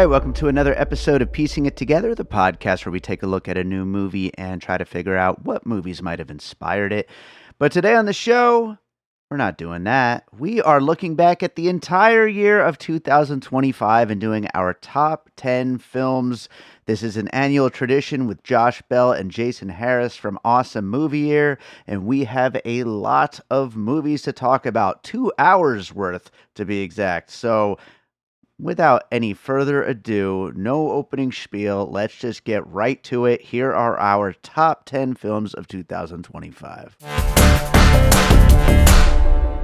right, welcome to another episode of Piecing It Together, the podcast where we take a look at a new movie and try to figure out what movies might have inspired it. But today on the show, we're not doing that. We are looking back at the entire year of 2025 and doing our top 10 films. This is an annual tradition with Josh Bell and Jason Harris from Awesome Movie Year, and we have a lot of movies to talk about, 2 hours worth to be exact. So without any further ado, no opening spiel, let's just get right to it. Here are our top 10 films of 2025.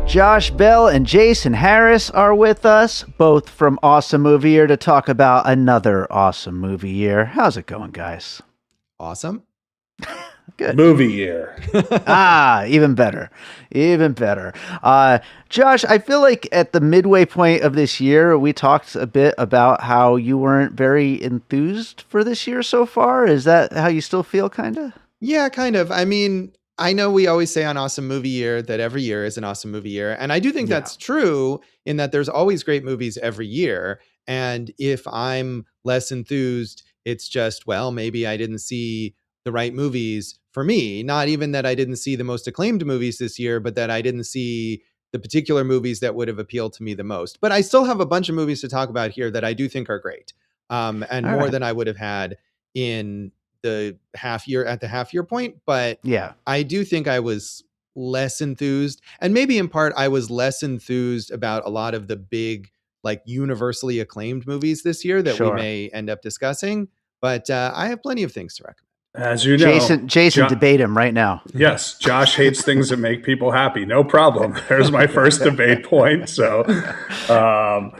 Josh Bell and Jason Harris are with us, both from Awesome Movie Year, to talk about another awesome movie year. How's it going, guys? Awesome. Good. Movie year. Even better. Even better. Josh, I feel like at the midway point of this year, we talked a bit about how you weren't very enthused for this year so far. Is that how you still feel, kind of? Yeah, kind of. I mean, I know we always say on Awesome Movie Year that every year is an awesome movie year. And I do think that's true in that there's always great movies every year. And if I'm less enthused, it's just, well, maybe I didn't see the right movies for me. Not even that I didn't see the most acclaimed movies this year, but that I didn't see the particular movies that would have appealed to me the most. But I still have a bunch of movies to talk about here that I do think are great, and all more than I would have had in the half year point. But yeah, I do think I was less enthused, and maybe in part I was less enthused about a lot of the big, like, universally acclaimed movies this year that we may end up discussing. But I have plenty of things to recommend. As you know, Jason, debate him right now. Yes, Josh hates things that make people happy. No problem. There's my first debate point. So, I'm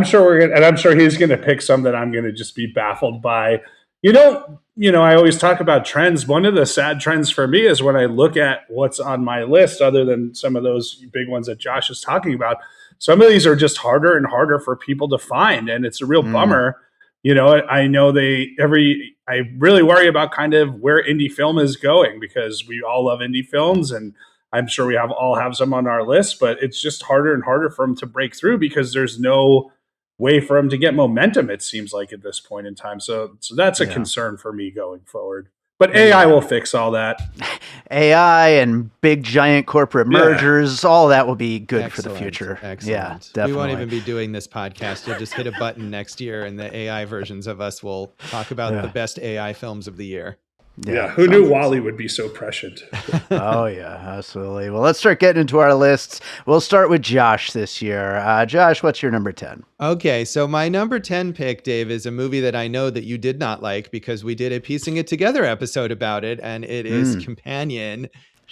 sure I'm sure he's gonna pick some that I'm gonna just be baffled by. I always talk about trends. One of the sad trends for me is when I look at what's on my list, other than some of those big ones that Josh is talking about, some of these are just harder and harder for people to find, and it's a real bummer. I know I really worry about kind of where indie film is going, because we all love indie films, and I'm sure we all have some on our list, but it's just harder and harder for them to break through because there's no way for them to get momentum, it seems like, at this point in time. So that's a concern for me going forward. But AI will fix all that. AI and big giant corporate mergers, all that will be good for the future. Excellent. Yeah, definitely. We won't even be doing this podcast. You'll just hit a button next year and the AI versions of us will talk about the best AI films of the year. Yeah, who knew Wall-E would be so prescient? Oh, yeah, absolutely. Well, let's start getting into our lists. We'll start with Josh this year. Josh, what's your number 10? Okay, so my number 10 pick, Dave, is a movie that I know that you did not like because we did a Piecing It Together episode about it, and it is Companion,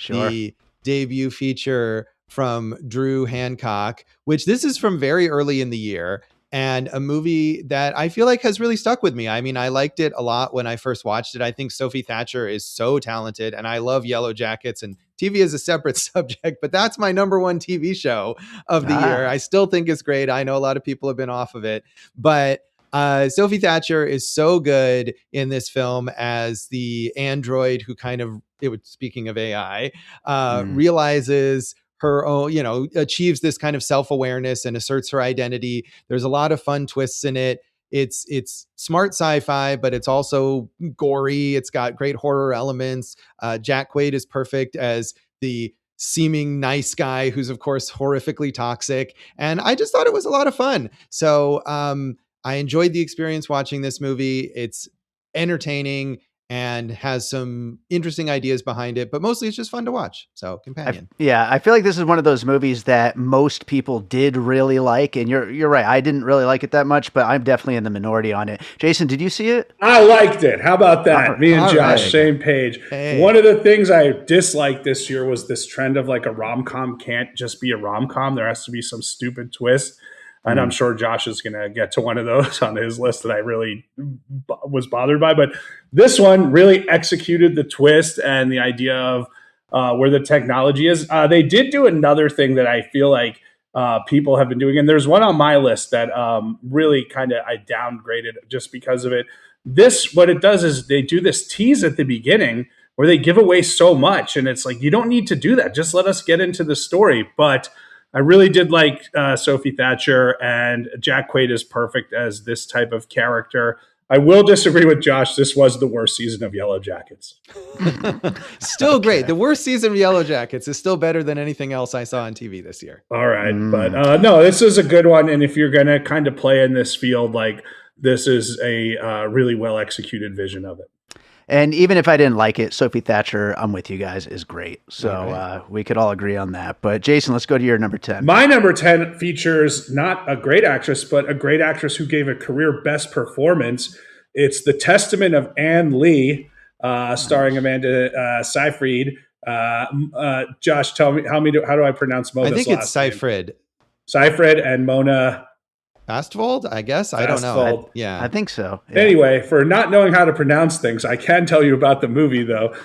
the debut feature from Drew Hancock, which this is from very early in the year. And a movie that I feel like has really stuck with me. I mean, I liked it a lot when I first watched it. I think Sophie Thatcher is so talented, and I love Yellow Jackets, and TV is a separate subject, but that's my number one TV show of the year. I still think it's great. I know a lot of people have been off of it, but Sophie Thatcher is so good in this film as the android who speaking of AI, realizes her own, achieves this kind of self-awareness and asserts her identity. There's a lot of fun twists in it. It's smart sci-fi, but it's also gory. It's got great horror elements. Jack Quaid is perfect as the seeming nice guy who's, of course, horrifically toxic. And I just thought it was a lot of fun. So I enjoyed the experience watching this movie. It's entertaining and has some interesting ideas behind it, but mostly it's just fun to watch. So Companion. I feel like this is one of those movies that most people did really like, and you're right. I didn't really like it that much, but I'm definitely in the minority on it. Jason, did you see it? I liked it. How about that? Me and Josh, same page. Hey. One of the things I disliked this year was this trend of, like, a rom-com can't just be a rom-com. There has to be some stupid twist. And I'm sure Josh is going to get to one of those on his list that I really was bothered by. But this one really executed the twist and the idea of where the technology is. They did do another thing that I feel like people have been doing. And there's one on my list that really kind of I downgraded just because of it. What it does is they do this tease at the beginning where they give away so much. And it's like, you don't need to do that. Just let us get into the story. But I really did like Sophie Thatcher, and Jack Quaid is perfect as this type of character. I will disagree with Josh. This was the worst season of Yellow Jackets. Still great. The worst season of Yellow Jackets is still better than anything else I saw on TV this year. All right. But no, this is a good one. And if you're going to kind of play in this field, like this is a really well executed vision of it. And even if I didn't like it, Sophie Thatcher, I'm with you guys, is great. So we could all agree on that. But Jason, let's go to your number 10. My number 10 features not a great actress, but a great actress who gave a career best performance. It's The Testament of Anne Lee, starring Amanda Seyfried. Josh, tell me, how do I pronounce Mona's last name? I think it's Seyfried. Seyfried and Mona Fastvold, I guess. I don't know. I think so. Yeah. Anyway, for not knowing how to pronounce things, I can tell you about the movie, though.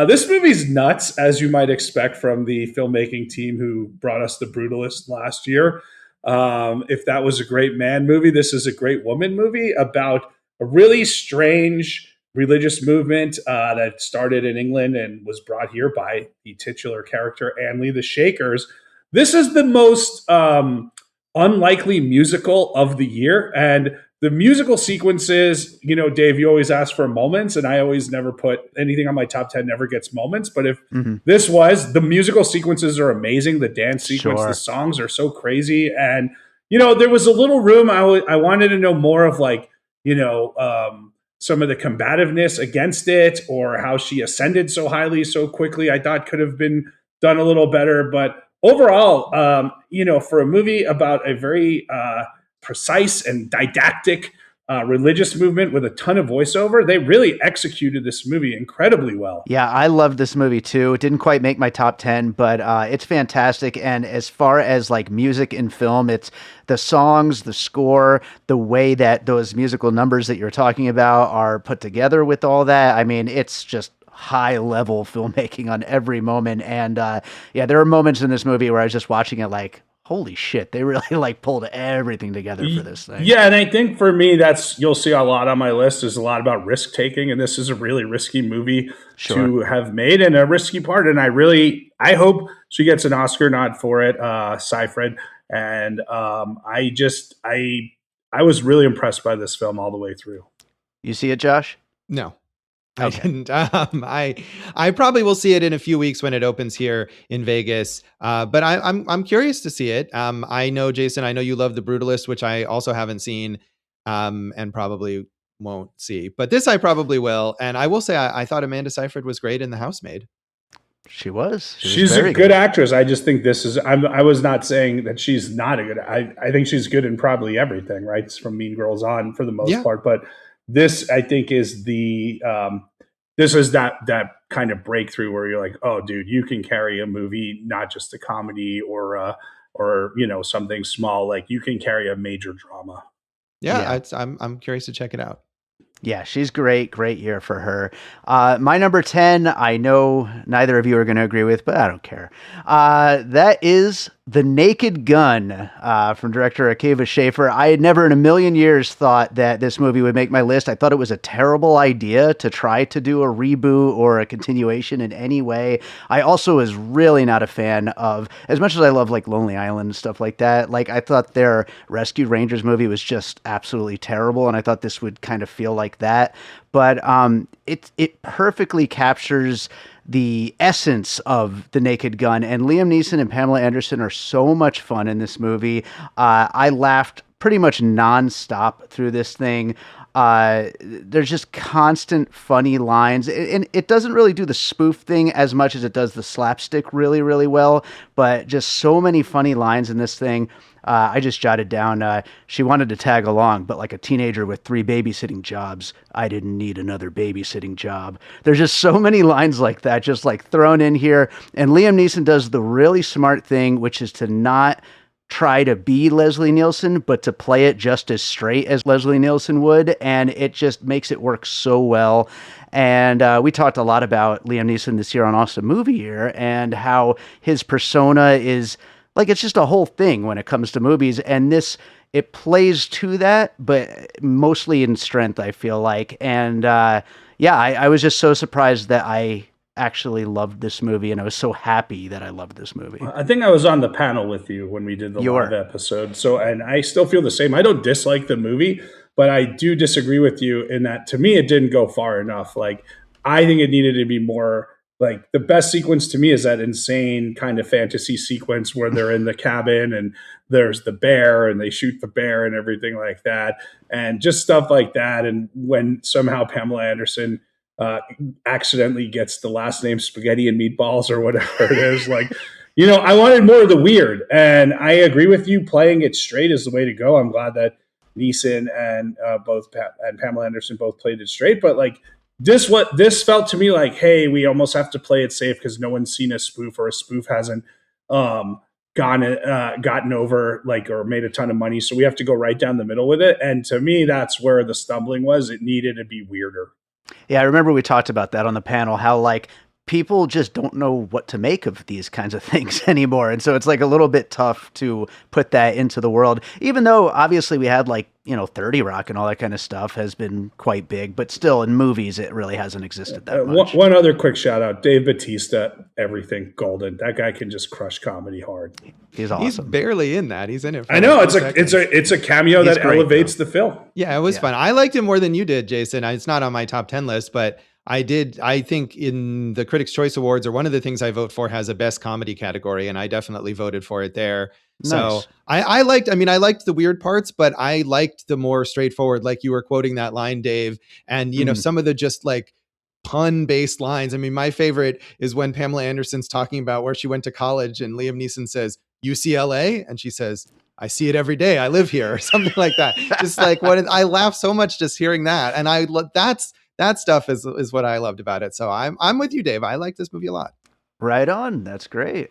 This movie's nuts, as you might expect from the filmmaking team who brought us The Brutalist last year. If that was a great man movie, this is a great woman movie about a really strange religious movement that started in England and was brought here by the titular character, Anne Lee, the Shakers. This is the most unlikely musical of the year, and the musical sequences, Dave, you always ask for moments, and I always never put anything on my top 10 never gets moments, but if this was, the musical sequences are amazing, the dance sequence, the songs are so crazy, and there was a little room. I wanted to know more of some of the combativeness against it, or how she ascended so highly so quickly. I thought could have been done a little better, but overall, for a movie about a very precise and didactic religious movement with a ton of voiceover, they really executed this movie incredibly well. Yeah, I loved this movie too. It didn't quite make my top 10, but it's fantastic. And as far as like music and film, it's the songs, the score, the way that those musical numbers that you're talking about are put together with all that. I mean, it's just high level filmmaking on every moment. And there are moments in this movie where I was just watching it like, holy shit, they really pulled everything together for this thing. Yeah, and I think for me, you'll see a lot on my list is a lot about risk taking, and this is a really risky movie to have made and a risky part. And I hope she gets an Oscar nod for it, Seyfried. And I was really impressed by this film all the way through. You see it, Josh? No. Okay. I didn't. I probably will see it in a few weeks when it opens here in Vegas. But I'm curious to see it. I know, Jason, I know you love The Brutalist, which I also haven't seen, and probably won't see. But this I probably will. And I will say I thought Amanda Seyfried was great in The Housemaid. She was. She's a good actress. I just think this is. I was not saying that she's not a good. I think she's good in probably everything. Right, it's from Mean Girls on for the most part, but. This, I think, is that kind of breakthrough where you're like, oh, dude, you can carry a movie, not just a comedy or something small. Like you can carry a major drama. Yeah. I'm curious to check it out. Yeah, she's great. Great year for her. My number 10, I know neither of you are going to agree with, but I don't care. That is The Naked Gun from director Akiva Schaffer. I had never in a million years thought that this movie would make my list. I thought it was a terrible idea to try to do a reboot or a continuation in any way. I also was really not a fan of, as much as I love like Lonely Island and stuff like that, like I thought their Rescue Rangers movie was just absolutely terrible, and I thought this would kind of feel like that. But it perfectly captures the essence of The Naked Gun, and Liam Neeson and Pamela Anderson are so much fun in this movie. I laughed pretty much nonstop through this thing. There's just constant funny lines, and it doesn't really do the spoof thing as much as it does the slapstick really, really well, but just so many funny lines in this thing. I just jotted down, she wanted to tag along, but like a teenager with 3 babysitting jobs, I didn't need another babysitting job. There's just so many lines like that, just like thrown in here. And Liam Neeson does the really smart thing, which is to not try to be Leslie Nielsen, but to play it just as straight as Leslie Nielsen would. And it just makes it work so well. And we talked a lot about Liam Neeson this year on Awesome Movie Year and how his persona is like, it's just a whole thing when it comes to movies. And this, it plays to that, but mostly in strength, I feel like. And I was just so surprised that I actually loved this movie, and I was so happy that I loved this movie. I think I was on the panel with you when we did the live episode. So, and I still feel the same. I don't dislike the movie, but I do disagree with you in that, to me, it didn't go far enough. Like, I think it needed to be more. Like, the best sequence to me is that insane kind of fantasy sequence where they're in the cabin and there's the bear and they shoot the bear and everything like that. And just stuff like that. And when somehow Pamela Anderson accidentally gets the last name Spaghetti and Meatballs or whatever it is, like, I wanted more of the weird. And I agree with you. Playing it straight is the way to go. I'm glad that Neeson and and Pamela Anderson both played it straight. But like, this felt to me like, hey, we almost have to play it safe because no one's seen a spoof, or a spoof hasn't gotten over, like, or made a ton of money. So we have to go right down the middle with it. And to me, that's where the stumbling was. It needed to be weirder. Yeah, I remember we talked about that on the panel, how like people just don't know what to make of these kinds of things anymore. And so it's like a little bit tough to put that into the world, even though obviously we had like, 30 Rock and all that kind of stuff has been quite big, but still in movies, it really hasn't existed that much. One other quick shout out, Dave Bautista, everything golden. That guy can just crush comedy hard. He's awesome. He's barely in that. He's in it. I know it's a cameo that elevates the film. Yeah, it was fun. I liked it more than you did, Jason. It's not on my top 10 list, but I think in the Critics' Choice Awards, or one of the things I vote for, has a best comedy category, and I definitely voted for it there. Nice. So I liked the weird parts, but I liked the more straightforward, like you were quoting that line, Dave, and some of the just like pun-based lines. I mean, my favorite is when Pamela Anderson's talking about where she went to college, and Liam Neeson says, UCLA, and she says, I see it every day. I live here, or something like that. Just like I laugh so much just hearing that, and that stuff is what I loved about it. So I'm with you, Dave. I like this movie a lot. Right on. That's great.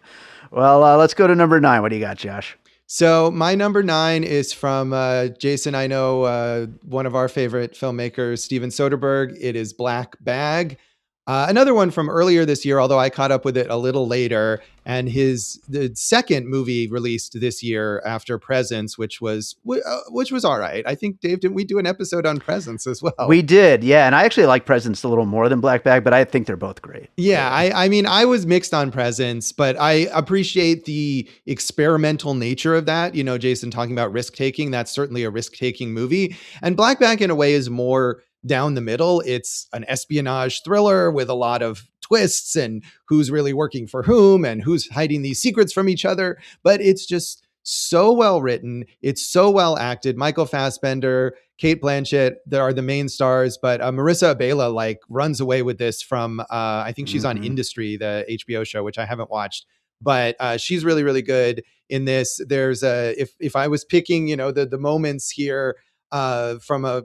Well, let's go to number 9. What do you got, Josh? So my number 9 is from Jason. I know one of our favorite filmmakers, Steven Soderbergh. It is Black Bag. Another one from earlier this year, although I caught up with it a little later, and the second movie released this year after Presence, which was all right. I think, Dave, didn't we do an episode on Presence as well? We did, yeah. And I actually like Presence a little more than Black Bag, but I think they're both great. Yeah, I mean, I was mixed on Presence, but I appreciate the experimental nature of that. Jason talking about risk-taking, that's certainly a risk-taking movie. And Black Bag, in a way, is more down the middle. It's an espionage thriller with a lot of twists and who's really working for whom and who's hiding these secrets from each other. But it's just so well written. It's so well acted. Michael Fassbender, Cate Blanchett, they are the main stars, but Marissa Abela like runs away with this from, I think she's on Industry, the HBO show, which I haven't watched. But she's really, really good in this. There's if I was picking, the moments here from a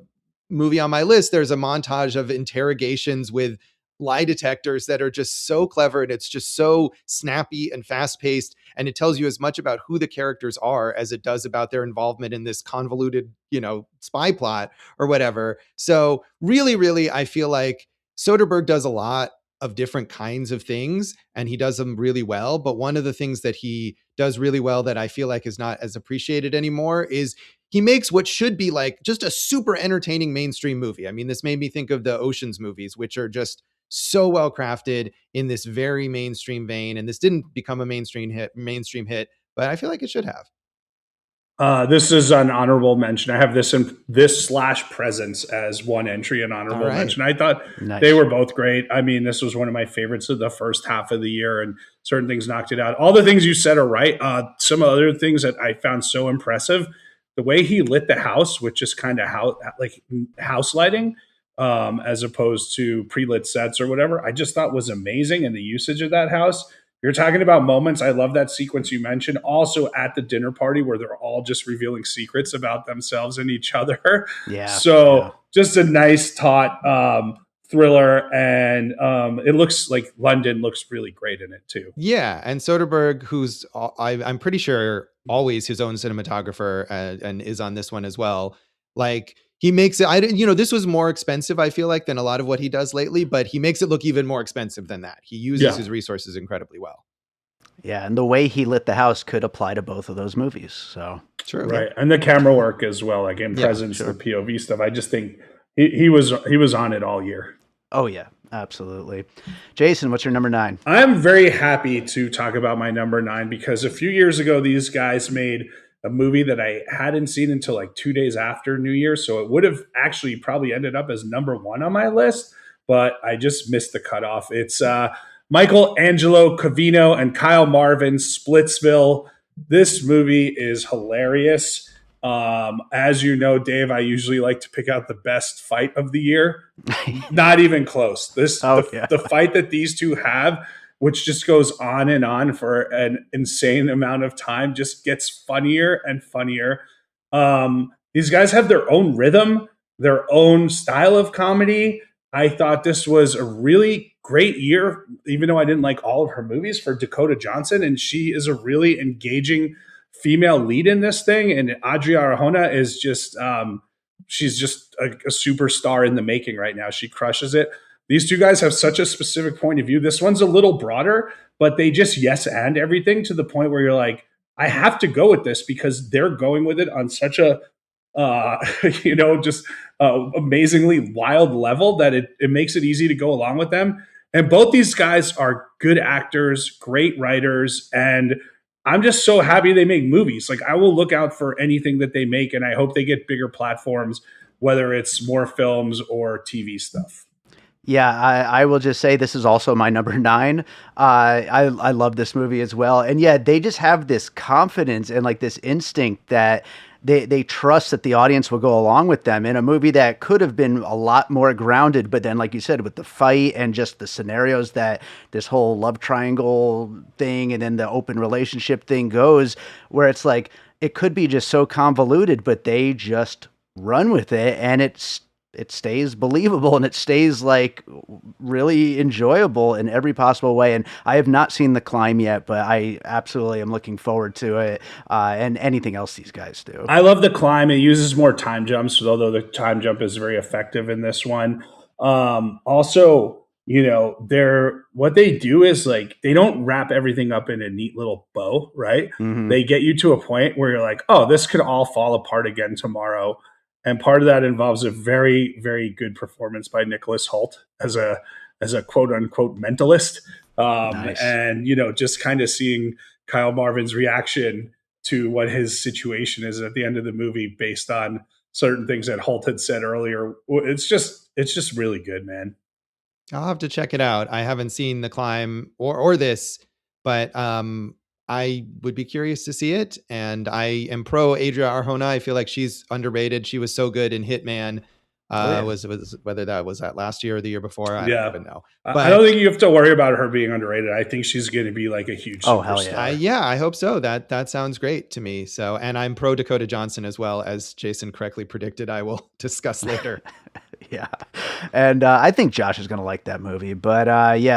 movie on my list, there's a montage of interrogations with lie detectors that are just so clever, and it's just so snappy and fast paced, and it tells you as much about who the characters are as it does about their involvement in this convoluted, spy plot or whatever. So really, really, I feel like Soderbergh does a lot of different kinds of things, and he does them really well. But one of the things that he does really well that I feel like is not as appreciated anymore is he makes what should be like just a super entertaining mainstream movie. I mean, this made me think of the Ocean's movies, which are just so well crafted in this very mainstream vein. And this didn't become a mainstream hit, but I feel like it should have. This is an honorable mention. I have this / Presence as one entry, an honorable mention. I thought they were both great. I mean, this was one of my favorites of the first half of the year, and certain things knocked it out. All the things you said are right. Some other things that I found so impressive, the way he lit the house, which is kind of house lighting, as opposed to pre-lit sets or whatever, I just thought was amazing. And the usage of that house. You're talking about moments. I love that sequence you mentioned. Also at the dinner party where they're all just revealing secrets about themselves and each other. Yeah. So just a nice taut thriller. And it looks like London looks really great in it too. Yeah. And Soderbergh, who's I'm pretty sure always his own cinematographer and is on this one as well. Like, he makes it, this was more expensive, I feel like, than a lot of what he does lately, but he makes it look even more expensive than that. He uses his resources incredibly well. Yeah, and the way he lit the house could apply to both of those movies. So true. Right. And the camera work as well, like in Presence, the POV stuff. I just think he was on it all year. Oh yeah, Absolutely. Jason, what's your number 9? I'm very happy to talk about my number 9 because a few years ago, these guys made a movie that I hadn't seen until like 2 days after New Year. So it would have actually probably ended up as number 1 on my list, but I just missed the cutoff. It's Michael Angelo Covino and Kyle Marvin, Splitsville. This movie is hilarious. As you know, Dave, I usually like to pick out the best fight of the year. Not even close. The fight that these two have, which just goes on and on for an insane amount of time, just gets funnier and funnier. These guys have their own rhythm, their own style of comedy. I thought this was a really great year, even though I didn't like all of her movies, for Dakota Johnson, and she is a really engaging female lead in this thing. And Adria Arjona is just she's just a superstar in the making right now. She crushes it. These two guys have such a specific point of view. This one's a little broader, but they just yes and everything to the point where you're like, I have to go with this because they're going with it on such a just amazingly wild level that it makes it easy to go along with them. And both these guys are good actors, great writers, and I'm just so happy they make movies. Like, I will look out for anything that they make, and I hope they get bigger platforms, whether it's more films or TV stuff. Yeah, I will just say this is also my number 9. I love this movie as well. And yeah, they just have this confidence and like this instinct that they trust that the audience will go along with them in a movie that could have been a lot more grounded. But then, like you said, with the fight and just the scenarios that this whole love triangle thing and then the open relationship thing goes, where it's like, it could be just so convoluted, but they just run with it, and it stays believable, and it stays like really enjoyable in every possible way. And I have not seen The Climb yet, but I absolutely am looking forward to it, and anything else these guys do. I love The Climb. It uses more time jumps, although the time jump is very effective in this one. Also, what they do is like, they don't wrap everything up in a neat little bow, right? Mm-hmm. They get you to a point where you're like, oh, this could all fall apart again tomorrow. And part of that involves a very, very good performance by Nicholas Hoult as a quote unquote mentalist. Nice. And, just kind of seeing Kyle Marvin's reaction to what his situation is at the end of the movie based on certain things that Hoult had said earlier. It's just really good, man. I'll have to check it out. I haven't seen The Climb or this, but I would be curious to see it. And I am pro Adria Arjona. I feel like she's underrated. She was so good in Hitman. Was whether that was that last year or the year before, I don't even know. But I don't think you have to worry about her being underrated. I think she's going to be like a huge superstar. Hell yeah. I hope so. That sounds great to me. So, and I'm pro Dakota Johnson as well, as Jason correctly predicted. I will discuss later. Yeah. And I think Josh is going to like that movie. But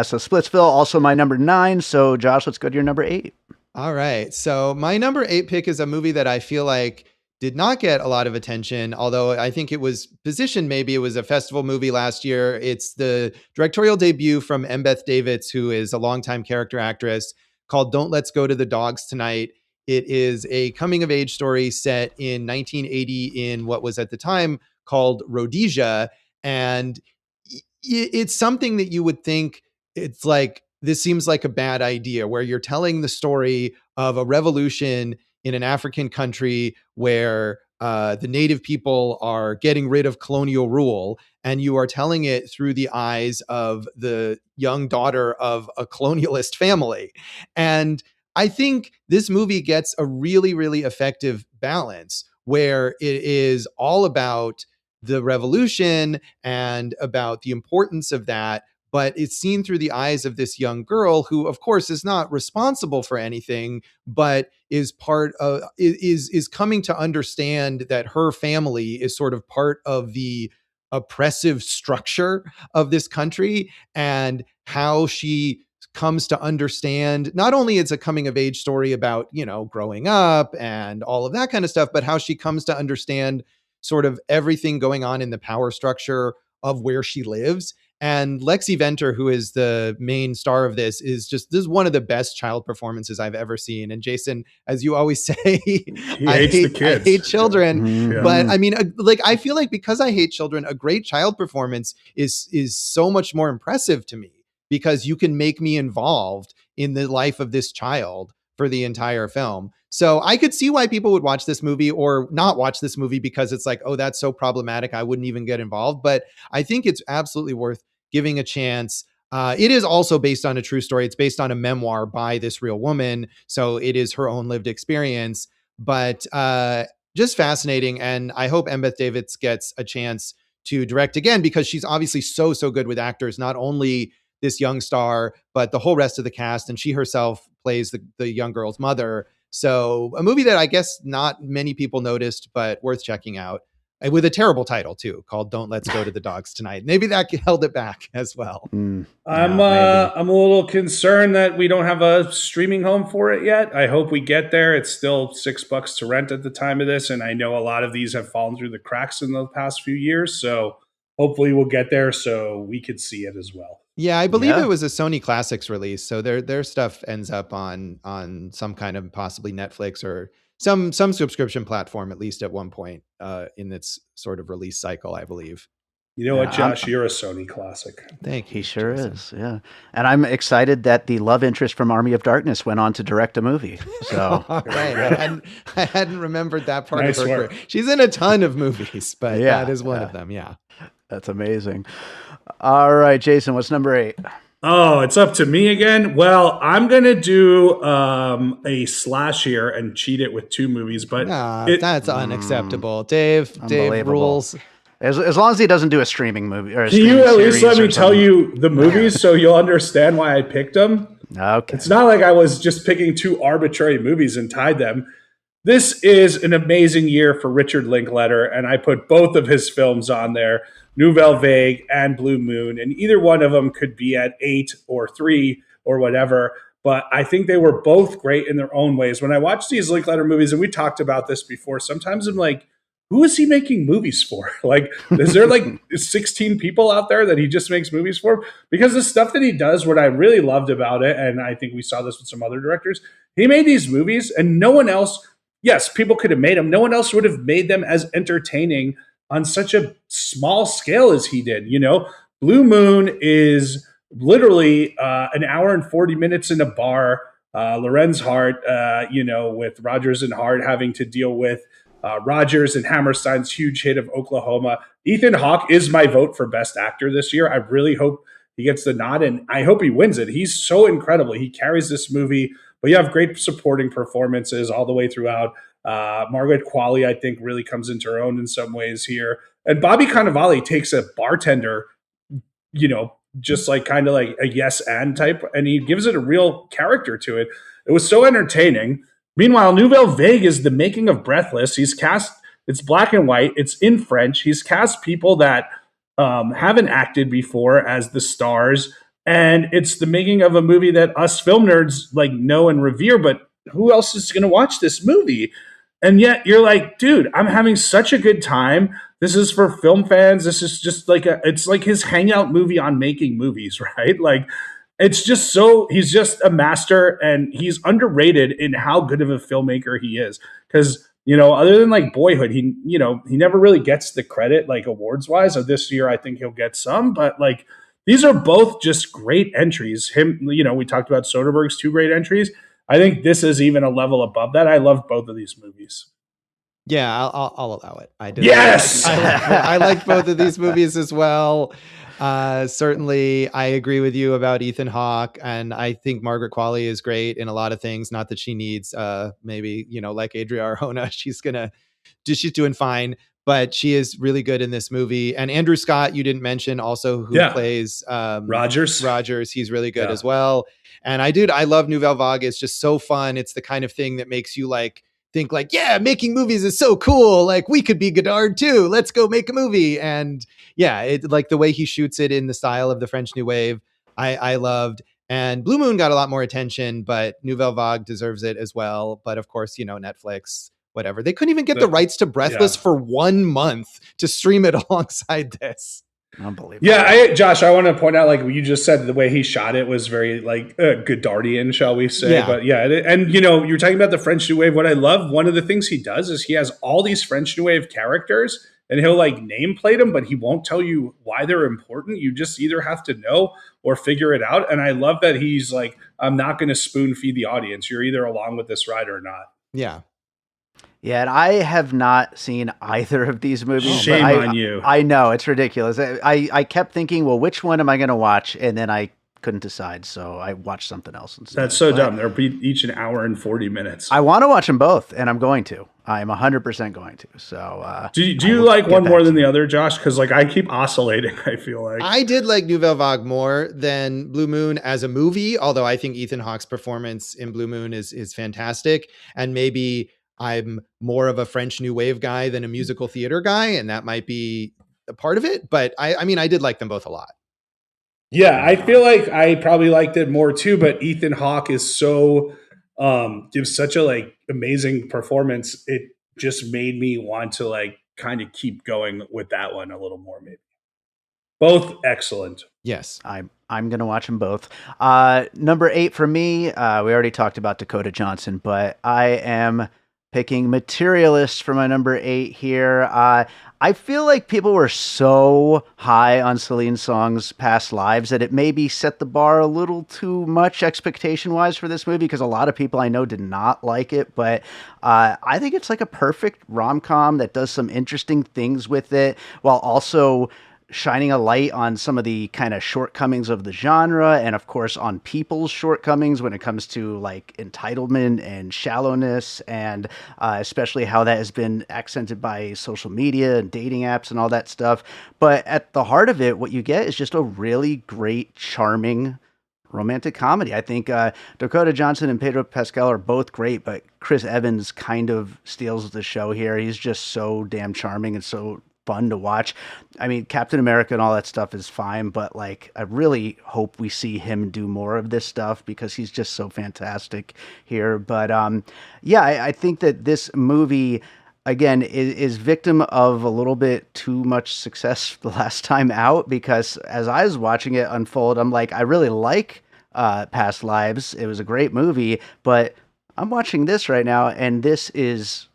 so Splitsville, also my number 9. So Josh, let's go to your number 8. All right. So my number 8 pick is a movie that I feel like did not get a lot of attention, although I think it was positioned, maybe it was a festival movie last year. It's the directorial debut from Embeth Davidtz, who is a longtime character actress, called Don't Let's Go to the Dogs Tonight. It is a coming of age story set in 1980 in what was at the time called Rhodesia. And it's something that you would think, it's like, this seems like a bad idea, where you're telling the story of a revolution in an African country where the native people are getting rid of colonial rule, and you are telling it through the eyes of the young daughter of a colonialist family. And I think this movie gets a really, really effective balance where it is all about the revolution and about the importance of that, but it's seen through the eyes of this young girl who, of course, is not responsible for anything, but is part of, is coming to understand that her family is sort of part of the oppressive structure of this country, and how she comes to understand, not only it's a coming of age story about, growing up and all of that kind of stuff, but how she comes to understand sort of everything going on in the power structure of where she lives. And Lexi Venter, who is the main star of this is one of the best child performances I've ever seen. And Jason, as you always say, I hate children. Yeah. But I mean, I feel like because I hate children, a great child performance is so much more impressive to me, because you can make me involved in the life of this child for the entire film. So I could see why people would watch this movie or not watch this movie, because it's like, oh, that's so problematic, I wouldn't even get involved. But I think it's absolutely worth giving a chance. It is also based on a true story. It's based on a memoir by this real woman. So it is her own lived experience, but just fascinating. And I hope Embeth Davidtz gets a chance to direct again, because she's obviously so good with actors, not only this young star, but the whole rest of the cast. And she herself plays the young girl's mother. So a movie that I guess not many people noticed, but worth checking out. With a terrible title too, called "Don't Let's Go to the Dogs Tonight." Maybe that held it back as well. I'm a little concerned that we don't have a streaming home for it yet. I hope we get there. It's still $6 to rent at the time of this, and I know a lot of these have fallen through the cracks in the past few years. So hopefully we'll get there so we could see it as well. Yeah, I believe it was a Sony Classics release, so their stuff ends up on some kind of possibly Netflix or some subscription platform, at least at one point in its sort of release cycle, I believe. You know what, Josh? You're a Sony classic. Thank you. He sure is, yeah. And I'm excited that the love interest from Army of Darkness went on to direct a movie. So right. I hadn't remembered that part of her career. She's in a ton of movies, but that is one of them, yeah. That's amazing. All right, Jason, what's number 8? Oh, it's up to me again. Well, I'm going to do a slash here and cheat it with 2 movies, but that's unacceptable. Dave rules. As long as he doesn't do a streaming movie. Or can you at least let me tell you the movies so you'll understand why I picked them? Okay. It's not like I was just picking 2 arbitrary movies and tied them. This is an amazing year for Richard Linklater, and I put both of his films on there, Nouvelle Vague and Blue Moon, and either one of them could be at 8 or 3 or whatever, but I think they were both great in their own ways. When I watch these Linklater movies, and we talked about this before, sometimes I'm like, who is he making movies for? Like, is there like 16 people out there that he just makes movies for? Because the stuff that he does, what I really loved about it, and I think we saw this with some other directors, he made these movies and no one else, yes, people could have made them, no one else would have made them as entertaining on such a small scale as he did. You know, Blue Moon is literally an hour and 40 minutes in a bar. Lorenz Hart, with Rodgers and Hart having to deal with Rodgers and Hammerstein's huge hit of Oklahoma. Ethan Hawke is my vote for Best Actor this year. I really hope he gets the nod, and I hope he wins it. He's so incredible. He carries this movie, but you have great supporting performances all the way throughout. Margaret Qualley, I think, really comes into her own in some ways here. And Bobby Cannavale takes a bartender, just like kind of like a yes and type, and he gives it a real character to it. It was so entertaining. Meanwhile, Nouvelle Vague is the making of Breathless. He's cast, it's black and white, it's in French. He's cast people that haven't acted before as the stars, and it's the making of a movie that us film nerds like know and revere, but who else is going to watch this movie? And yet you're like, dude, I'm having such a good time. This is for film fans. This is just like it's like his hangout movie on making movies, right? Like, it's just he's just a master, and he's underrated in how good of a filmmaker he is. Because, other than like Boyhood, he never really gets the credit like awards wise. So this year, I think he'll get some, but like, these are both just great entries. We talked about Soderbergh's 2 great entries. I think this is even a level above that. I love both of these movies. Yeah, I'll allow it. I did. Yes, I like both of these movies as well. Certainly, I agree with you about Ethan Hawke, and I think Margaret Qualley is great in a lot of things. Not that she needs, maybe like Adria Arjona, she's doing fine, but she is really good in this movie. And Andrew Scott, you didn't mention, also who plays Rodgers. He's really good as well. And I love Nouvelle Vague. It's just so fun. It's the kind of thing that makes you think yeah, making movies is so cool. Like, we could be Godard too. Let's go make a movie. And yeah, it like the way he shoots it in the style of the French New Wave, I loved. And Blue Moon got a lot more attention, but Nouvelle Vague deserves it as well. But of course, Netflix, whatever. They couldn't even get the rights to Breathless for 1 month to stream it alongside this. Unbelievable. Yeah, Josh, I want to point out, like you just said, the way he shot it was very like Godardian, shall we say? Yeah. But yeah, and you're talking about the French New Wave. What I love, one of the things he does is he has all these French New Wave characters, and he'll like nameplate them, but he won't tell you why they're important. You just either have to know or figure it out. And I love that he's like, I'm not going to spoon feed the audience. You're either along with this ride or not. Yeah. Yeah, and I have not seen either of these movies. Shame on you. I know, it's ridiculous. I kept thinking, well, which one am I going to watch? And then I couldn't decide, so I watched something else instead. That's so dumb. They're each an hour and 40 minutes. I want to watch them both, and I'm going to. I'm 100% going to. So, do you like one more than the other, Josh? Because like I keep oscillating. I feel like I did like Nouvelle Vague more than Blue Moon as a movie, although I think Ethan Hawke's performance in Blue Moon is fantastic, and maybe I'm more of a French New Wave guy than a musical theater guy, and that might be a part of it. But I mean, I did like them both a lot. Yeah, I feel like I probably liked it more too, but Ethan Hawke is so gives such a like amazing performance. It just made me want to like kind of keep going with that one a little more, maybe. Both excellent. Yes. I'm going to watch them both. Number 8 for me, we already talked about Dakota Johnson, but I am picking Materialist for my number 8 here. I feel like people were so high on Celine Song's past lives that it maybe set the bar a little too much expectation-wise for this movie, because a lot of people I know did not like it, but I think it's like a perfect rom-com that does some interesting things with it, while also shining a light on some of the kind of shortcomings of the genre, and of course on people's shortcomings when it comes to like entitlement and shallowness, and especially how that has been accented by social media and dating apps and all that stuff. But at the heart of it, what you get is just a really great, charming romantic comedy. I think Dakota Johnson and Pedro Pascal are both great, but Chris Evans kind of steals the show here. He's just so damn charming and so fun to watch. I mean, Captain America and all that stuff is fine, but like, I really hope we see him do more of this stuff because he's just so fantastic here. But yeah, I think that this movie, again, is victim of a little bit too much success the last time out, because as I was watching it unfold, I'm like, I really like Past Lives. It was a great movie, but I'm watching this right now, and this is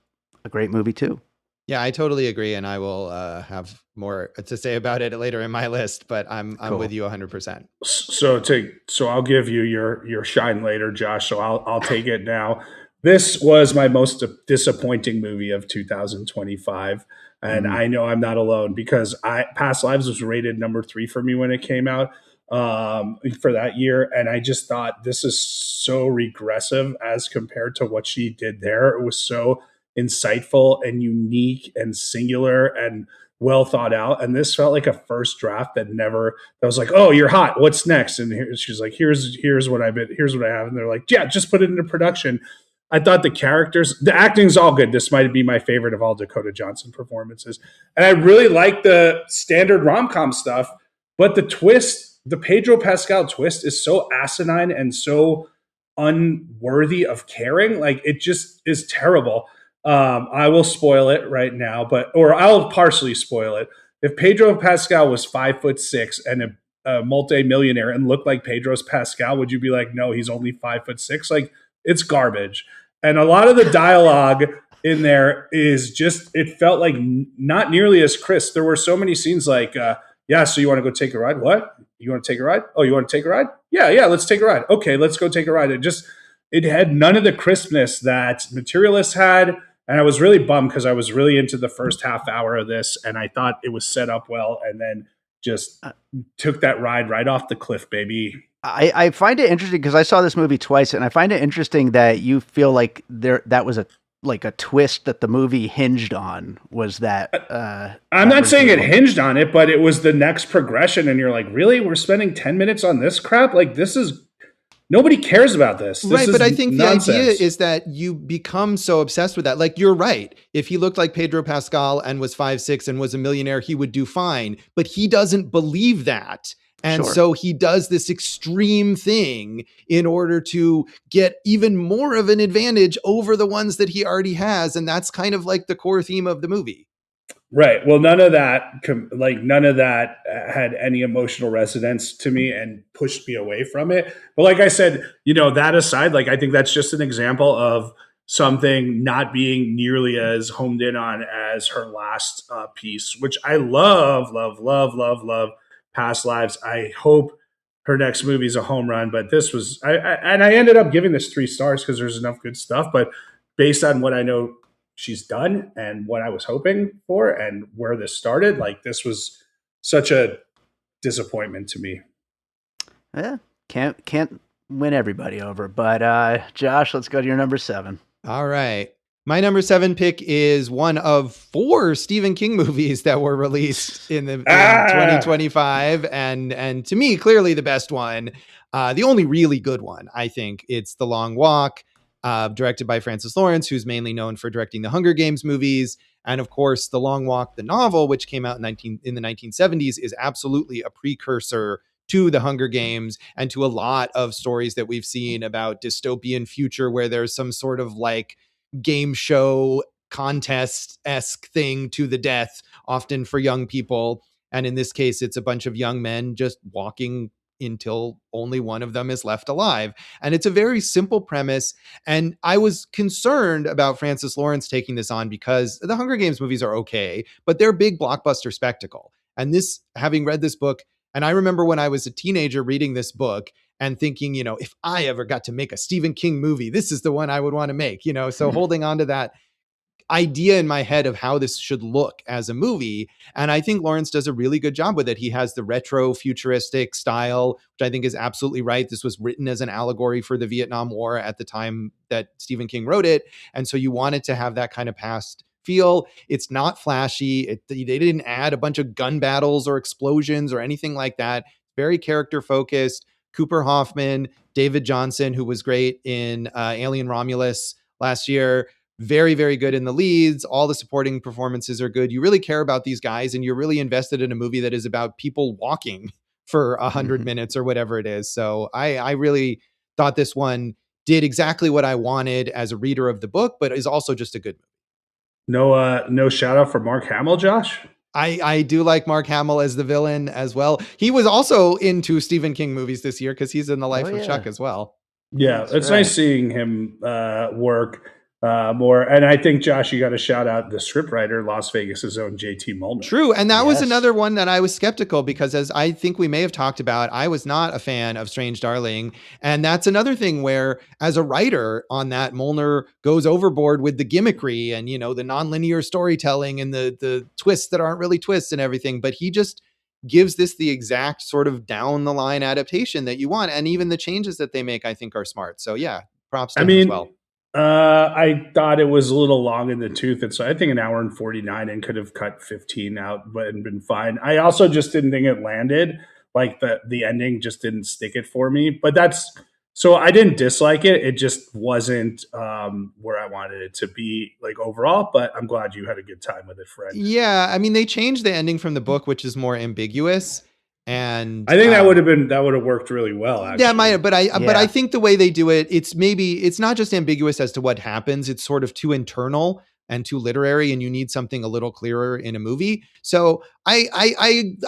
a great movie too. Yeah, I totally agree, and I will have more to say about it later in my list. But I'm Cool. with you 100%. So I'll give you your shine later, Josh. So I'll take it now. This was my most disappointing movie of 2025, and I know I'm not alone, because Past Lives was rated number 3 for me when it came out for that year, and I just thought, this is so regressive as compared to what she did there. It was so insightful and unique and singular and well thought out, and this felt like a first draft that was like, oh, you're hot, what's next? And she's like, here's what I have, and they're like, yeah, just put it into production. I thought the acting's all good. This might be my favorite of all Dakota Johnson performances, and I really like the standard rom-com stuff, but the twist, the Pedro Pascal twist, is so asinine and so unworthy of caring. Like, it just is terrible. I will spoil it right now, or I'll partially spoil it. If Pedro Pascal was 5'6" and a multi-millionaire and looked like Pedro's Pascal, would you be like, no, he's only 5'6"? Like, it's garbage. And a lot of the dialogue in there is just, it felt like not nearly as crisp. There were so many scenes like, yeah, so you want to go take a ride? What? You want to take a ride? Oh, you want to take a ride? Yeah, let's take a ride. Okay, let's go take a ride. It had none of the crispness that Materialist had. And I was really bummed, because I was really into the first half hour of this, and I thought it was set up well, and then just took that ride right off the cliff, baby. I find it interesting, because I saw this movie twice, and I find it interesting that you feel like that was a twist that the movie hinged on, was that. I'm not saying it hinged on it, but it was the next progression, and you're like, really? We're spending 10 minutes on this crap? Like, this is... Nobody cares about this. Right, but I think nonsense. The idea is that you become so obsessed with that. Like, you're right. If he looked like Pedro Pascal and was 5'6" and was a millionaire, he would do fine. But he doesn't believe that. And so he does this extreme thing in order to get even more of an advantage over the ones that he already has. And that's kind of like the core theme of the movie. Right. Well, none of that had any emotional resonance to me and pushed me away from it. But like I said, that aside, like I think that's just an example of something not being nearly as homed in on as her last piece, which I love, love, love, love, love. Past Lives. I hope her next movie is a home run, but this was, and I ended up giving this 3 stars because there's enough good stuff. But based on what I know she's done and what I was hoping for and where this started, like this was such a disappointment to me. Yeah, can't win everybody over, but Josh, let's go to your number 7. All right. My number 7 pick is one of 4 Stephen King movies that were released in 2025, and to me, clearly the best one, the only really good one. I think it's The Long Walk, directed by Francis Lawrence, who's mainly known for directing the Hunger Games movies, and of course, The Long Walk, the novel, which came out in the 1970s, is absolutely a precursor to the Hunger Games and to a lot of stories that we've seen about dystopian future where there's some sort of like game show contest-esque thing to the death, often for young people. And in this case, it's a bunch of young men just walking until only one of them is left alive. And it's a very simple premise. And I was concerned about Francis Lawrence taking this on because the Hunger Games movies are okay, but they're big blockbuster spectacle. And this, having read this book, and I remember when I was a teenager reading this book and thinking, if I ever got to make a Stephen King movie, this is the one I would want to make, so holding on to that idea in my head of how this should look as a movie. And I think Lawrence does a really good job with it. He has the retro futuristic style, which I think is absolutely right. This was written as an allegory for the Vietnam War at the time that Stephen King wrote it. And so you wanted to have that kind of past feel. It's not flashy. They didn't add a bunch of gun battles or explosions or anything like that. Very character focused. Cooper Hoffman, David Johnson, who was great in Alien Romulus last year, very, very good in the leads. All the supporting performances are good. You really care about these guys and you're really invested in a movie that is about people walking for 100 minutes or whatever it is. So I really thought this one did exactly what I wanted as a reader of the book, but is also just a good movie. No shout out for Mark Hamill, Josh? I do like Mark Hamill as the villain as well. He was also into Stephen King movies this year because he's in The Life of Chuck as well. Yeah, it's nice seeing him work more. And I think, Josh, you got to shout out the scriptwriter, Las Vegas's own J.T. Mulner. True. And that was another one that I was skeptical because, as I think we may have talked about, I was not a fan of Strange Darling. And that's another thing where, as a writer on that, Mulner goes overboard with the gimmickry and, the nonlinear storytelling and the twists that aren't really twists and everything. But he just gives this the exact sort of down the line adaptation that you want. And even the changes that they make, I think, are smart. So, yeah, props to him as well. I thought it was a little long in the tooth. It's, I think, an hour and 49 and could have cut 15 out, but and been fine. I also just didn't think it landed. Like the ending just didn't stick it for me. But so I didn't dislike it. It just wasn't where I wanted it to be, like, overall. But I'm glad you had a good time with it, friend. Yeah, I mean, they changed the ending from the book, which is more ambiguous. And I think that would have worked really well. Actually. Yeah, might have, but I think the way they do it, it's not just ambiguous as to what happens. It's sort of too internal and too literary, and you need something a little clearer in a movie. So I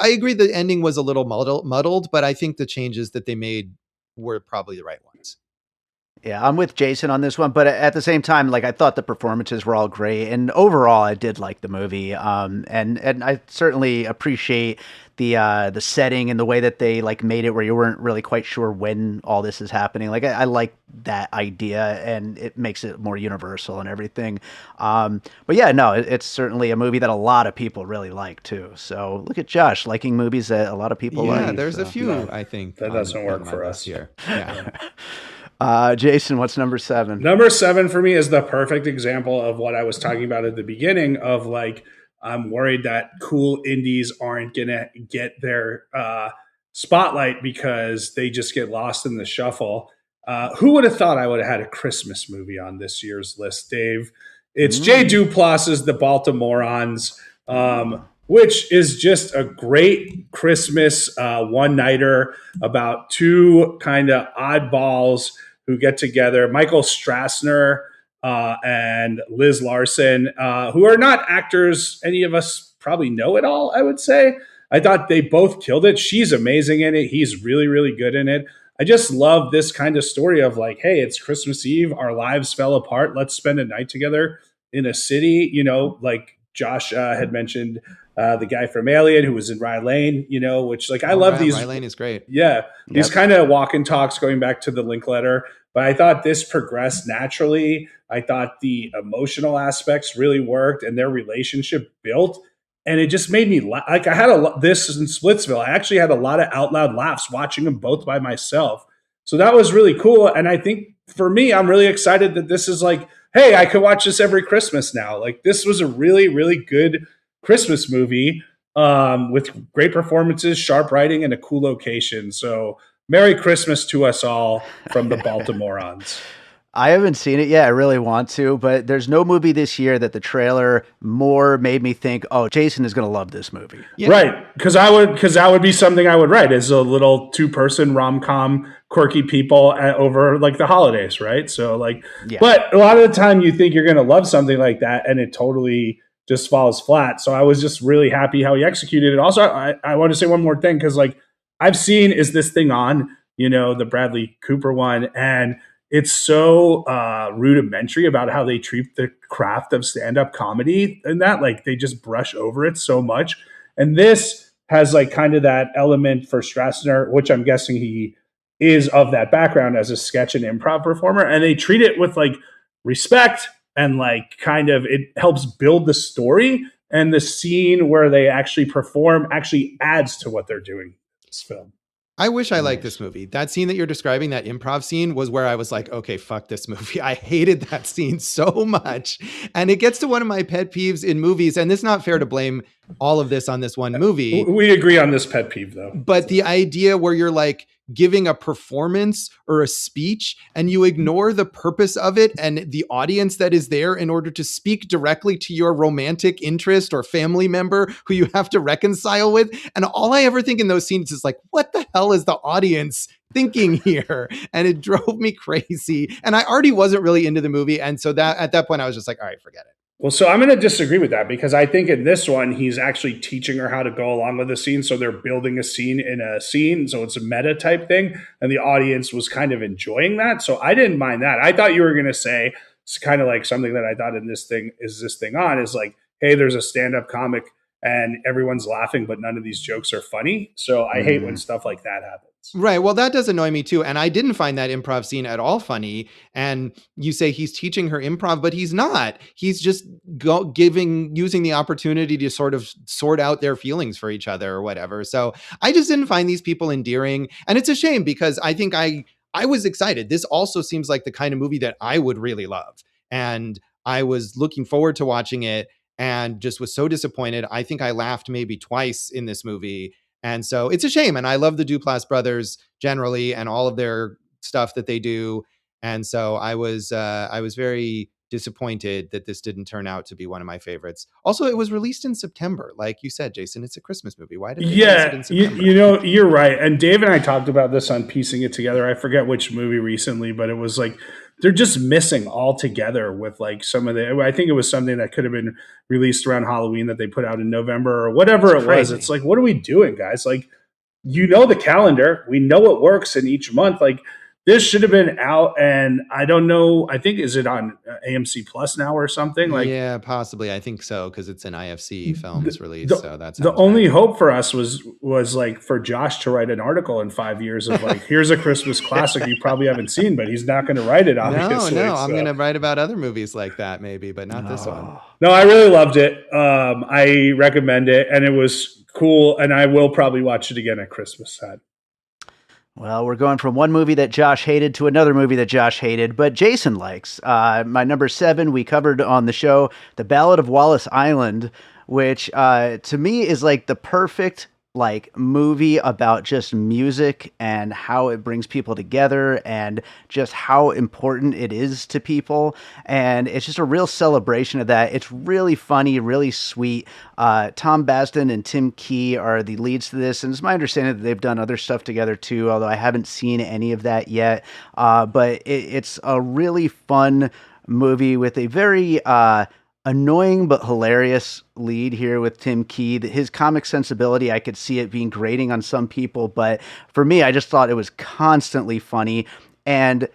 agree the ending was a little muddled, but I think the changes that they made were probably the right ones. Yeah, I'm with Jason on this one, but at the same time, like, I thought the performances were all great, and overall, I did like the movie. And I certainly appreciate the setting and the way that they like made it where you weren't really quite sure when all this is happening. Like, I like that idea, and it makes it more universal and everything. But yeah, no, it's certainly a movie that a lot of people really like too. So look at Josh liking movies that a lot of people like. Yeah, there's a few, I think. That doesn't work for us here. Yeah. Jason, what's number 7? Number 7 for me is the perfect example of what I was talking about at the beginning of, like, I'm worried that cool indies aren't going to get their spotlight because they just get lost in the shuffle. Who would have thought I would have had a Christmas movie on this year's list, Dave? It's Jay Duplass's The Baltimoreans, which is just a great Christmas one-nighter about two kind of oddballs who get together, Michael Strassner and Liz Larson, who are not actors any of us probably know it all, I would say. I thought they both killed it. She's amazing in it. He's really, really good in it. I just love this kind of story of like, hey, it's Christmas Eve. Our lives fell apart. Let's spend a night together in a city, like Josh had mentioned, the guy from Alien who was in Rye Lane, which like I love these. Rye Lane is great. Yeah. These kind of walk and talks going back to the Linkletter. But I thought this progressed naturally. I thought the emotional aspects really worked and their relationship built. And it just made me like I had this in Splitsville. I actually had a lot of out loud laughs watching them both by myself. So that was really cool. And I think for me, I'm really excited that this is like, hey, I could watch this every Christmas now. Like this was a really, really good Christmas movie with great performances, sharp writing, and a cool location. So Merry Christmas to us all from the Baltimoreans. I haven't seen it yet. I really want to, but there's no movie this year that the trailer more made me think, oh, Jason is going to love this movie. Yeah. Right. Because that would be something I would write as a little 2-person rom-com, quirky people over like the holidays. Right. So but a lot of the time you think you're going to love something like that and it totally just falls flat. So I was just really happy how he executed it. Also, I want to say one more thing because I've seen Is This Thing On, the Bradley Cooper one, and it's so rudimentary about how they treat the craft of stand-up comedy and that they just brush over it so much. And this has kind of that element for Strassner, which I'm guessing he is of that background as a sketch and improv performer. And they treat it with respect and kind of it helps build the story, and the scene where they actually perform actually adds to what they're doing in this film. I wish I liked this movie. That scene that you're describing, that improv scene, was where I was like, okay, fuck this movie. I hated that scene so much. And it gets to one of my pet peeves in movies. And it's not fair to blame all of this on this one movie. We agree on this pet peeve, though. But the idea where you're giving a performance or a speech and you ignore the purpose of it and the audience that is there in order to speak directly to your romantic interest or family member who you have to reconcile with. And all I ever think in those scenes is what the hell is the audience thinking here? And it drove me crazy. And I already wasn't really into the movie. And so that at that point I was just like, all right, forget it. Well, so I'm going to disagree with that because I think in this one, he's actually teaching her how to go along with the scene. So they're building a scene in a scene. So it's a meta type thing. And the audience was kind of enjoying that. So I didn't mind that. I thought you were going to say it's kind of something that I thought in this thing is this thing on is hey, there's a stand-up comic and everyone's laughing, but none of these jokes are funny. So I hate when stuff like that happens. Right. Well, that does annoy me too. And I didn't find that improv scene at all funny. And you say he's teaching her improv, but he's not. He's just using the opportunity to sort of sort out their feelings for each other or whatever. So I just didn't find these people endearing. And it's a shame because I think I was excited. This also seems like the kind of movie that I would really love. And I was looking forward to watching it and just was so disappointed. I think I laughed maybe twice in this movie. And so it's a shame. And I love the Duplass brothers generally and all of their stuff that they do. And so I was very disappointed that this didn't turn out to be one of my favorites. Also, it was released in September. Like you said, Jason, it's a Christmas movie. Why did they release it in September? You're right. And Dave and I talked about this on Piecing It Together. I forget which movie recently, but it was they're just missing altogether with some of the, I think it was something that could have been released around Halloween that they put out in November or whatever it was. It's what are we doing, guys? The calendar, we know what works in each month. This should have been out, and I don't know. I think is it on AMC Plus now or something? Yeah, possibly. I think so because it's an IFC Films release. So that's the only hope for us was for Josh to write an article in 5 years of here's a Christmas classic you probably haven't seen, but he's not going to write it. Obviously, no. I'm going to write about other movies like that maybe, but not this one. No, I really loved it. I recommend it, and it was cool, and I will probably watch it again at Christmas time. Well, we're going from one movie that Josh hated to another movie that Josh hated, but Jason likes. My number 7, we covered on the show, The Ballad of Wallace Island, which to me is the perfect movie about just music and how it brings people together and just how important it is to people. And it's just a real celebration of that. It's really funny, really sweet. Tom Basden and Tim Key are the leads to this. And it's my understanding that they've done other stuff together too, although I haven't seen any of that yet. But it's a really fun movie with a very annoying but hilarious lead here with Tim Key. His comic sensibility, I could see it being grating on some people, but for me, I just thought it was constantly funny. And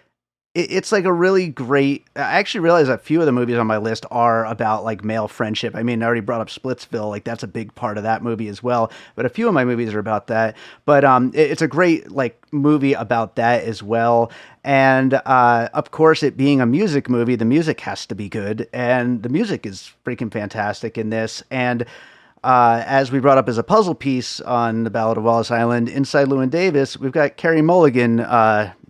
it's like a really great. I actually realized that a few of the movies on my list are about like male friendship. I mean, I already brought up Splitsville, like that's a big part of that movie as well. But a few of my movies are about that. But it's a great like movie about that as well. And of course, it being a music movie, the music has to be good, and the music is freaking fantastic in this. And as we brought up as a puzzle piece on The Ballad of Wallace Island, inside Llewyn Davis, we've got Carey Mulligan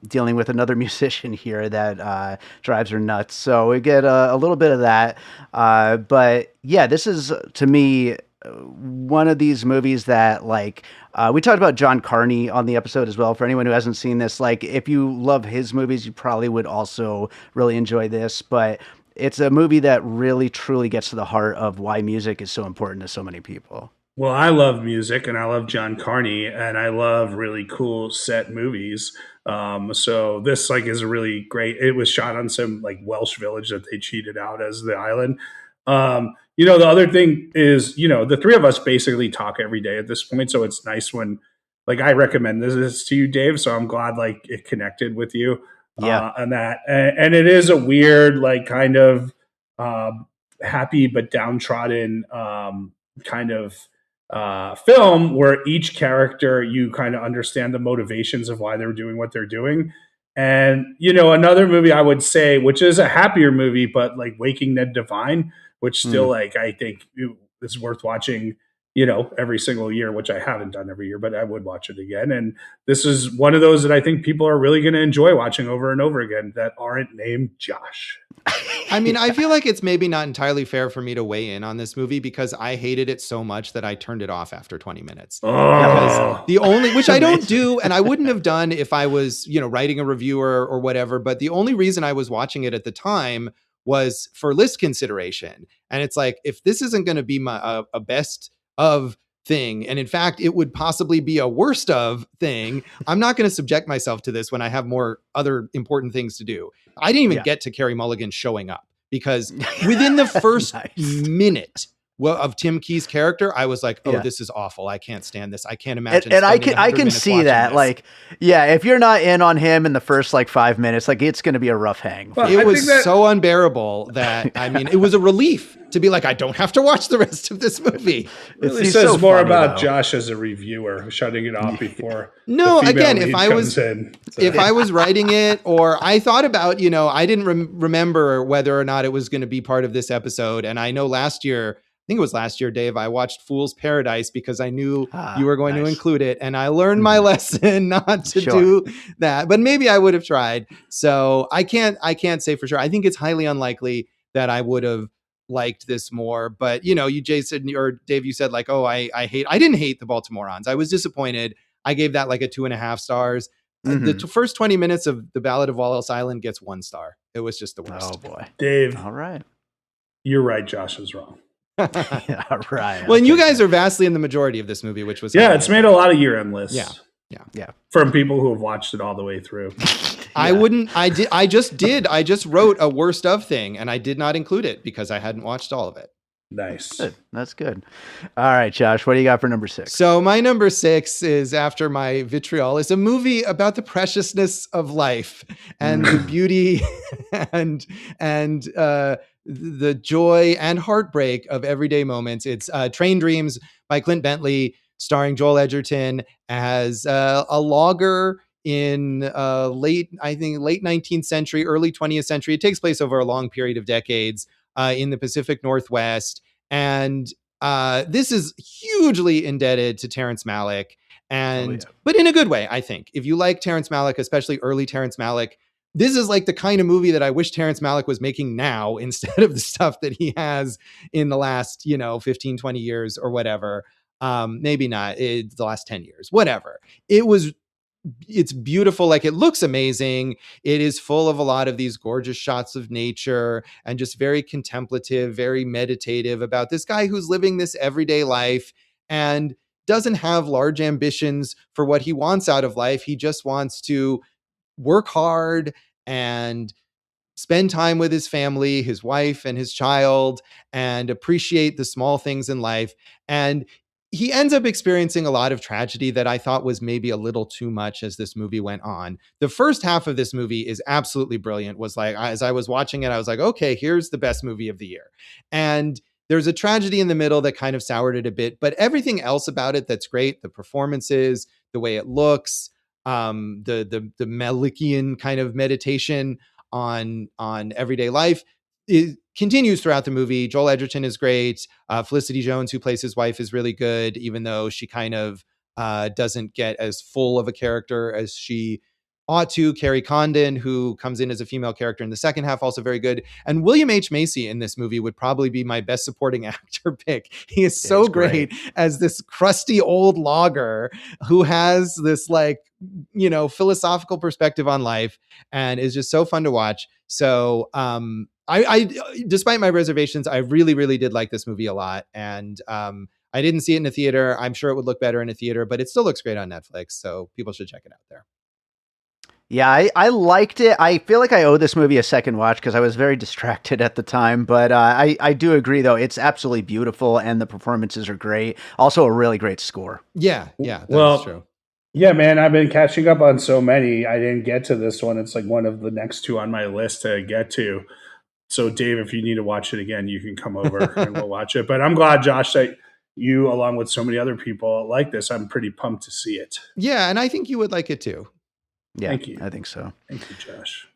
dealing with another musician here that drives her nuts. So we get a little bit of that. But yeah, this is, to me, one of these movies that, like, we talked about John Carney on the episode as well. For anyone who hasn't seen this, like, if you love his movies, you probably would also really enjoy this. But it's a movie that really truly gets to the heart of why music is so important to so many people. Well, I love music and I love John Carney and I love really cool set movies. So this like is a really great. It was shot on some like Welsh village that they cheated out as the island. The other thing is, the three of us basically talk every day at this point, so it's nice when like I recommend this to you, Dave. So I'm glad like it connected with you. On that. And it is a weird, like kind of happy but downtrodden kind of film where each character, you kind of understand the motivations of why they're doing what they're doing. And, another movie I would say, which is a happier movie, but like Waking Ned Devine, which still like, I think is worth watching, every single year, which I haven't done every year, but I would watch it again. And this is one of those that I think people are really going to enjoy watching over and over again that aren't named Josh. I mean, I feel like it's maybe not entirely fair for me to weigh in on this movie because I hated it so much that I turned it off after 20 minutes. Because which I don't do, and I wouldn't have done if I was, writing a review or whatever, but the only reason I was watching it at the time was for list consideration. And it's like, if this isn't going to be a best of thing, and in fact it would possibly be a worst of thing, I'm not going to subject myself to this when I have more other important things to do. I didn't even get to Carey Mulligan showing up because within the first minute of Tim Key's character, I was like, this is awful. I can't stand this. I can't imagine. And I can see that. This. Like, if you're not in on him in the first like 5 minutes, like it's going to be a rough hang. Well, it was so unbearable that, I mean, it was a relief to be like, I don't have to watch the rest of this movie. It really says so more about Josh as a reviewer shutting it off before. No, again, if I was writing it, or I thought about, I didn't remember whether or not it was going to be part of this episode. And I know last year, Dave, I watched Fool's Paradise because I knew you were going to include it. And I learned my lesson not to do that, but maybe I would have tried. So I can't say for sure. I think it's highly unlikely that I would have liked this more, but you, Jason or Dave, you said like, I didn't hate The Baltimoreans. I was disappointed. I gave that like a 2.5 stars. The first 20 minutes of The Ballad of Wallace Island gets 1 star. It was just the worst. Oh boy. Dave. All right. You're right. Josh is wrong. Yeah, right. Well, and you guys are vastly in the majority of this movie, which was it's made a lot of year-end lists. Yeah. From people who have watched it all the way through. I just wrote a worst of thing and I did not include it because I hadn't watched all of it. Nice. Good. That's good. All right, Josh, what do you got for number 6? So my number 6 is, after my vitriol, is a movie about the preciousness of life and the beauty and the joy and heartbreak of everyday moments. It's Train Dreams by Clint Bentley, starring Joel Edgerton as a logger in late 19th century, early 20th century. It takes place over a long period of decades in the Pacific Northwest. And this is hugely indebted to Terrence Malick, but in a good way, I think. If you like Terrence Malick, especially early Terrence Malick, this is like the kind of movie that I wish Terrence Malick was making now instead of the stuff that he has in the last, 15, 20 years or whatever. Maybe not the last 10 years, whatever. It's beautiful. Like, it looks amazing. It is full of a lot of these gorgeous shots of nature and just very contemplative, very meditative about this guy who's living this everyday life and doesn't have large ambitions for what he wants out of life. He just wants to work hard and spend time with his family, his wife and his child, and appreciate the small things in life. And he ends up experiencing a lot of tragedy that I thought was maybe a little too much as this movie went on. The first half of this movie is absolutely brilliant. Was like, as I was watching it, I was like, okay, here's the best movie of the year. And there's a tragedy in the middle that kind of soured it a bit, but everything else about it that's great. The performances, the way it looks, the Malikian kind of meditation on everyday life, it continues throughout the movie. Joel Edgerton is great. Felicity Jones, who plays his wife, is really good, even though she kind of doesn't get as full of a character as she ought to. Carrie Condon, who comes in as a female character in the second half, also very good. And William H. Macy in this movie would probably be my best supporting actor pick. He is so great as this crusty old logger who has this philosophical perspective on life and is just so fun to watch. So I despite my reservations, I really, really did like this movie a lot. And I didn't see it in a theater. I'm sure it would look better in a theater, but it still looks great on Netflix. So people should check it out there. Yeah, I liked it. I feel like I owe this movie a second watch because I was very distracted at the time. But I do agree, though. It's absolutely beautiful and the performances are great. Also, a really great score. Yeah, that's true. Yeah, man, I've been catching up on so many. I didn't get to this one. It's like one of the next two on my list to get to. So, Dave, if you need to watch it again, you can come over and we'll watch it. But I'm glad, Josh, that you, along with so many other people, like this. I'm pretty pumped to see it. Yeah, and I think you would like it too. Yeah, thank you. I think so. Thank you, Josh.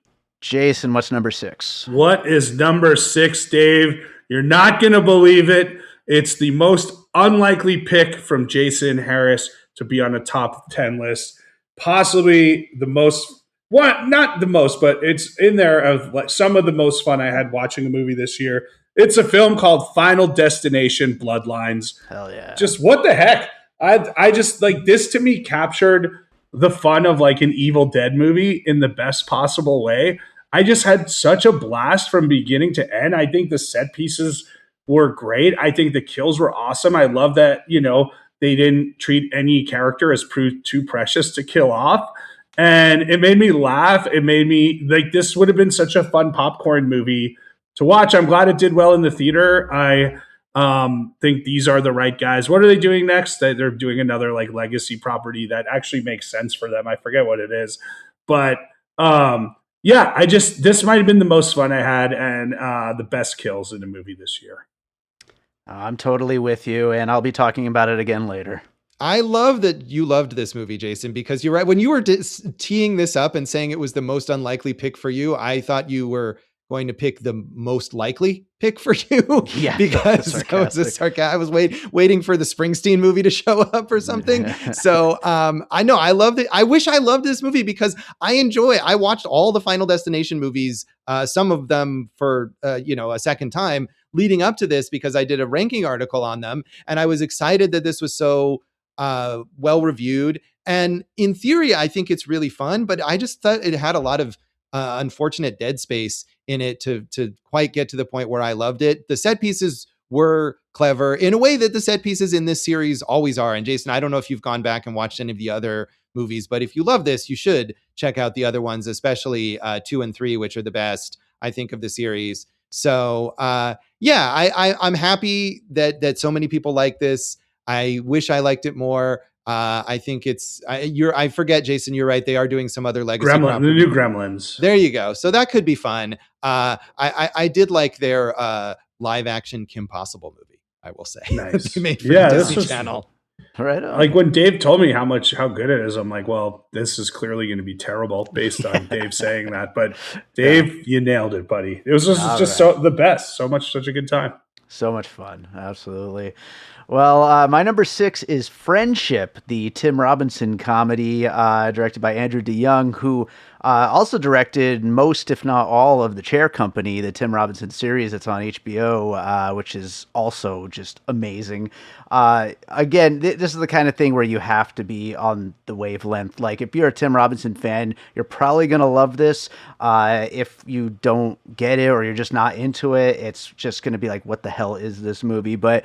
Jason, what's number 6? What is number 6, Dave? You're not going to believe it. It's the most unlikely pick from Jason Harris to be on a top 10 list. Possibly the most, not the most, but it's in there of like some of the most fun I had watching a movie this year. It's a film called Final Destination: Bloodlines. Hell yeah. Just what the heck? I just like this to me captured the fun of like an Evil Dead movie in the best possible way. I just had such a blast from beginning to end. I think the set pieces were great. I think the kills were awesome. I love that, they didn't treat any character as too precious to kill off. And it made me laugh. It made me like, this would have been such a fun popcorn movie to watch. I'm glad it did well in the theater. I think these are the right guys. What are they doing next? They're doing another like legacy property that actually makes sense for them. I forget what it is, but this might have been the most fun I had and the best kills in a movie this year. I'm totally with you, and I'll be talking about it again later. I love that you loved this movie, Jason, because you're right. When you were teeing this up and saying it was the most unlikely pick for you, I thought you were going to pick the most likely pick for you. Yeah, because I was waiting for the Springsteen movie to show up or something. So I know I loved it. I wish I loved this movie because I watched all the Final Destination movies, some of them for a second time leading up to this because I did a ranking article on them, and I was excited that this was so well reviewed. And in theory, I think it's really fun, but I just thought it had a lot of unfortunate dead space in it to quite get to the point where I loved it. The set pieces were clever in a way that the set pieces in this series always are. And Jason, I don't know if you've gone back and watched any of the other movies, but if you love this, you should check out the other ones, especially 2 and 3, which are the best, I think, of the series. So I'm happy that so many people like this. I wish I liked it more. I think I forget, Jason, you're right. They are doing some other legacy. The new Gremlins. There you go. So that could be fun. I did like their live action Kim Possible movie, I will say. Nice. They made for the Disney Channel. Right on. Like when Dave told me how good it is, I'm like, well, this is clearly going to be terrible based on Dave saying that. But Dave, you nailed it, buddy. It was just so the best. Such a good time. So much fun. Absolutely. Well, my number 6 is Friendship, the Tim Robinson comedy directed by Andrew DeYoung, who also directed most, if not all, of The Chair Company, the Tim Robinson series that's on HBO, which is also just amazing. Again, this is the kind of thing where you have to be on the wavelength. Like, if you're a Tim Robinson fan, you're probably going to love this. If you don't get it or you're just not into it, it's just going to be like, what the hell is this movie? But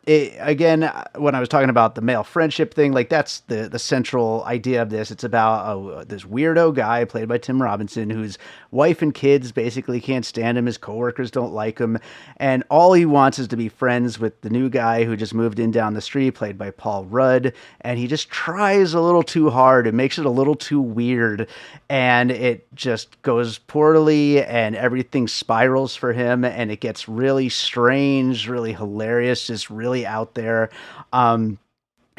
again, when I was talking about the male friendship thing, like that's the central idea of this. It's about this weirdo guy played by Tim Robinson whose wife and kids basically can't stand him. His coworkers don't like him. And all he wants is to be friends with the new guy who just moved in down the street, played by Paul Rudd. And he just tries a little too hard. It makes it a little too weird. And it just goes poorly and everything spirals for him. And it gets really strange, really hilarious, just really out there.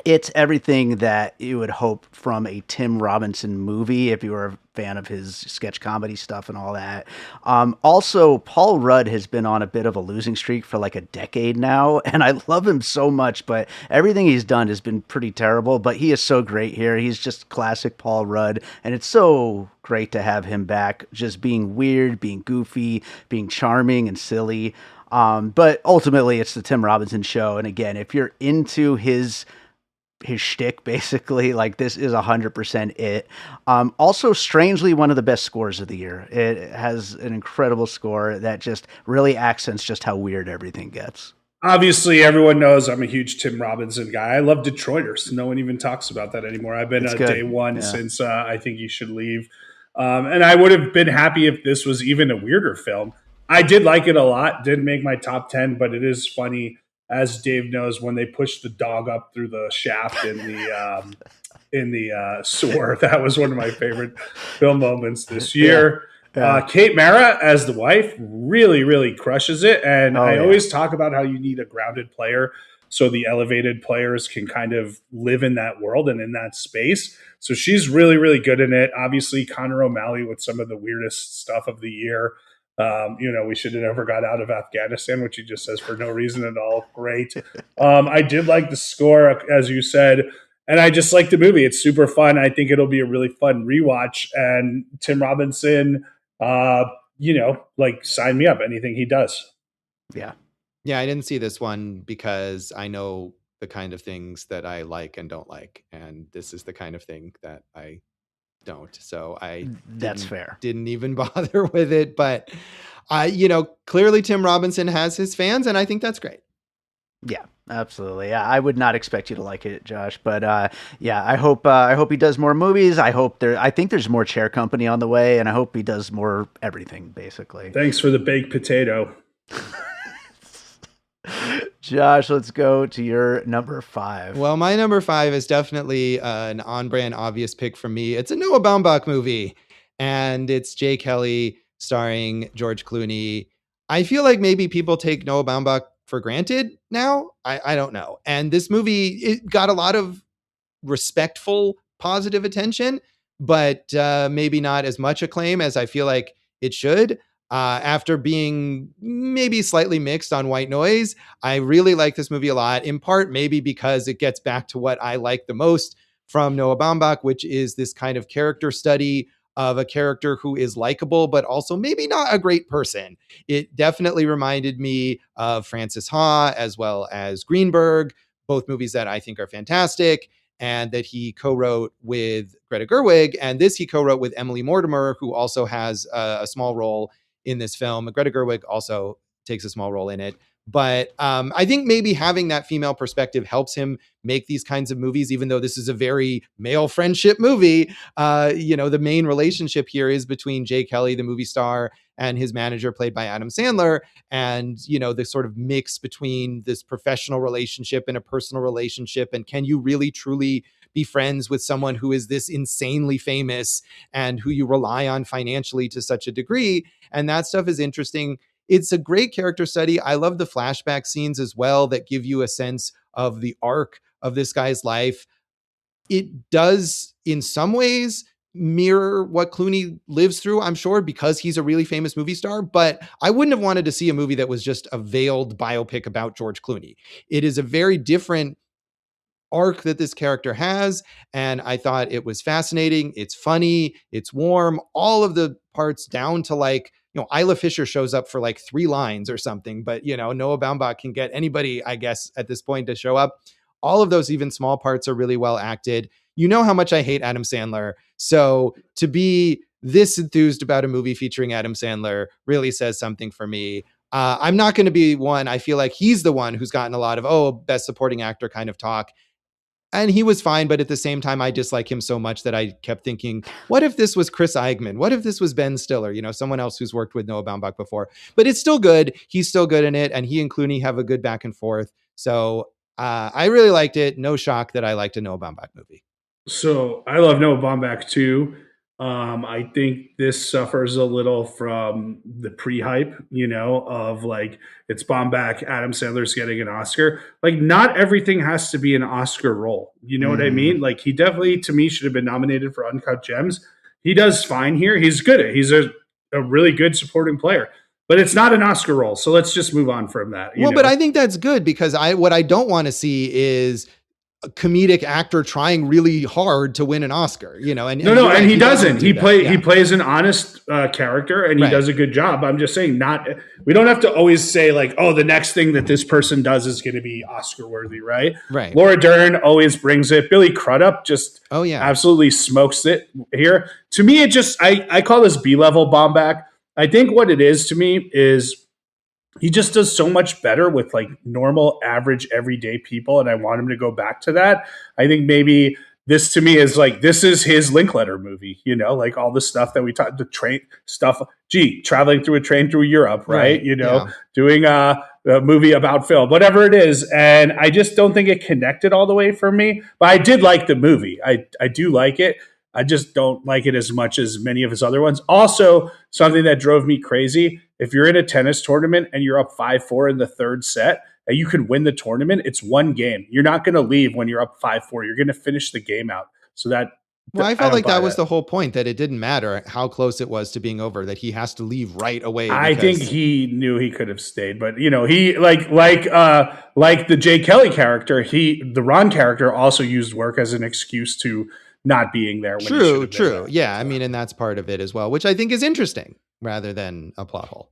It's everything that you would hope from a Tim Robinson movie if you were a fan of his sketch comedy stuff and all that. Also, Paul Rudd has been on a bit of a losing streak for like a decade now, and I love him so much, but everything he's done has been pretty terrible, but he is so great here. He's just classic Paul Rudd, and it's so great to have him back, just being weird, being goofy, being charming and silly. But ultimately, it's the Tim Robinson show, and again, if you're into his shtick, basically, like, this is 100% it. Also, strangely, one of the best scores of the year. It has an incredible score that just really accents just how weird everything gets. Obviously, everyone knows I'm a huge Tim Robinson guy. I love Detroiters. No one even talks about that anymore. I've been a day one since I Think You Should Leave. And I would have been happy if this was even a weirder film. I did like it a lot. Didn't make my top 10, but it is funny, as Dave knows, when they push the dog up through the shaft in the sewer. That was one of my favorite film moments this year. Kate Mara as the wife really, really crushes it. And I always talk about how you need a grounded player so the elevated players can kind of live in that world and in that space. So she's really, really good in it. Obviously, Connor O'Malley with some of the weirdest stuff of the year. We should have never got out of Afghanistan, which he just says for no reason at all. Great. I did like the score, as you said, and I just like the movie. It's super fun. I think it'll be a really fun rewatch. And Tim Robinson, sign me up. Anything he does. Yeah. Yeah, I didn't see this one because I know the kind of things that I like and don't like. And this is the kind of thing that I don't. So that's fair. Didn't even bother with it. But clearly Tim Robinson has his fans, and I think that's great. Yeah, absolutely. Yeah, I would not expect you to like it, Josh. But I hope he does more movies. I think there's more Chair Company on the way, and I hope he does more everything, basically. Thanks for the baked potato. Josh, let's go to your number 5. Well, my number 5 is definitely an on-brand obvious pick for me. It's a Noah Baumbach movie, and it's Jay Kelly starring George Clooney. I feel like maybe people take Noah Baumbach for granted now. I don't know. And this movie, it got a lot of respectful, positive attention, but maybe not as much acclaim as I feel like it should. After being maybe slightly mixed on White Noise, I really like this movie a lot, in part maybe because it gets back to what I like the most from Noah Baumbach, which is this kind of character study of a character who is likable, but also maybe not a great person. It definitely reminded me of Frances Ha as well as Greenberg, both movies that I think are fantastic and that he co-wrote with Greta Gerwig. And this he co-wrote with Emily Mortimer, who also has a small role in this film. Greta Gerwig also takes a small role in it. But I think maybe having that female perspective helps him make these kinds of movies, even though this is a very male friendship movie. The main relationship here is between Jay Kelly, the movie star, and his manager, played by Adam Sandler. And, the sort of mix between this professional relationship and a personal relationship. And can you really, truly be friends with someone who is this insanely famous and who you rely on financially to such a degree? And that stuff is interesting. It's a great character study. I love the flashback scenes as well that give you a sense of the arc of this guy's life. It does, in some ways, mirror what Clooney lives through, I'm sure, because he's a really famous movie star. But I wouldn't have wanted to see a movie that was just a veiled biopic about George Clooney. It is a very different arc that this character has, and I thought it was fascinating. It's funny, it's warm, all of the parts down to Isla Fisher shows up for 3 lines or something, but Noah Baumbach can get anybody, I guess, at this point to show up. All of those even small parts are really well acted. You know how much I hate Adam Sandler, so to be this enthused about a movie featuring Adam Sandler really says something for me. I'm not going to be one. I feel like he's the one who's gotten a lot of best supporting actor kind of talk. And he was fine, but at the same time, I dislike him so much that I kept thinking, what if this was Chris Eichmann? What if this was Ben Stiller? Someone else who's worked with Noah Baumbach before. But it's still good. He's still good in it, and he and Clooney have a good back and forth. So I really liked it. No shock that I liked a Noah Baumbach movie. So I love Noah Baumbach too. I think this suffers a little from the pre-hype, of like it's Baumbach, Adam Sandler's getting an Oscar. Like not everything has to be an Oscar role. You know what I mean? Like he definitely, to me, should have been nominated for Uncut Gems. He does fine here. He's good. He's a really good supporting player. But it's not an Oscar role, so let's just move on from that. But I think that's good because what I don't want to see is a comedic actor trying really hard to win an Oscar, and he doesn't. He plays an honest character, and he does a good job. I'm just saying, we don't have to always say like, oh, the next thing that this person does is going to be Oscar worthy, right? Right. Laura Dern always brings it. Billy Crudup just absolutely smokes it here. To me, it just I call this B-level Baumbach. I think what it is to me is he just does so much better with like normal, average, everyday people. And I want him to go back to that. I think maybe this to me is like, this is his Linklater movie, like all the stuff that we talked, the train stuff, traveling through a train through Europe, right? Doing a movie about film, whatever it is. And I just don't think it connected all the way for me, but I did like the movie. I do like it. I just don't like it as much as many of his other ones. Also, something that drove me crazy, if you're in a tennis tournament and you're up 5-4 in the third set and you can win the tournament, it's one game. You're not going to leave when you're up 5-4. You're going to finish the game out. So that... Well, I felt like that was the whole point, that it didn't matter how close it was to being over, that he has to leave right away. I think he knew he could have stayed, but he like the Jay Kelly character, the Ron character also used work as an excuse to not being there. True. Yeah. I mean, and that's part of it as well, which I think is interesting rather than a plot hole.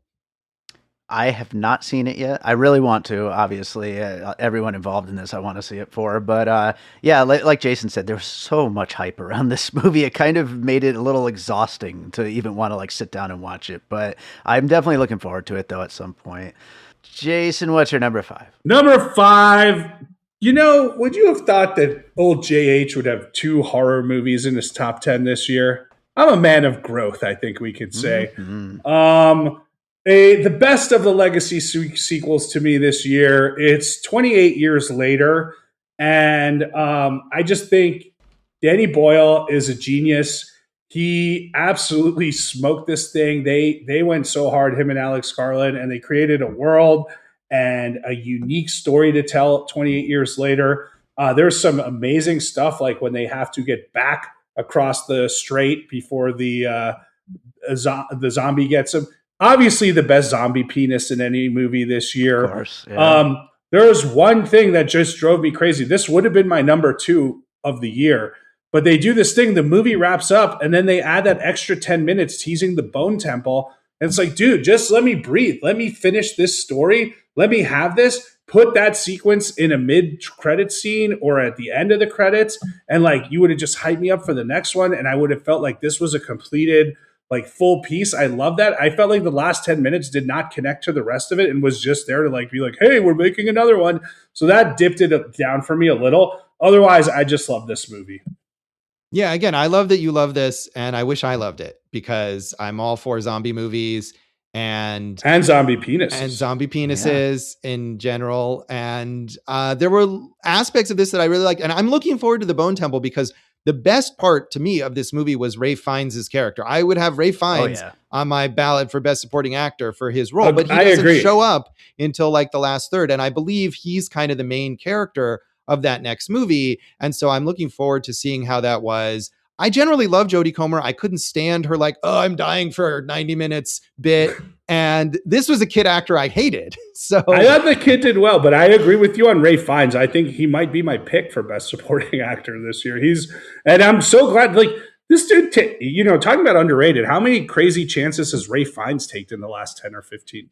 I have not seen it yet. I really want to, obviously. Everyone involved in this, I want to see it for. But like Jason said, there was so much hype around this movie. It kind of made it a little exhausting to even want to like sit down and watch it. But I'm definitely looking forward to it, though, at some point. Jason, what's your number 5? Number 5... would you have thought that old JH would have 2 horror movies in his top 10 this year? I'm a man of growth, I think we could say. Mm-hmm. The best of the legacy sequels to me this year, it's 28 years later. And I just think Danny Boyle is a genius. He absolutely smoked this thing. They went so hard, him and Alex Garland, and they created a world and a unique story to tell 28 years later. There's some amazing stuff, like when they have to get back across the strait before the zombie gets them. Obviously, the best zombie penis in any movie this year. Of course, yeah. There was one thing that just drove me crazy. This would have been my number 2 of the year, but they do this thing. The movie wraps up, and then they add that extra 10 minutes teasing the Bone Temple. And it's like, dude, just let me breathe. Let me finish this story. Let me have this. Put that sequence in a mid-credit scene or at the end of the credits, and like you would have just hyped me up for the next one, and I would have felt like this was a completed, like full piece. I love that. I felt like the last 10 minutes did not connect to the rest of it and was just there to like be like, hey, we're making another one. So that dipped it down for me a little. Otherwise, I just love this movie. Yeah, again, I love that you love this, and I wish I loved it because I'm all for zombie movies and zombie penises in general. And there were aspects of this that I really liked, and I'm looking forward to the Bone Temple because the best part to me of this movie was Ralph Fiennes' character. I would have Ralph Fiennes on my ballot for Best Supporting Actor for his role, but he doesn't show up until like the last third, and I believe he's kind of the main character of that next movie. And so I'm looking forward to seeing how that was. I generally love Jodie Comer. I couldn't stand her like, oh, I'm dying for 90 minutes bit. And this was a kid actor I hated. So I thought the kid did well, but I agree with you on Ralph Fiennes. I think he might be my pick for Best Supporting Actor this year. And I'm so glad, like this dude, talking about underrated, how many crazy chances has Ralph Fiennes taken in the last 10 or 15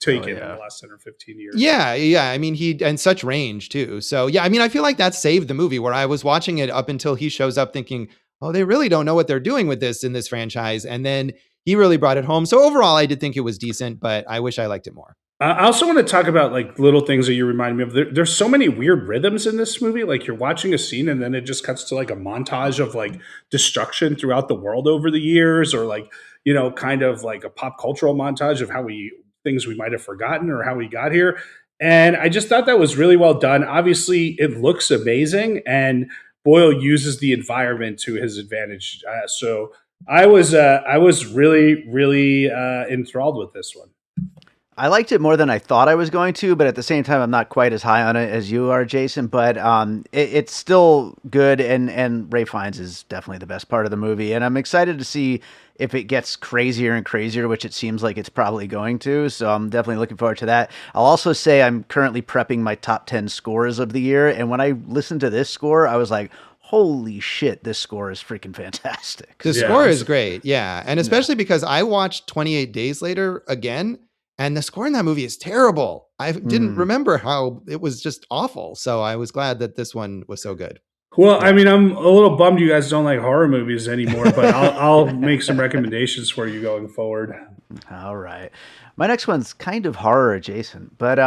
years? Yeah. I mean, and such range too. So yeah, I mean, I feel like that saved the movie where I was watching it up until he shows up thinking, oh, they really don't know what they're doing with this in this franchise. And then he really brought it home. So overall, I did think it was decent, but I wish I liked it more. I also want to talk about like little things that you remind me of. There's so many weird rhythms in this movie. Like you're watching a scene and then it just cuts to like a montage of like destruction throughout the world over the years, or like, kind of like a pop cultural montage of how we things we might have forgotten or how we got here. And I just thought that was really well done. Obviously, it looks amazing, and Boyle uses the environment to his advantage. So I was really really enthralled with this one. I liked it more than I thought I was going to, but at the same time, I'm not quite as high on it as you are, Jason. But it's still good, and Ray Fiennes is definitely the best part of the movie. And I'm excited to see if it gets crazier and crazier, which it seems like it's probably going to. So I'm definitely looking forward to that. I'll also say I'm currently prepping my top 10 scores of the year. And when I listened to this score, I was like, holy shit, this score is freaking fantastic. The score is great. Yeah. And especially because I watched 28 Days Later again, and the score in that movie is terrible. I didn't remember how it was just awful. So I was glad that this one was so good. Well, I mean, I'm a little bummed you guys don't like horror movies anymore, but I'll make some recommendations for you going forward. All right. My next one's kind of horror adjacent, but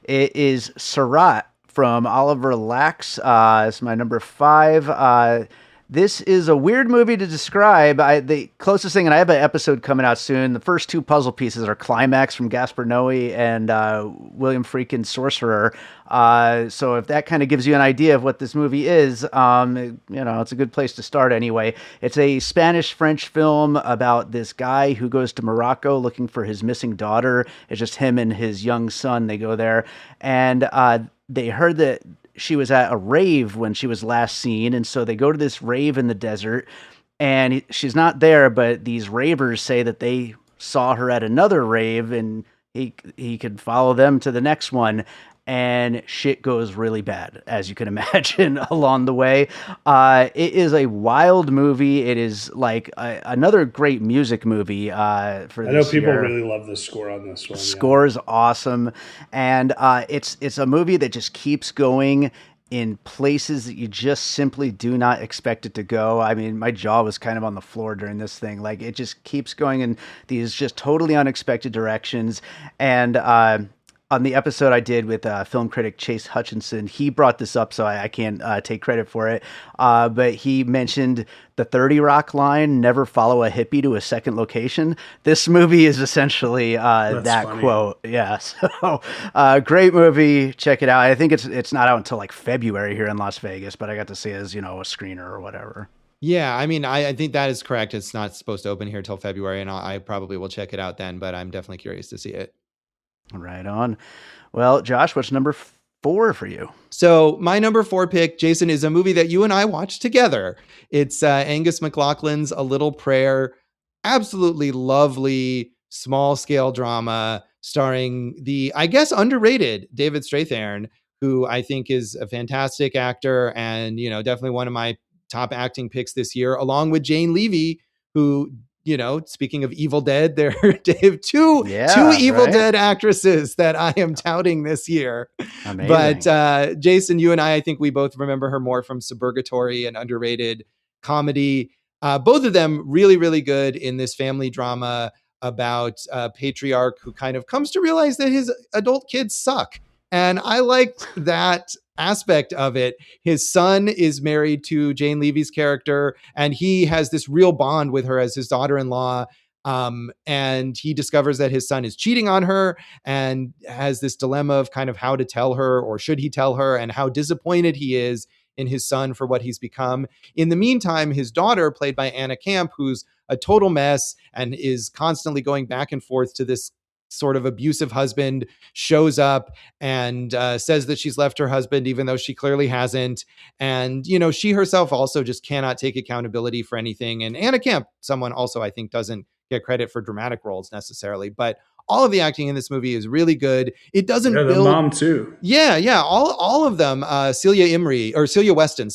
it is Sarat from Oliver Lax. It's my number 5. This is a weird movie to describe. The closest thing, and I have an episode coming out soon. The first 2 puzzle pieces are Climax from Gaspar Noé and William Friedkin's Sorcerer. So if that kind of gives you an idea of what this movie is, it's a good place to start anyway. It's a Spanish-French film about this guy who goes to Morocco looking for his missing daughter. It's just him and his young son. They go there, and they heard that she was at a rave when she was last seen, and so they go to this rave in the desert, and she's not there, but these ravers say that they saw her at another rave, and he could follow them to the next one, and shit goes really bad, as you can imagine, along the way. It is a wild movie. It is like another great music movie for this I know people year. really love the score on this one. The score is awesome, and it's a movie that just keeps going in places that you just simply do not expect it to go. I mean, my jaw was kind of on the floor during this thing. Like, it just keeps going in these just totally unexpected directions. And on the episode I did with film critic Chase Hutchinson, he brought this up, so I can't take credit for it. But he mentioned the 30 Rock line, never follow a hippie to a second location. This movie is essentially that funny quote. Yeah, so great movie. Check it out. I think it's not out until like February here in Las Vegas, but I got to see it as, a screener or whatever. Yeah, I mean, I think that is correct. It's not supposed to open here till February, and I probably will check it out then, but I'm definitely curious to see it. Right on. Well, Josh, what's number 4 for you? So my number 4 pick, Jason, is a movie that you and I watched together. It's Angus MacLachlan's A Little Prayer. Absolutely lovely, small-scale drama starring the, I guess, underrated David Strathairn, who I think is a fantastic actor and, definitely one of my top acting picks this year, along with Jane Levy, who, speaking of Evil Dead, there, Dave, two Evil Dead actresses that I am touting this year. Amazing. But Jason, you and I think we both remember her more from Suburgatory, and underrated comedy. Both of them really, really good in this family drama about a patriarch who kind of comes to realize that his adult kids suck. And I liked that aspect of it. His son is married to Jane Levy's character, and he has this real bond with her as his daughter-in-law. And he discovers that his son is cheating on her and has this dilemma of kind of how to tell her, or should he tell her, and how disappointed he is in his son for what he's become. In the meantime, his daughter, played by Anna Camp, who's a total mess and is constantly going back and forth to this sort of abusive husband, shows up and says that she's left her husband, even though she clearly hasn't. And, she herself also just cannot take accountability for anything. And Anna Camp, someone also I think doesn't get credit for dramatic roles necessarily, but all of the acting in this movie is really good. It doesn't build... the mom too. Yeah. All of them. Celia Weston,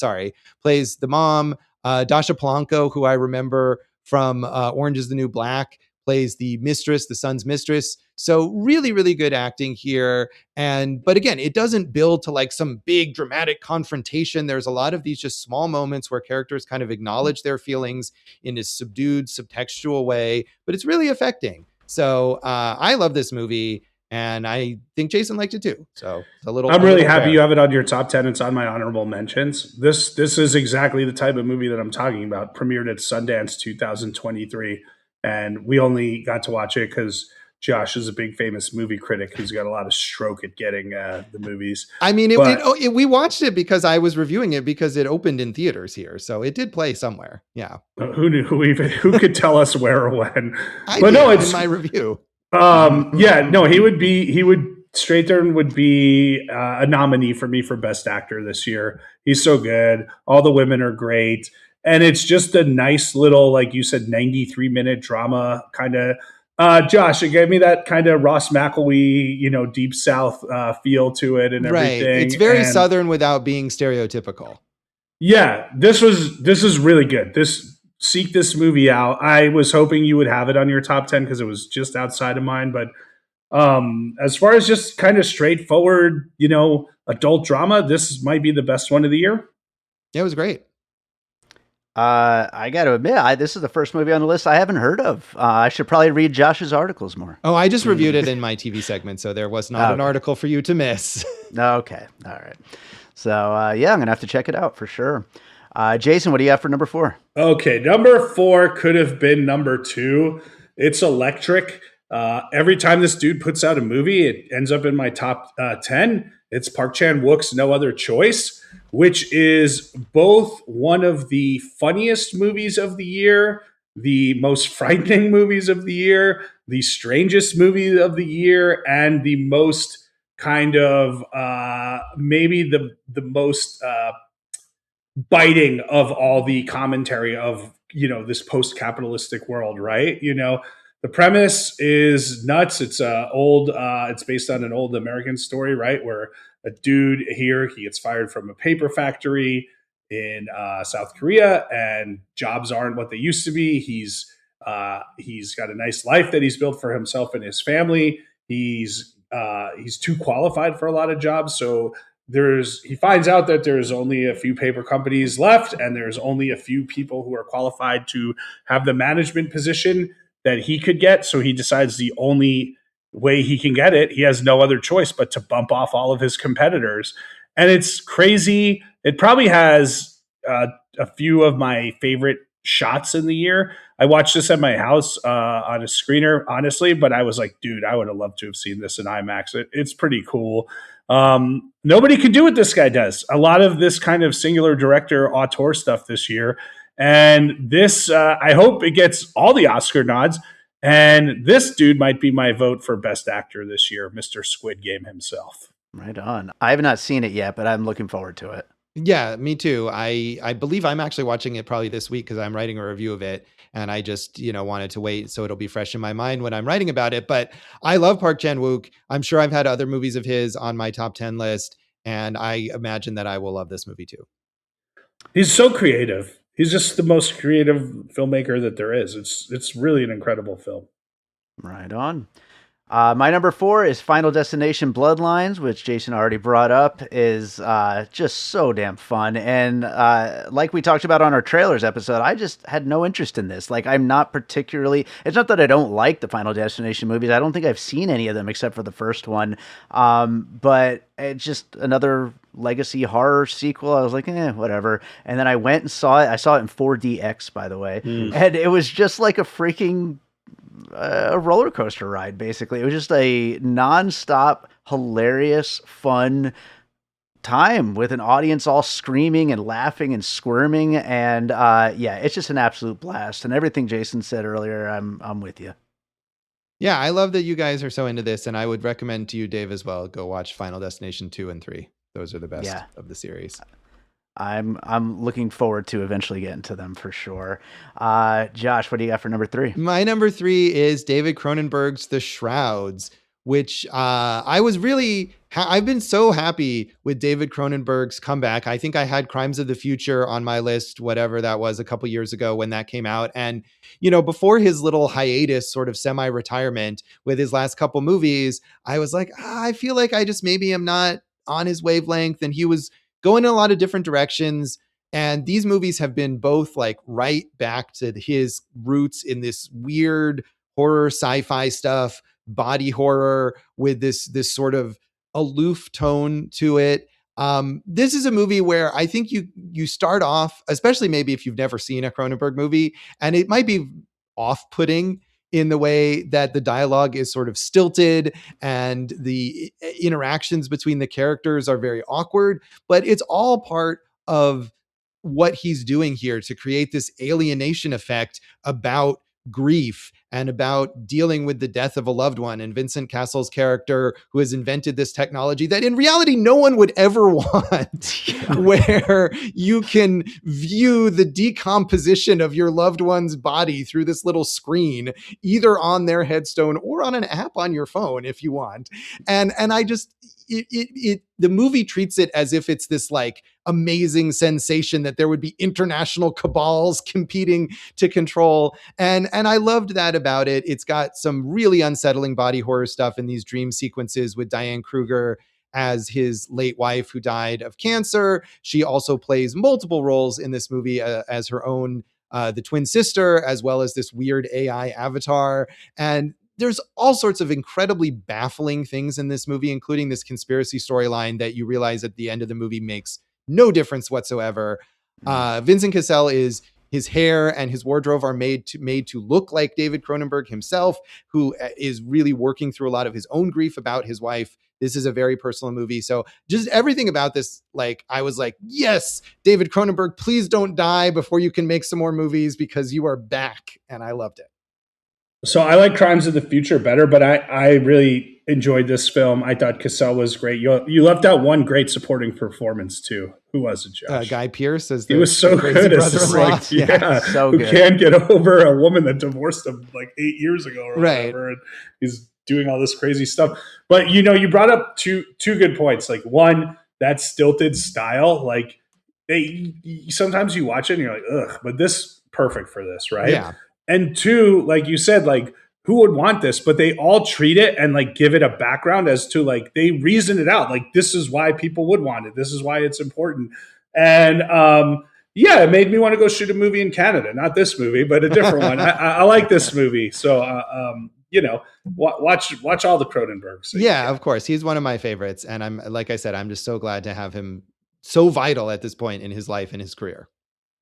plays the mom. Dasha Polanco, who I remember from Orange is the New Black, plays the mistress, the son's mistress. So really, really good acting here. But again, it doesn't build to like some big dramatic confrontation. There's a lot of these just small moments where characters kind of acknowledge their feelings in a subdued, subtextual way, but it's really affecting. So I love this movie. And I think Jason liked it too. So it's a little. I'm really happy rare. you have it on your top 10. It's on my honorable mentions. This is exactly the type of movie that I'm talking about. Premiered at Sundance 2023, and we only got to watch it because Josh is a big famous movie critic who's got a lot of stroke at getting the movies. I mean, we watched it because I was reviewing it because it opened in theaters here, so it did play somewhere. Yeah, who knew? Who could tell us where or when? But no, it's in my review. Yeah, no, he would. Strathern would be a nominee for me for Best Actor this year. He's so good. All the women are great. And it's just a nice little, like you said, 93-minute drama kind of. Josh, it gave me that kind of Ross McElwee, Deep South feel to it and everything. Right. It's very Southern without being stereotypical. Yeah, this is really good. Seek this movie out. I was hoping you would have it on your top 10 because it was just outside of mine, but as far as just kind of straightforward, adult drama, this might be the best one of the year. Yeah, it was great. I got to admit, this is the first movie on the list I haven't heard of. I should probably read Josh's articles more. Oh, I just reviewed it in my TV segment, so there was not an article for you to miss. Okay. All right. So, I'm going to have to check it out for sure. Jason, what do you have for number 4? Okay. Number 4 could have been number 2. It's Electric. Every time this dude puts out a movie, it ends up in my top 10. It's Park Chan-wook's No Other Choice, which is both one of the funniest movies of the year, the most frightening movies of the year, the strangest movie of the year, and the most kind of maybe the most biting of all the commentary of this post-capitalistic world, right? The premise is nuts. It's it's based on an old American story, right? Where a dude here, he gets fired from a paper factory in South Korea, and jobs aren't what they used to be. He's got a nice life that he's built for himself and his family. He's too qualified for a lot of jobs, so he finds out that there's only a few paper companies left, and there's only a few people who are qualified to have the management position that he could get. So he decides the only way he can get it, he has no other choice but to bump off all of his competitors. And it's crazy. It probably has a few of my favorite shots in the year. I watched this at my house on a screener, honestly, but I was like, dude, I would have loved to have seen this in IMAX. It's pretty cool. Nobody can do what this guy does. A lot of this kind of singular director auteur stuff this year. And this, I hope it gets all the Oscar nods. And this dude might be my vote for Best Actor this year, Mr. Squid Game himself. Right on. I have not seen it yet, but I'm looking forward to it. Yeah, me too. I believe I'm actually watching it probably this week because I'm writing a review of it. And I just, wanted to wait so it'll be fresh in my mind when I'm writing about it. But I love Park Chan-wook. I'm sure I've had other movies of his on my top 10 list. And I imagine that I will love this movie too. He's so creative. He's just the most creative filmmaker that there is. It's really an incredible film. Right on. My number 4 is Final Destination Bloodlines, which Jason already brought up, is just so damn fun. And like we talked about on our trailers episode, I just had no interest in this. Like, I'm not particularly, it's not that I don't like the Final Destination movies. I don't think I've seen any of them except for the first one. But it's just another legacy horror sequel. I was like, whatever. And then I went and saw it. I saw it in 4DX, by the way. And it was just like a freaking a roller coaster ride, basically. It was just a nonstop, hilarious, fun time with an audience all screaming and laughing and squirming. And it's just an absolute blast. And everything Jason said earlier, I'm with you. Yeah, I love that you guys are so into this, and I would recommend to you, Dave, as well. Go watch Final Destination 2 and 3. Those are the best of the series. I'm looking forward to eventually getting to them for sure. Josh, what do you got for number 3? My number 3 is David Cronenberg's The Shrouds, which I've been so happy with David Cronenberg's comeback. I think I had Crimes of the Future on my list, whatever that was, a couple years ago when that came out. And, before his little hiatus, sort of semi-retirement with his last couple movies, I was like, I feel like I just maybe am not on his wavelength. And he was going in a lot of different directions. And these movies have been both like right back to his roots in this weird horror sci-fi stuff, body horror with this sort of aloof tone to it. This is a movie where I think you start off, especially maybe if you've never seen a Cronenberg movie, and it might be off-putting in the way that the dialogue is sort of stilted and the interactions between the characters are very awkward, but it's all part of what he's doing here to create this alienation effect about grief and about dealing with the death of a loved one. And Vincent Cassel's character, who has invented this technology that in reality no one would ever want, where you can view the decomposition of your loved one's body through this little screen, either on their headstone or on an app on your phone if you want. And I just, the movie treats it as if it's this like amazing sensation that there would be international cabals competing to control. And I loved that about it. It's got some really unsettling body horror stuff in these dream sequences with Diane Kruger as his late wife who died of cancer. She also plays multiple roles in this movie as her own, the twin sister, as well as this weird AI avatar. And there's all sorts of incredibly baffling things in this movie, including this conspiracy storyline that you realize at the end of the movie makes no difference whatsoever. Vincent Cassel his hair and his wardrobe are made to look like David Cronenberg himself, who is really working through a lot of his own grief about his wife. This is a very personal movie. So just everything about this, like, I was like, yes, David Cronenberg, please don't die before you can make some more movies because you are back. And I loved it. So I like Crimes of the Future better, but I really enjoyed this film. I thought Cassel was great. You left out one great supporting performance too. Who was it, Josh? Guy Pearce as he was so good as this, like, so who good. can't get over a woman that divorced him like 8 years ago or whatever, and he's doing all this crazy stuff. But you brought up two good points. Like, one, that stilted style. Like, sometimes you watch it and you're like, ugh, but this perfect for this, right? Yeah. And two, like you said, like, who would want this? But they all treat it and like give it a background as to like, they reason it out. Like, this is why people would want it. This is why it's important. And it made me want to go shoot a movie in Canada. Not this movie, but a different one. I like this movie. So, watch all the Cronenbergs. Yeah, of course. He's one of my favorites. And like I said, I'm just so glad to have him so vital at this point in his life and his career.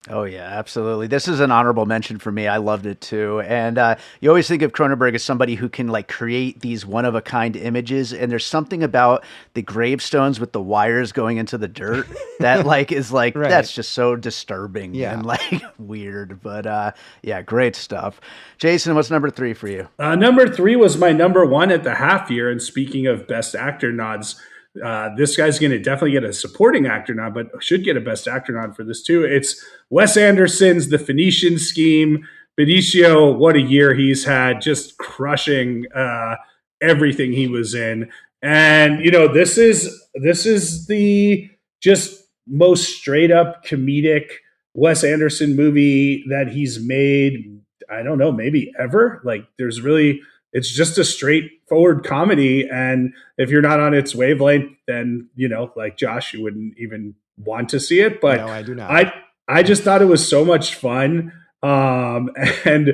Oh, yeah, absolutely. This is an honorable mention for me. I loved it, too. And you always think of Cronenberg as somebody who can, like, create these one-of-a-kind images. And there's something about the gravestones with the wires going into the dirt that, like, is, like, right. That's just so disturbing and, like, weird. But, great stuff. Jason, what's number 3 for you? Number 3 was my number 1 at the half year. And speaking of Best Actor nods, this guy's going to definitely get a supporting actor nod, but should get a Best Actor nod for this too. It's Wes Anderson's The Phoenician Scheme. Benicio, what a year he's had, just crushing everything he was in. And this is the just most straight up comedic Wes Anderson movie that he's made. I don't know, maybe ever. Like, it's just a straightforward comedy. And if you're not on its wavelength, then, like Josh, you wouldn't even want to see it. But no, I do not. I just thought it was so much fun. And,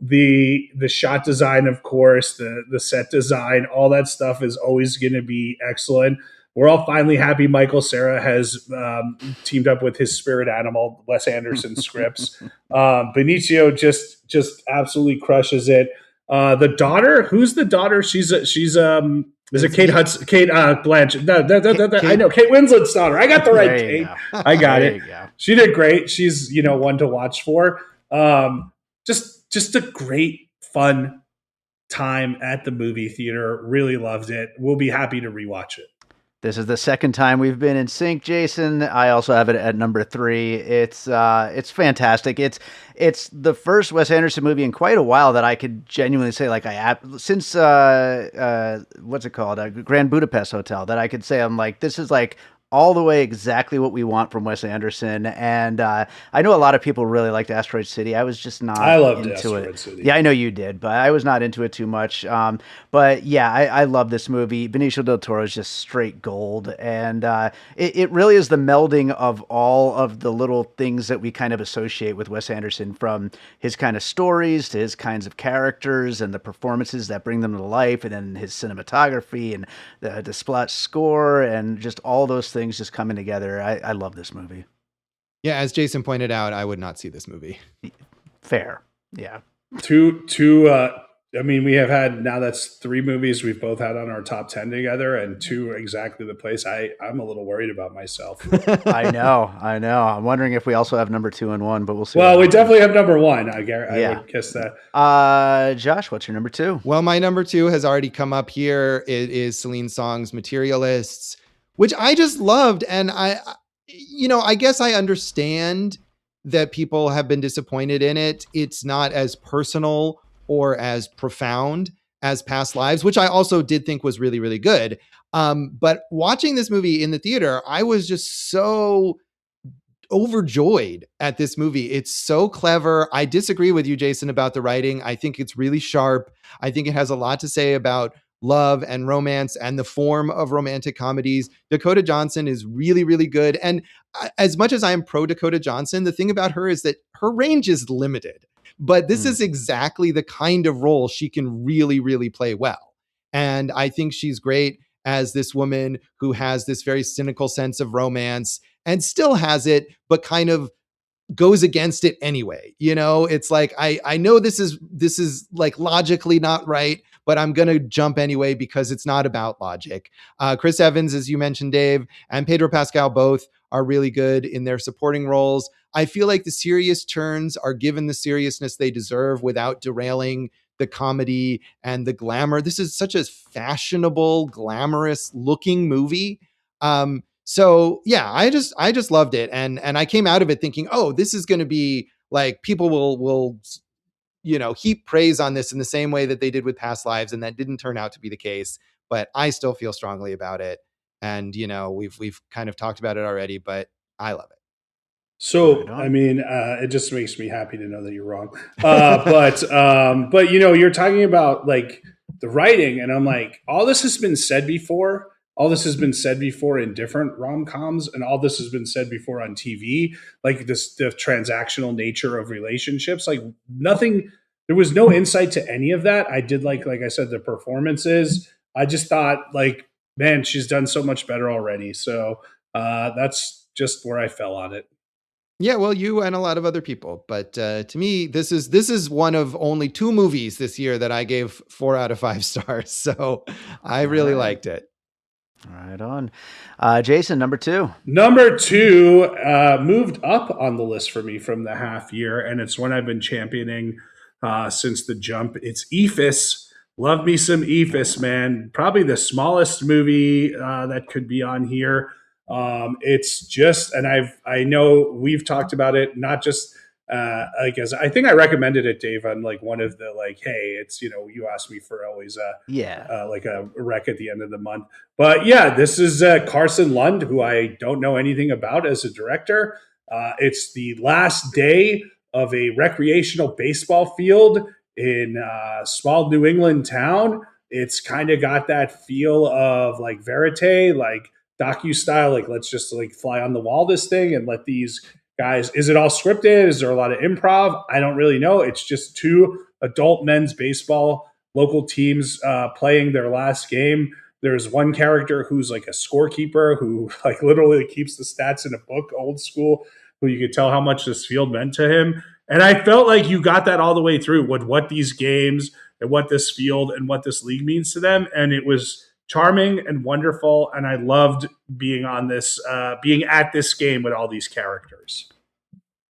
the shot design, of course, the set design, all that stuff is always going to be excellent. We're all finally happy Michael Cera has teamed up with his spirit animal, Wes Anderson scripts. Benicio just absolutely crushes it. The daughter, who's the daughter? She's is it Kate Hudson? Kate Blanchett. No, I know Kate Winslet's daughter. I got the right Kate. I got it. She did great. She's one to watch for. Just a great fun time at the movie theater. Really loved it. We'll be happy to rewatch it. This is the second time we've been in sync, Jason. I also have it at number 3. It's fantastic. It's the first Wes Anderson movie in quite a while that I could genuinely say, like, since what's it called, Grand Budapest Hotel, that I could say I'm like, this is like all the way exactly what we want from Wes Anderson. And I know a lot of people really liked Asteroid City. I was just not I loved into Asteroid it. City. Yeah, I know you did, but I was not into it too much. But yeah, I love this movie. Benicio del Toro is just straight gold. And it really is the melding of all of the little things that we kind of associate with Wes Anderson, from his kind of stories to his kinds of characters and the performances that bring them to life, and then his cinematography and the splash score and just all those things just coming together. I love this movie. Yeah, as Jason pointed out, I would not see this movie. Fair. Yeah. I mean, we have had, now that's 3 movies we've both had on our top 10 together, and 2 exactly the place. I'm a little worried about myself. I know. I'm wondering if we also have number 2 and 1, but we'll see. Well, we definitely have number 1. I would guess that. Josh, what's your number 2? Well, my number 2 has already come up here. It is Celine Song's Materialists, which I just loved. And I guess I understand that people have been disappointed in it. It's not as personal or as profound as Past Lives, which I also did think was really, really good. But watching this movie in the theater, I was just so overjoyed at this movie. It's so clever. I disagree with you, Jason, about the writing. I think it's really sharp. I think it has a lot to say about love and romance and the form of romantic comedies. Dakota Johnson is really, really good. And as much as I am pro Dakota Johnson, the thing about her is that her range is limited. But this is exactly the kind of role she can really, really play well. And I think she's great as this woman who has this very cynical sense of romance and still has it, but kind of goes against it anyway. It's like, I know this is like logically not right, but I'm going to jump anyway because it's not about logic. Chris Evans, as you mentioned, Dave, and Pedro Pascal both are really good in their supporting roles. I feel like the serious turns are given the seriousness they deserve without derailing the comedy and the glamour. This is such a fashionable, glamorous looking movie. So yeah, I just loved it. And I came out of it thinking, oh, this is going to be like, people will heap praise on this in the same way that they did with Past Lives. And that didn't turn out to be the case, but I still feel strongly about it. And, we've kind of talked about it already, but I love it. So, I mean, it just makes me happy to know that you're wrong. But you're talking about like the writing, and I'm like, all this has been said before. All this has been said before in different rom-coms, and all this has been said before on TV, like the transactional nature of relationships. Like nothing, there was no insight to any of that. I did like I said, the performances. I just thought like, man, she's done so much better already. So that's just where I fell on it. Yeah, well, you and a lot of other people, but to me, this is one of only 2 movies this year that I gave 4 out of 5 stars. So I really liked it. Right on. Jason, number 2. Number 2 moved up on the list for me from the half year, and it's one I've been championing since the jump. It's Ephus. Love me some Ephus, man. Probably the smallest movie that could be on here. It's just, and I know we've talked about it, not just as I think I recommended it, Dave, on like one of the like, hey, it's, you asked me for always like a rec at the end of the month. But yeah, this is Carson Lund, who I don't know anything about as a director. It's the last day of a recreational baseball field in a small New England town. It's kind of got that feel of like Verite, like docu-style, like let's just like fly on the wall this thing and let these guys, is it all scripted? Is there a lot of improv? I don't really know. It's just 2 adult men's baseball local teams playing their last game. There's one character who's like a scorekeeper who like literally keeps the stats in a book, old school, who you could tell how much this field meant to him. And I felt like you got that all the way through with what these games and what this field and what this league means to them. And it was charming and wonderful, and I loved being on this, being at this game with all these characters.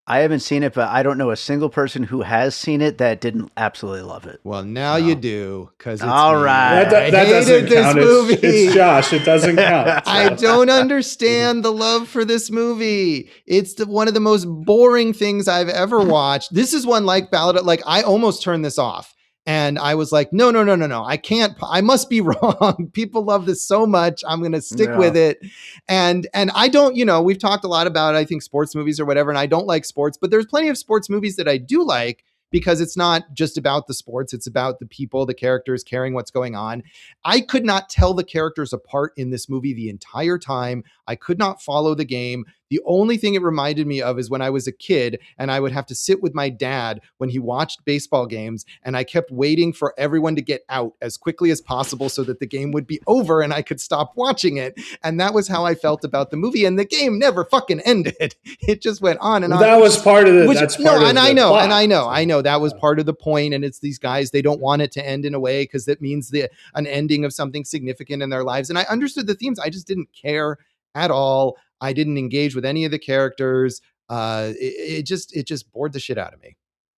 I haven't seen it, but I don't know a single person who has seen it that didn't absolutely love it. Well, now you do, because it's all me. right. That doesn't count. It's Josh. It doesn't count. I don't understand the love for this movie. It's one of the most boring things I've ever watched. This is one like Ballad. Like I almost turned this off. And I was like, no, no, no, no, no. I must be wrong. People love this so much. I'm going to stick with it. And I don't, we've talked a lot about, I think, sports movies or whatever, and I don't like sports, but there's plenty of sports movies that I do like, because it's not just about the sports. It's about the people, the characters, caring what's going on. I could not tell the characters apart in this movie the entire time. I could not follow the game. The only thing it reminded me of is when I was a kid and I would have to sit with my dad when he watched baseball games, and I kept waiting for everyone to get out as quickly as possible so that the game would be over and I could stop watching it. And that was how I felt about the movie. And the game never fucking ended. It just went on and on. That was part of the, that's part of and the I know, plot. I know that was part of the point. And it's these guys, they don't want it to end in a way because that means an ending of something significant in their lives. And I understood the themes. I just didn't care at all. I didn't engage with any of the characters. It just bored the shit out of me.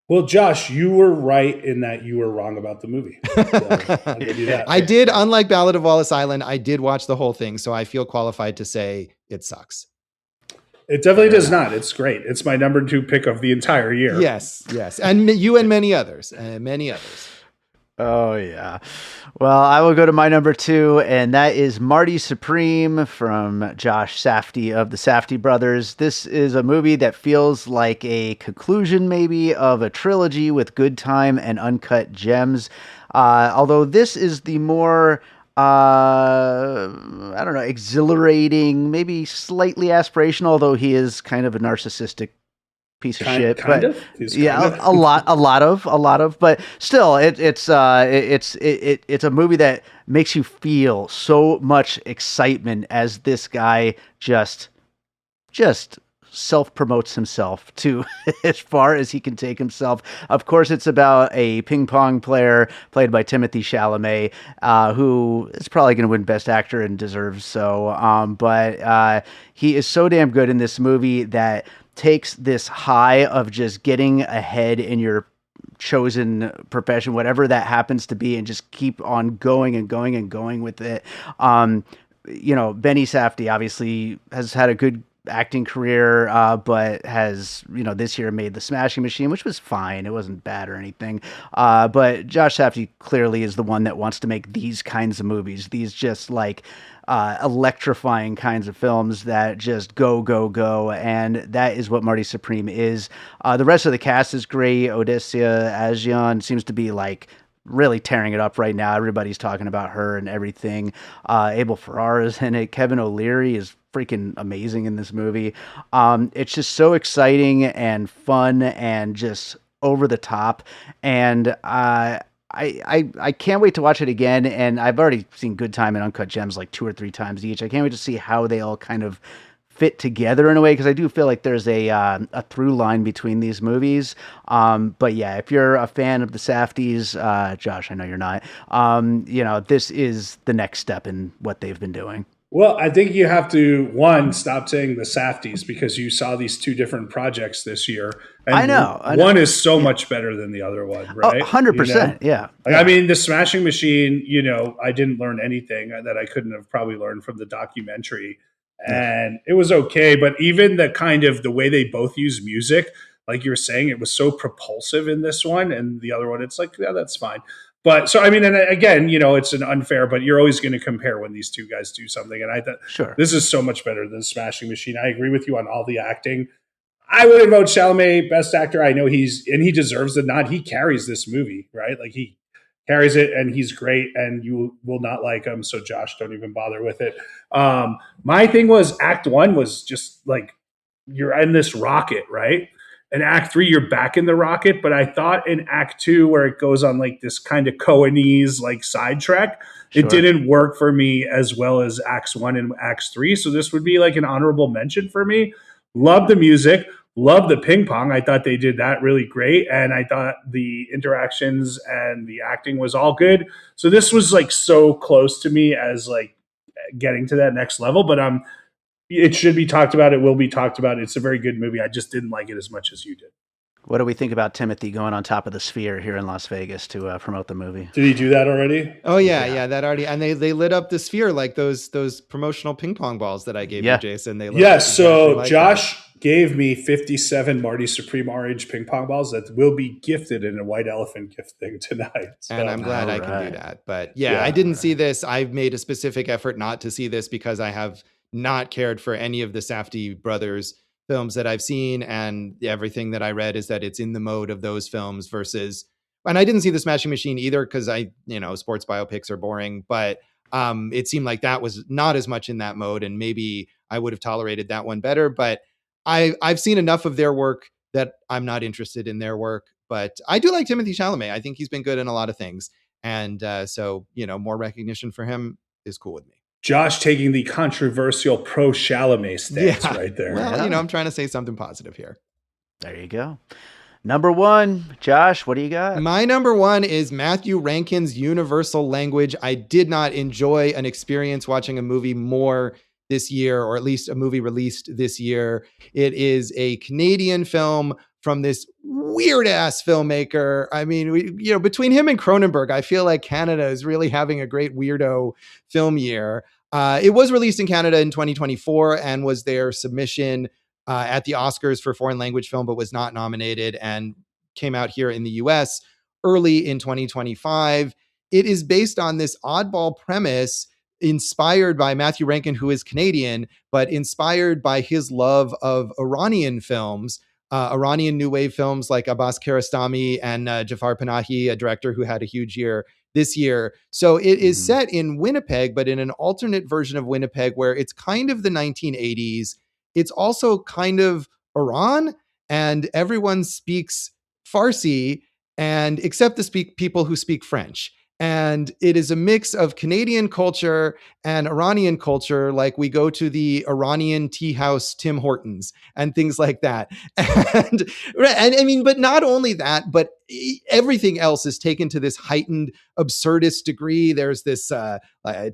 Well, Josh, you were right in that you were wrong about the movie. So I'll give you that. I did, unlike Ballad of Wallace Island, I did watch the whole thing, so I feel qualified to say it sucks. It definitely does not. It's great. It's my number 2 pick of the entire year. Yes. And you and many others. Oh, yeah. Well, I will go to my number 2, and that is Marty Supreme from Josh Safdie of the Safdie Brothers. This is a movie that feels like a conclusion, maybe, of a trilogy with good time and uncut gems. Although this is the more, exhilarating, maybe slightly aspirational, although he is kind of a narcissistic piece of shit, but a lot of, but still, it's a movie that makes you feel so much excitement as this guy just self-promotes himself to as far as he can take himself. Of course, it's about a ping pong player played by Timothée Chalamet, who is probably going to win Best Actor and deserves so. But he is so damn good in this movie that takes this high of just getting ahead in your chosen profession, whatever that happens to be, and just keep on going and going and going with it. Benny Safdie obviously has had a good acting career, but has, this year made The Smashing Machine, which was fine. It wasn't bad or anything. But Josh Safdie clearly is the one that wants to make these kinds of movies, these just like electrifying kinds of films that just go, go, go. And that is what Marty Supreme is. The rest of the cast is great. Odysseia Ajian seems to be like really tearing it up right now. Everybody's talking about her and everything. Abel Ferrara is in it. Kevin O'Leary is freaking amazing in this movie. It's just so exciting and fun and just over the top. And I can't wait to watch it again. And I've already seen Good Time and Uncut Gems like 2 or 3 times each. I can't wait to see how they all kind of fit together in a way, because I do feel like there's a through line between these movies. But yeah, if you're a fan of the Safdies, Josh, I know you're not, this is the next step in what they've been doing. Well, I think you have to, one, stop saying the Safdies, because you saw these 2 different projects this year. And I know. One is so much better than the other one, right? 100%. Yeah. I mean, The Smashing Machine, I didn't learn anything that I couldn't have probably learned from the documentary. And it was okay. But even the kind of the way they both use music, like you were saying, it was so propulsive in this one. And the other one, it's like, yeah, that's fine. But so, I mean, and again, it's an unfair, but you're always going to compare when these 2 guys do something. And I thought, This is so much better than Smashing Machine. I agree with you on all the acting. I would vote Chalamet Best Actor. I know he deserves the nod. He carries this movie, right? Like, he carries it, and he's great, and you will not like him. So Josh, don't even bother with it. My thing was Act 1 was just like, you're in this rocket, right? In Act 3, you're back in the rocket. But I thought in Act 2, where it goes on like this kind of Coenese like sidetrack, it didn't work for me as well as Acts 1 and Acts 3. So this would be like an honorable mention for me. Love the music. Love the ping pong. I thought they did that really great. And I thought the interactions and the acting was all good. So this was like so close to me as like getting to that next level. But it should be talked about. It will be talked about. It's a very good movie. I just didn't like it as much as you did. What do we think about Timothy going on top of the Sphere here in Las Vegas to promote the movie? Did he do that already? Oh yeah, that already. And they lit up the Sphere like those promotional ping pong balls that I gave you, Jason. They so exactly like Josh gave me 57 Marty Supreme orange ping pong balls that will be gifted in a white elephant gift thing tonight. So, and I'm glad I can do that. But yeah, I didn't see this. I've made a specific effort not to see this because I have not cared for any of the Safdie brothers films that I've seen. And everything that I read is that it's in the mode of those films versus, and I didn't see The Smashing Machine either because sports biopics are boring, but it seemed like that was not as much in that mode. And maybe I would have tolerated that one better, but I've seen enough of their work that I'm not interested in their work, but I do like Timothée Chalamet. I think he's been good in a lot of things. And so, more recognition for him is cool with me. Josh taking the controversial pro Chalamet stance right there. Well, I'm trying to say something positive here. There you go. Number 1, Josh, what do you got? My number 1 is Matthew Rankin's Universal Language. I did not enjoy an experience watching a movie more this year, or at least a movie released this year. It is a Canadian film from this weird ass filmmaker. I mean, between him and Cronenberg, I feel like Canada is really having a great weirdo film year. It was released in Canada in 2024 and was their submission at the Oscars for foreign language film, but was not nominated, and came out here in the US early in 2025. It is based on this oddball premise inspired by Matthew Rankin, who is Canadian, but inspired by his love of Iranian films, Iranian New Wave films like Abbas Kiarostami and Jafar Panahi, a director who had a huge year this year. So it is set in Winnipeg, but in an alternate version of Winnipeg where it's kind of the 1980s. It's also kind of Iran, and everyone speaks Farsi, and except the people who speak French. And it is a mix of Canadian culture and Iranian culture. Like, we go to the Iranian tea house, Tim Hortons, and things like that. And I mean, but not only that, but everything else is taken to this heightened absurdist degree. There's this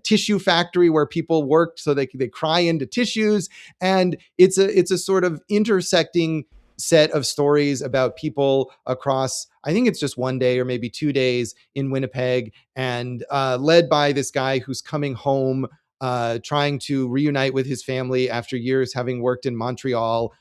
tissue factory where people work so they cry into tissues. And it's a sort of intersecting set of stories about people across, I think it's just one day or maybe 2 days in Winnipeg, and led by this guy who's coming home, trying to reunite with his family after years having worked in Montreal,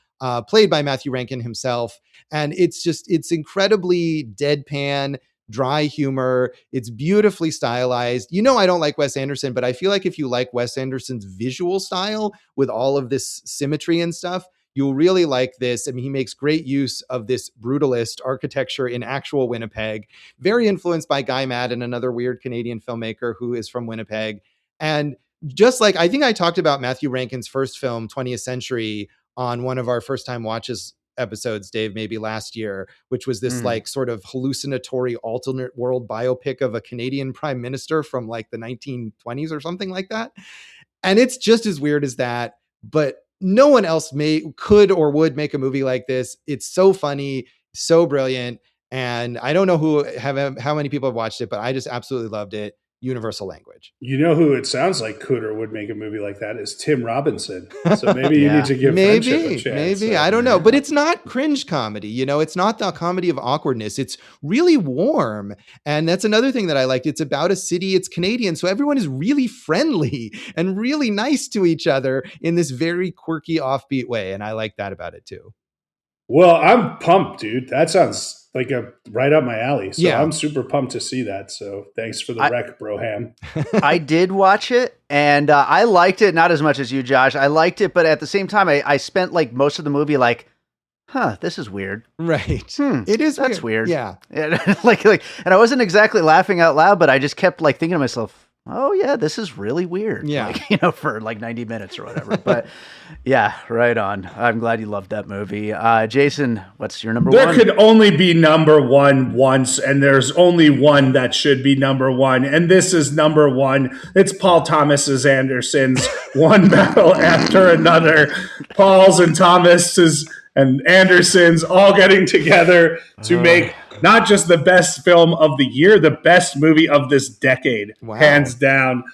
played by Matthew Rankin himself. And it's incredibly deadpan, dry humor. It's beautifully stylized. I don't like Wes Anderson, but I feel like if you like Wes Anderson's visual style with all of this symmetry and stuff, you'll really like this. I mean, he makes great use of this brutalist architecture in actual Winnipeg, very influenced by Guy Maddin, another weird Canadian filmmaker who is from Winnipeg. And just like, I think I talked about Matthew Rankin's first film, 20th Century, on one of our first time watches episodes, Dave, maybe last year, which was this like sort of hallucinatory alternate world biopic of a Canadian prime minister from like the 1920s or something like that. And it's just as weird as that, but no one else could or would make a movie like this. It's so funny, so brilliant. And I don't know how many people have watched it, but I just absolutely loved it. Universal Language. You know who it sounds like could or would make a movie like that is Tim Robinson. So maybe you need to give Friendship a chance. Maybe. I don't know. But it's not cringe comedy. It's not the comedy of awkwardness. It's really warm. And that's another thing that I liked. It's about a city. It's Canadian. So everyone is really friendly and really nice to each other in this very quirky, offbeat way. And I like that about it too. Well, I'm pumped, dude. That sounds like right up my alley. So I'm super pumped to see that. So thanks for the rec, Broham. I did watch it, and I liked it, not as much as you, Josh. I liked it, but at the same time, I spent like most of the movie like, this is weird. Right. It is. That's weird. Yeah. And I wasn't exactly laughing out loud, but I just kept like thinking to myself, oh yeah, this is really weird. Yeah. For like 90 minutes or whatever. But yeah, right on. I'm glad you loved that movie. Jason, what's your number one? There could only be number one once, and there's only one that should be number one. And this is number one. It's Paul Thomas Anderson's One Battle After Another. Paul's and Thomas's and Anderson's all getting together to make not just the best film of the year, the best movie of this decade, hands down.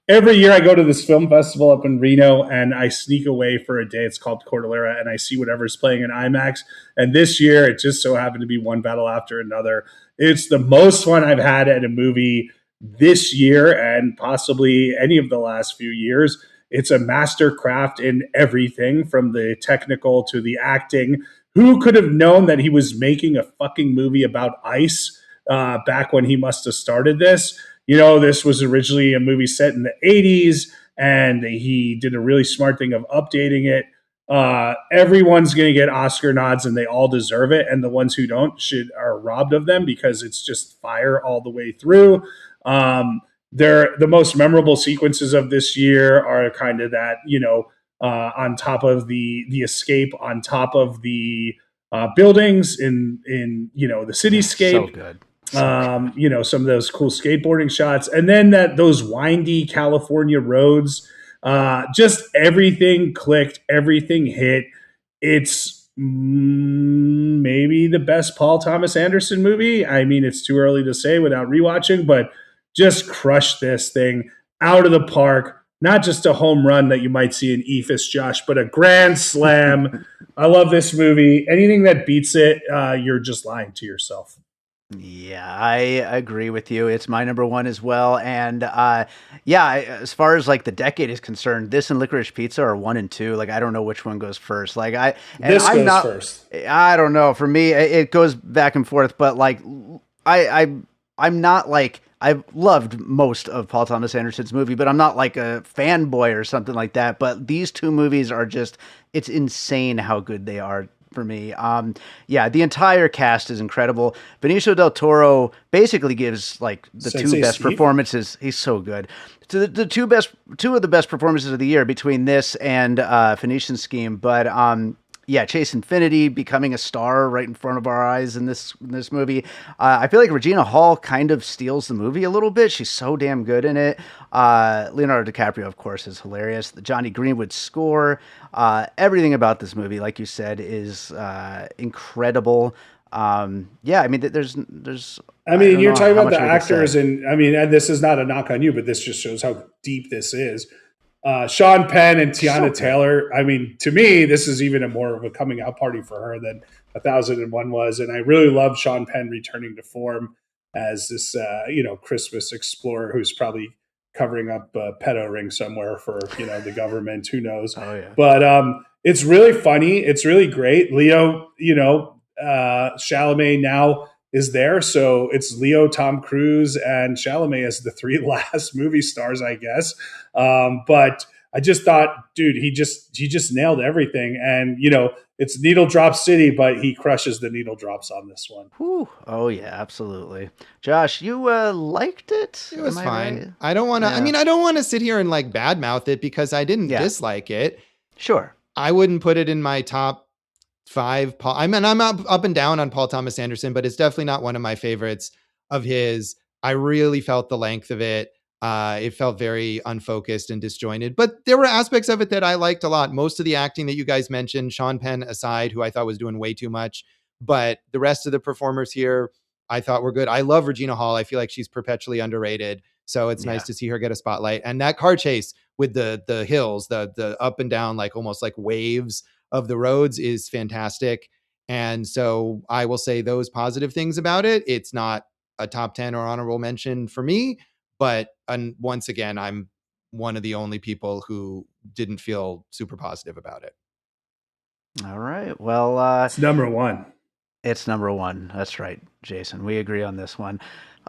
Every year I go to this film festival up in Reno and I sneak away for a day. It's called Cordillera, and I see whatever's playing in IMAX. And this year it just so happened to be One Battle After Another. It's the most fun I've had at a movie this year and possibly any of the last few years. It's a master craft in everything from the technical to the acting. Who could have known that he was making a fucking movie about ice back when he must have started this? This was originally a movie set in the 80s, and he did a really smart thing of updating it. Everyone's going to get Oscar nods, and they all deserve it. And the ones who don't are robbed of them because it's just fire all the way through. The most memorable sequences of this year are kind of that, on top of the escape, on top of the buildings in the cityscape. So good. Some of those cool skateboarding shots, and then those windy California roads. Just everything clicked, everything hit. It's maybe the best Paul Thomas Anderson movie. I mean, it's too early to say without rewatching, but just crushed this thing out of the park. Not just a home run that you might see in EFIS, Josh, but a grand slam. I love this movie. Anything that beats it, you're just lying to yourself. Yeah, I agree with you. It's my number one as well. And as far as like the decade is concerned, this and Licorice Pizza are 1 and 2. Like, I don't know which one goes first. Like, this goes first. I don't know. For me, it goes back and forth. But like, I'm not like, I've loved most of Paul Thomas Anderson's movie, but I'm not like a fanboy or something like that. But these two movies are just, it's insane how good they are for me. The entire cast is incredible. Benicio del Toro basically gives like the Sensei two best Steve? Performances. He's so good. The two of the best performances of the year between this and Phoenician Scheme. But Chase Infinity becoming a star right in front of our eyes in this movie. I feel like Regina Hall kind of steals the movie a little bit. She's so damn good in it. Leonardo DiCaprio, of course, is hilarious. The Johnny Greenwood score, everything about this movie, like you said, is incredible. I mean, there's. I mean, you're talking about the actors, and this is not a knock on you, but this just shows how deep this is. Sean Penn and Tiana Taylor. I mean, to me, this is even more of a coming out party for her than 1001 was. And I really love Sean Penn returning to form as this, Christmas explorer who's probably covering up a pedo ring somewhere for, the government. Who knows? Oh, yeah. But it's really funny. It's really great. Leo, Chalamet now is there. So it's Leo, Tom Cruise, and Chalamet as the three last movie stars, I guess. But I just thought, dude, he just nailed everything. And, it's Needle Drop City, but he crushes the needle drops on this one. Whew. Oh, yeah, absolutely. Josh, you liked it? It was fine. Right? I don't want to, I don't want to sit here and like badmouth it because I didn't dislike it. Sure. I wouldn't put it in my top 5. I'm up and down on Paul Thomas Anderson, but it's definitely not one of my favorites of his. I really felt the length of it. It felt very unfocused and disjointed, but there were aspects of it that I liked a lot. Most of the acting that you guys mentioned, Sean Penn aside, who I thought was doing way too much, but the rest of the performers here I thought were good. I love Regina Hall. I feel like she's perpetually underrated. So it's nice to see her get a spotlight. And that car chase with the hills, the up and down, like almost like waves of the roads is fantastic. And so I will say those positive things about it. It's not a top 10 or honorable mention for me, but once again, I'm one of the only people who didn't feel super positive about it. All right. Well, it's number one. It's number one. That's right, Jason. We agree on this one.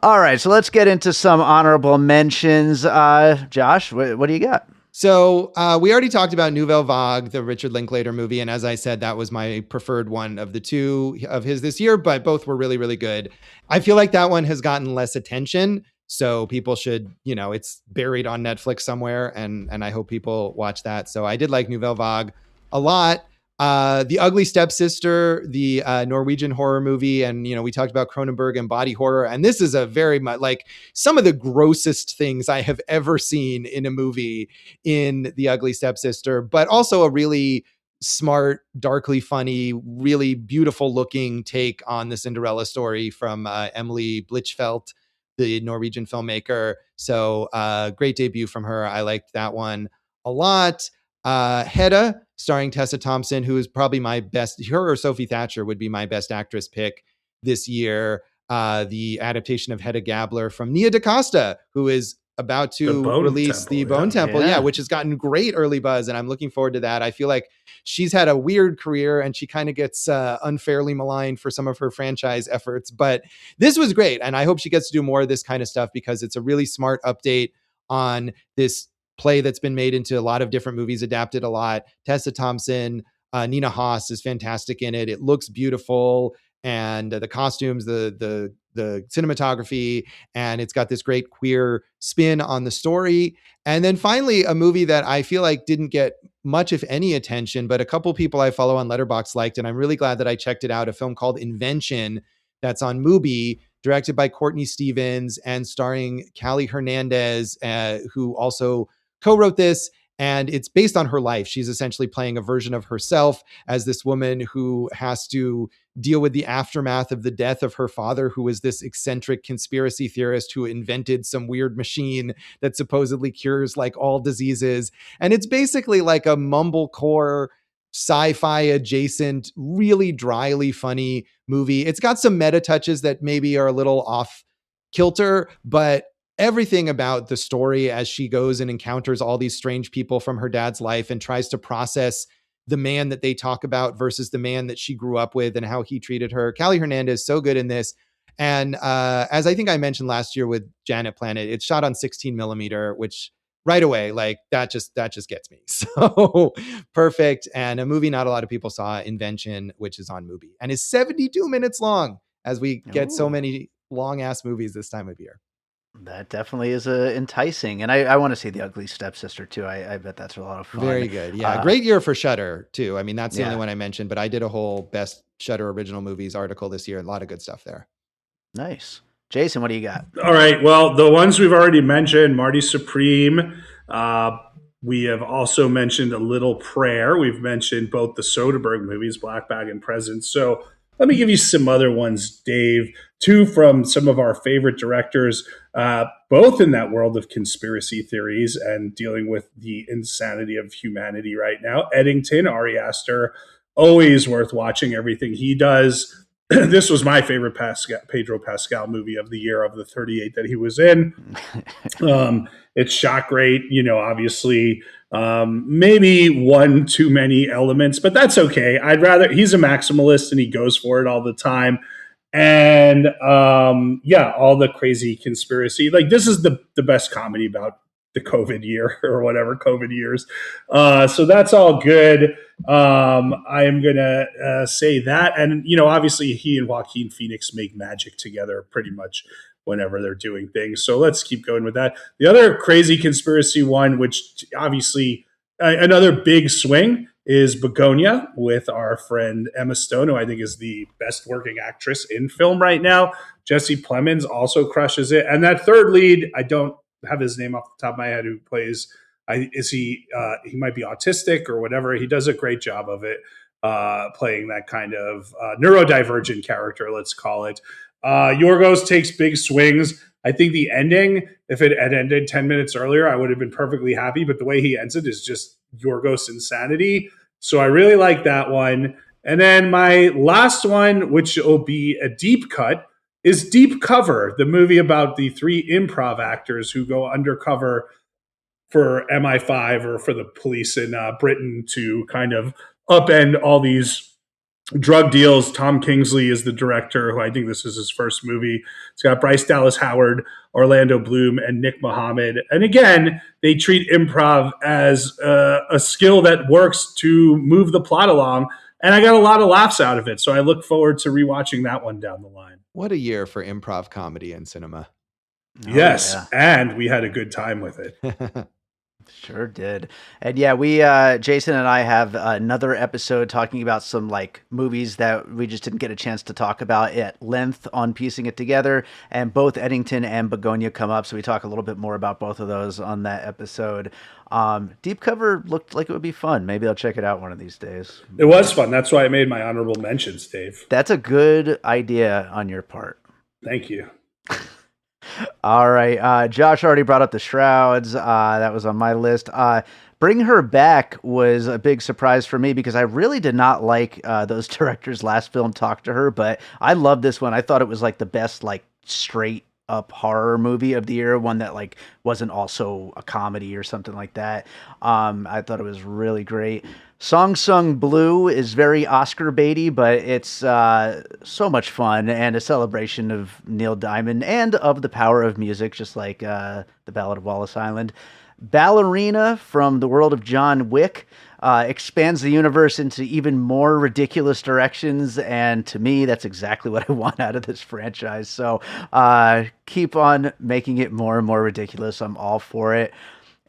All right. So let's get into some honorable mentions. Josh, what do you got? So we already talked about Nouvelle Vague, the Richard Linklater movie. And as I said, that was my preferred one of the two of his this year, but both were really, really good. I feel like that one has gotten less attention. So people should, it's buried on Netflix somewhere. And I hope people watch that. So I did like Nouvelle Vague a lot. The Ugly Stepsister, the Norwegian horror movie. And, we talked about Cronenberg and body horror. And this is a very much like some of the grossest things I have ever seen in a movie in The Ugly Stepsister, but also a really smart, darkly funny, really beautiful looking take on the Cinderella story from Emily Blichfeldt, the Norwegian filmmaker. So great debut from her. I liked that one a lot. Hedda, starring Tessa Thompson, who is probably my best, her or Sophie Thatcher would be my best actress pick this year. The adaptation of Hedda Gabler from Nia DaCosta, who is about to release the Bone Temple, which has gotten great early buzz, and I'm looking forward to that. I feel like she's had a weird career, and she kind of gets unfairly maligned for some of her franchise efforts, but this was great, and I hope she gets to do more of this kind of stuff because it's a really smart update on this play that's been made into a lot of different movies, adapted a lot. Tessa Thompson, Nina Haas is fantastic in it. It looks beautiful, and the costumes, the cinematography, and it's got this great queer spin on the story. And then finally, a movie that I feel like didn't get much, if any, attention, but a couple people I follow on Letterboxd liked, and I'm really glad that I checked it out. A film called Invention that's on Mubi, directed by Courtney Stevens and starring Callie Hernandez, who also co-wrote this. And it's based on her life. She's essentially playing a version of herself as this woman who has to deal with the aftermath of the death of her father, who was this eccentric conspiracy theorist who invented some weird machine that supposedly cures like all diseases. And it's basically like a mumblecore sci-fi adjacent, really dryly funny movie. It's got some meta touches that maybe are a little off kilter, but everything about the story as she goes and encounters all these strange people from her dad's life and tries to process the man that they talk about versus the man that she grew up with and how he treated her. Callie Hernandez, so good in this. And as I think I mentioned last year with Janet Planet, it's shot on 16 millimeter, which right away, like that just gets me. So perfect. And a movie not a lot of people saw, Invention, which is on Mubi and is 72 minutes long, as we get so many long ass movies this time of year. That definitely is enticing. And I want to see The Ugly Stepsister too. I bet that's a lot of fun. Very good. Yeah. Great year for Shudder too. I mean, that's the only one I mentioned, but I did a whole best Shudder original movies article this year. A lot of good stuff there. Nice. Jason, what do you got? All right. Well, the ones we've already mentioned, Marty Supreme. We have also mentioned A Little Prayer. We've mentioned both the Soderbergh movies, Black Bag and Presents. So let me give you some other ones, Dave. Two from some of our favorite directors, both in that world of conspiracy theories and dealing with the insanity of humanity right now. Eddington, Ari Aster, always worth watching everything he does. This was my favorite Pedro Pascal movie of the year, of the 38 that he was in. It's shot great, obviously. Maybe one too many elements, but that's okay. He's a maximalist and he goes for it all the time. And all the crazy conspiracy. Like, this is the best comedy about the COVID year or whatever, COVID years. So that's all good. I am going to say that. And, obviously he and Joaquin Phoenix make magic together pretty much whenever they're doing things. So let's keep going with that. The other crazy conspiracy one, which obviously another big swing, is Begonia with our friend Emma Stone, who I think is the best working actress in film right now. Jesse Plemons also crushes it. And that third lead, I don't have his name off the top of my head, who plays, he might be autistic or whatever. He does a great job of it, playing that kind of neurodivergent character, let's call it. Yorgos takes big swings. I think the ending, if it had ended 10 minutes earlier, I would have been perfectly happy. But the way he ends it is just Yorgos insanity. So I really like that one. And then my last one, which will be a deep cut, is Deep Cover, the movie about the three improv actors who go undercover for MI5 or for the police in Britain to kind of upend all these drug deals. Tom Kingsley is the director, who I think this is his first movie. It's got Bryce Dallas Howard, Orlando Bloom, and Nick Mohammed. And again, they treat improv as a skill that works to move the plot along. And I got a lot of laughs out of it. So I look forward to rewatching that one down the line. What a year for improv comedy in cinema. Yes. Yeah. And we had a good time with it. Sure did. And yeah, we, Jason and I have another episode talking about some like movies that we just didn't get a chance to talk about at length on Piecing It Together, and both Eddington and Begonia come up. So we talk a little bit more about both of those on that episode. Deep Cover looked like it would be fun. Maybe I'll check it out one of these days. It was fun. That's why I made my honorable mentions, Dave. That's a good idea on your part. Thank you. All right. Josh already brought up The Shrouds. That was on my list. Bring Her Back was a big surprise for me because I really did not like those directors' last film, Talk to Her, but I love this one. I thought it was like the best, like straight up horror movie of the year, one that like wasn't also a comedy or something like that. I thought it was really great. Song Sung Blue is very Oscar baity, but it's so much fun and a celebration of Neil Diamond and of the power of music, just like the Ballad of Wallace Island. Ballerina from the world of John Wick expands the universe into even more ridiculous directions, and to me, that's exactly what I want out of this franchise. So keep on making it more and more ridiculous. I'm all for it.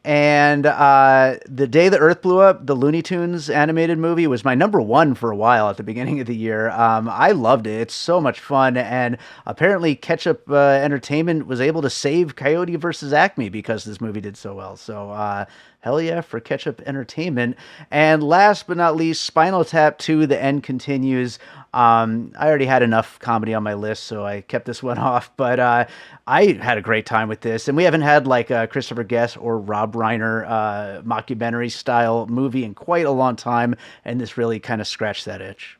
And The Day the Earth Blew Up, the Looney Tunes animated movie, was my number one for a while at the beginning of the year. I loved it. It's so much fun. And apparently Ketchup Entertainment was able to save Coyote versus Acme because this movie did so well. So hell yeah for Ketchup Entertainment. And last but not least, Spinal Tap 2, The End Continues. I already had enough comedy on my list, so I kept this one off. But I had a great time with this, and we haven't had like a Christopher Guest or Rob Reiner mockumentary style movie in quite a long time, and this really kind of scratched that itch.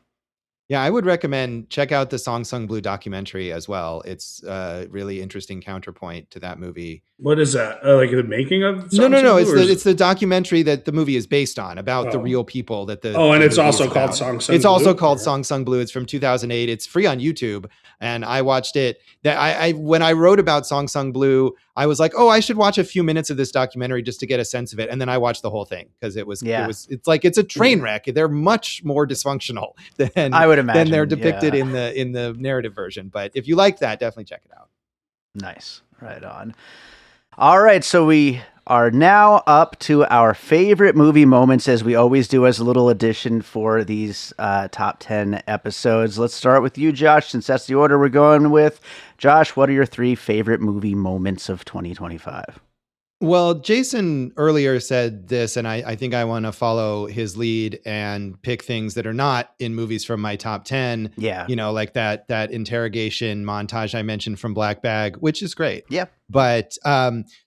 Yeah, I would recommend check out the Song Sung Blue documentary as well. It's a really interesting counterpoint to that movie. What is that? Like the making of? No. It's the documentary that the movie is based on about the real people that the. And the it's also about. called Song Sung. It's Blue? also called Song Sung Blue. It's from 2008. It's free on YouTube, and I watched it. That I when I wrote about Song Sung Blue, I was like, oh, I should watch a few minutes of this documentary just to get a sense of it, and then I watched the whole thing because it's like it's a train wreck. They're much more dysfunctional than I would imagine than they're depicted in the narrative version. But if you like that, definitely check it out. Nice, right on. All right, so we are now up to our favorite movie moments, as we always do as a little addition for these top 10 episodes. Let's start with you, Josh, since that's the order we're going with. Josh, what are your 3 favorite movie moments of 2025? Well, Jason earlier said this, and I think I want to follow his lead and pick things that are not in movies from my top 10. Yeah. You know, like that interrogation montage I mentioned from Black Bag, which is great. Yeah. But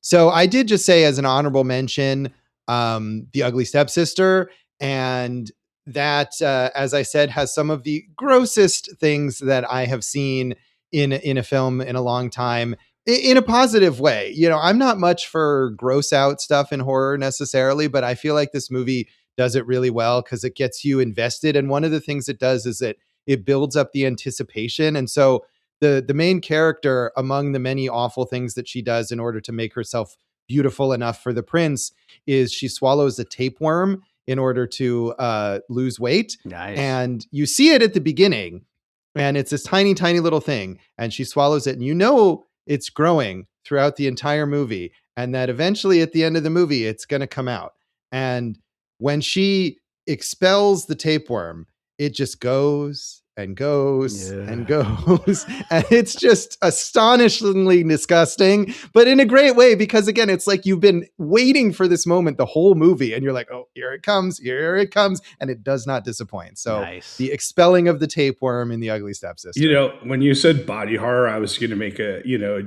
so I did just say as an honorable mention, The Ugly Stepsister. And that, as I said, has some of the grossest things that I have seen in a film in a long time. In a positive way. You know, I'm not much for gross out stuff in horror necessarily, but I feel like this movie does it really well because it gets you invested. And one of the things it does is that it builds up the anticipation. And so the main character, among the many awful things that she does in order to make herself beautiful enough for the prince, is she swallows a tapeworm in order to lose weight. Nice. And you see it at the beginning, and it's this tiny, tiny little thing, and she swallows it, and you know it's growing throughout the entire movie, and that eventually at the end of the movie, it's going to come out. And when she expels the tapeworm, it just goes and goes and goes. And it's just astonishingly disgusting, but in a great way, because again, it's like you've been waiting for this moment the whole movie, and you're like, oh, here it comes. And it does not disappoint. So nice. The expelling of the tapeworm in The Ugly Stepsister. You know, when you said body horror, I was going to make a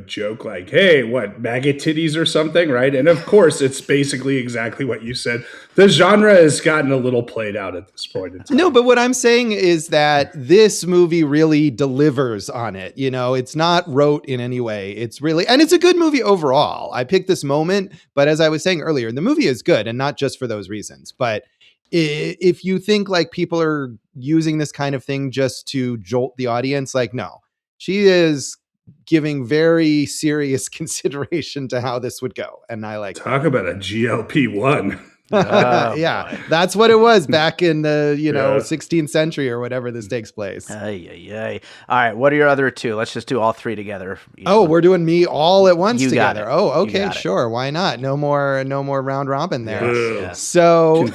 joke like, hey, what, maggot titties or something, right? And of course, it's basically exactly what you said. The genre has gotten a little played out at this point in time. No, but what I'm saying is that this movie really delivers on it. You know, it's not rote in any way. It's really, and it's a good movie overall. I picked this moment, but as I was saying earlier, the movie is good, and not just for those reasons. But if you think like people are using this kind of thing just to jolt the audience, like, no, she is giving very serious consideration to how this would go. And I like talk about a GLP-1. Yeah, boy. That's what it was back in the 16th century or whatever this takes place. All right, what are your other 2? Let's just do all 3 together. We're doing me all at once together. Oh, okay, sure. It. Why not? No more round robin there. Yes. So,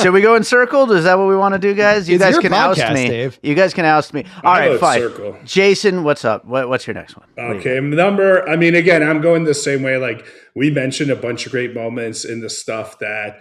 should we go in circle? Is that what we want to do, guys? You guys can oust me. Dave. You guys can oust me. All right, fine. Circle. Jason, what's up? What's your next one? Okay, number. I mean, again, I'm going the same way. Like we mentioned a bunch of great moments in the stuff that,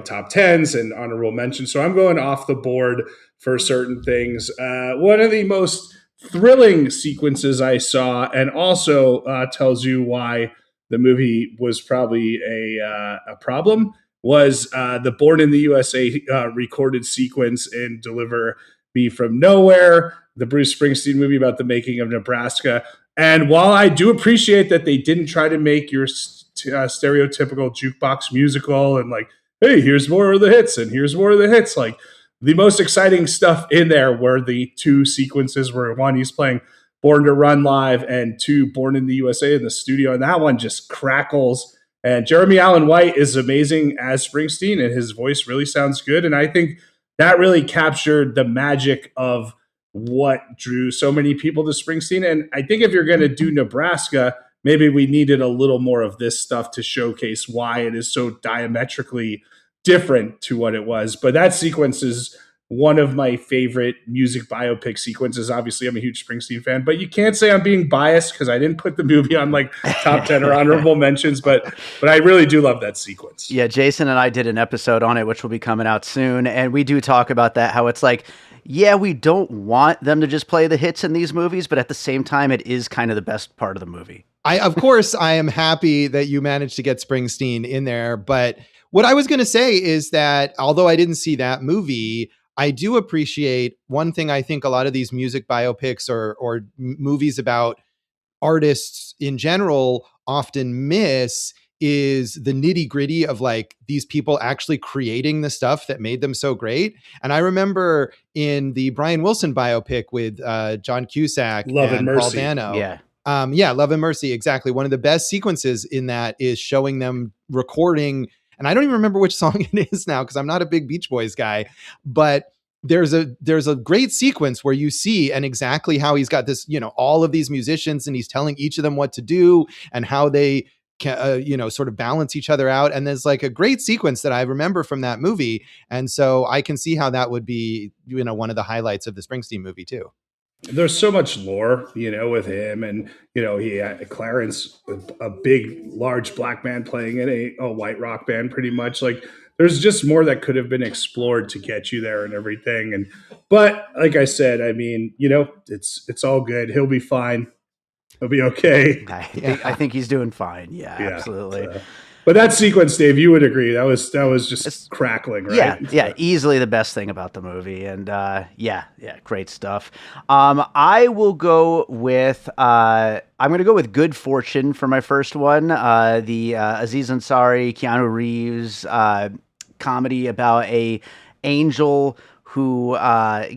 top 10s and honorable mentions. So I'm going off the board for certain things. One of the most thrilling sequences I saw, and also tells you why the movie was probably a problem, was the Born in the USA recorded sequence in Deliver Me from Nowhere. the Bruce Springsteen movie about the making of Nebraska. And while I do appreciate that they didn't try to make your stereotypical jukebox musical and like, hey, here's more of the hits and here's more of the hits, like the most exciting stuff in there were the two sequences where one, he's playing Born to Run live, and two, Born in the USA in the studio. And that one just crackles. And Jeremy Allen White is amazing as Springsteen, and his voice really sounds good. And I think that really captured the magic of what drew so many people to Springsteen. And I think if you're going to do Nebraska, maybe we needed a little more of this stuff to showcase why it is so diametrically different to what it was. But that sequence is one of my favorite music biopic sequences. Obviously, I'm a huge Springsteen fan, but you can't say I'm being biased because I didn't put the movie on like top 10 or honorable mentions, but I really do love that sequence. Yeah, Jason and I did an episode on it, which will be coming out soon. And we do talk about that, how it's like, yeah, we don't want them to just play the hits in these movies, but at the same time, it is kind of the best part of the movie. Of course, I am happy that you managed to get Springsteen in there. But what I was going to say is that although I didn't see that movie, I do appreciate one thing. I think a lot of these music biopics or movies about artists in general often miss is the nitty gritty of like these people actually creating the stuff that made them so great. And I remember in the Brian Wilson biopic with John Cusack Love and Mercy. Paul Dano. Yeah. Love and Mercy. Exactly. One of the best sequences in that is showing them recording. And I don't even remember which song it is now because I'm not a big Beach Boys guy, but there's a great sequence where you see and exactly how he's got this, all of these musicians and he's telling each of them what to do and how they can, sort of balance each other out. And there's like a great sequence that I remember from that movie. And so I can see how that would be, one of the highlights of the Springsteen movie too. There's so much lore, with him, and he had Clarence, a big, large black man playing in a white rock band, pretty much. Like, there's just more that could have been explored to get you there and everything. But like I said, I mean, it's all good. He'll be fine. He'll be okay. I think he's doing fine. Yeah. Absolutely. But that sequence, Dave, you would agree that was just crackling, right? Yeah, easily the best thing about the movie, and great stuff. I will go with I'm going to go with Good Fortune for my first one. The Aziz Ansari, Keanu Reeves comedy about a angel who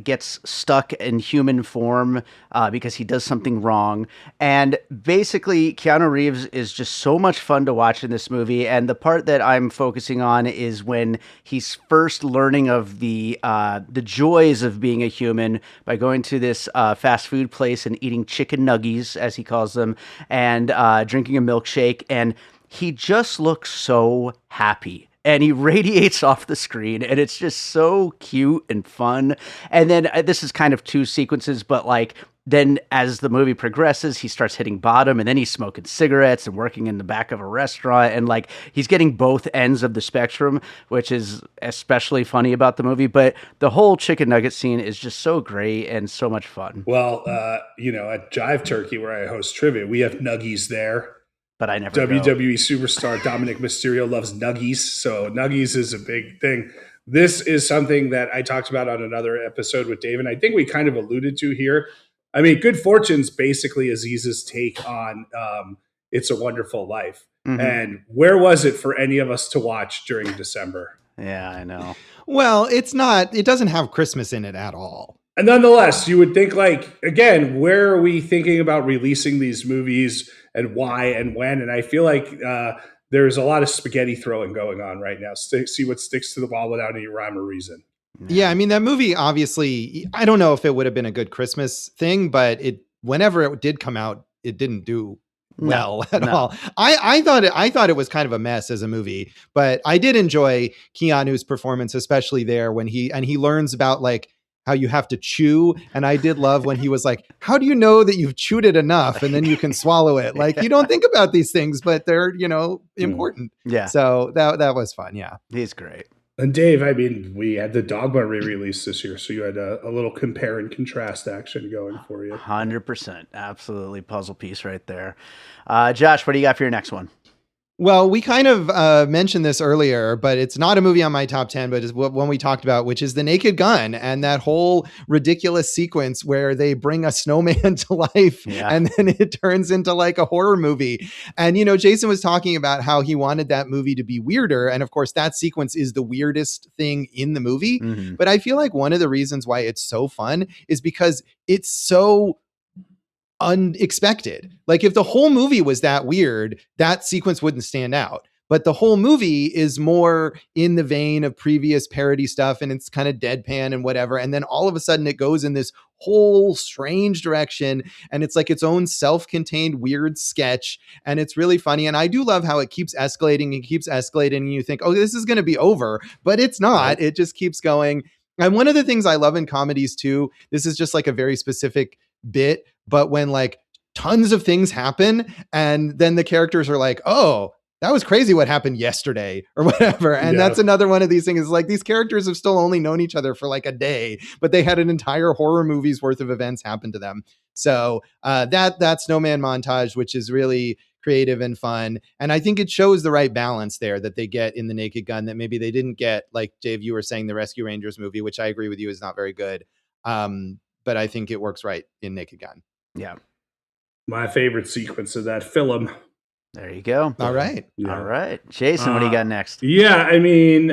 gets stuck in human form because he does something wrong. And basically, Keanu Reeves is just so much fun to watch in this movie. And the part that I'm focusing on is when he's first learning of the joys of being a human by going to this fast food place and eating chicken nuggies, as he calls them, and drinking a milkshake. And he just looks so happy. And he radiates off the screen, and it's just so cute and fun. And then this is kind of two sequences, but like then as the movie progresses, he starts hitting bottom, and then he's smoking cigarettes and working in the back of a restaurant, and like he's getting both ends of the spectrum, which is especially funny about the movie. But the whole chicken nugget scene is just so great and so much fun. Well, at Jive Turkey, where I host trivia, we have nuggies there. But I never WWE superstar Dominic Mysterio loves nuggies, so nuggies is a big thing. This is something that I talked about on another episode with Dave, and I think we kind of alluded to here. I mean, Good Fortune's basically Aziz's take on It's a Wonderful Life. Mm-hmm. And where was it for any of us to watch during December? Yeah, I know. Well, it doesn't have Christmas in it at all. And nonetheless, you would think like, again, where are we thinking about releasing these movies and why and when? And I feel like there's a lot of spaghetti throwing going on right now. See what sticks to the wall without any rhyme or reason. Yeah, I mean, that movie, obviously, I don't know if it would have been a good Christmas thing, but whenever it did come out, it didn't do well at all. I thought it was kind of a mess as a movie, but I did enjoy Keanu's performance, especially there when he learns about like how you have to chew. And I did love when he was like, how do you know that you've chewed it enough and then you can swallow it? Like, you don't think about these things, but they're, important. Yeah. So that was fun. Yeah. He's great. And Dave, I mean, we had the Dogma re-release this year, so you had a little compare and contrast action going for you. 100%. Absolutely puzzle piece right there. Josh, what do you got for your next one? Well, we kind of mentioned this earlier, but it's not a movie on my top 10, but it's one we talked about, which is The Naked Gun, and that whole ridiculous sequence where they bring a snowman to life and then it turns into like a horror movie. And, you know, Jason was talking about how he wanted that movie to be weirder. And of course, that sequence is the weirdest thing in the movie. Mm-hmm. But I feel like one of the reasons why it's so fun is because it's so unexpected. Like if the whole movie was that weird, that sequence wouldn't stand out. But the whole movie is more in the vein of previous parody stuff, and it's kind of deadpan and whatever. And then all of a sudden it goes in this whole strange direction, and it's like its own self-contained weird sketch, and it's really funny. And I do love how it keeps escalating and keeps escalating, and you think, oh, this is going to be over, but it's not. Right. It just keeps going. And one of the things I love in comedies too, this is just like a very specific bit, but when like tons of things happen and then the characters are like, oh, that was crazy what happened yesterday or whatever. And that's another one of these things, is like these characters have still only known each other for like a day, but they had an entire horror movie's worth of events happen to them. So that snowman montage, which is really creative and fun. And I think it shows the right balance there that they get in The Naked Gun that maybe they didn't get, like Dave, you were saying, the Rescue Rangers movie, which I agree with you is not very good. But I think it works right in Naked Gun. Yeah. My favorite sequence of that film. There you go. All right. Yeah. All right. Jason, what do you got next? Yeah, I mean,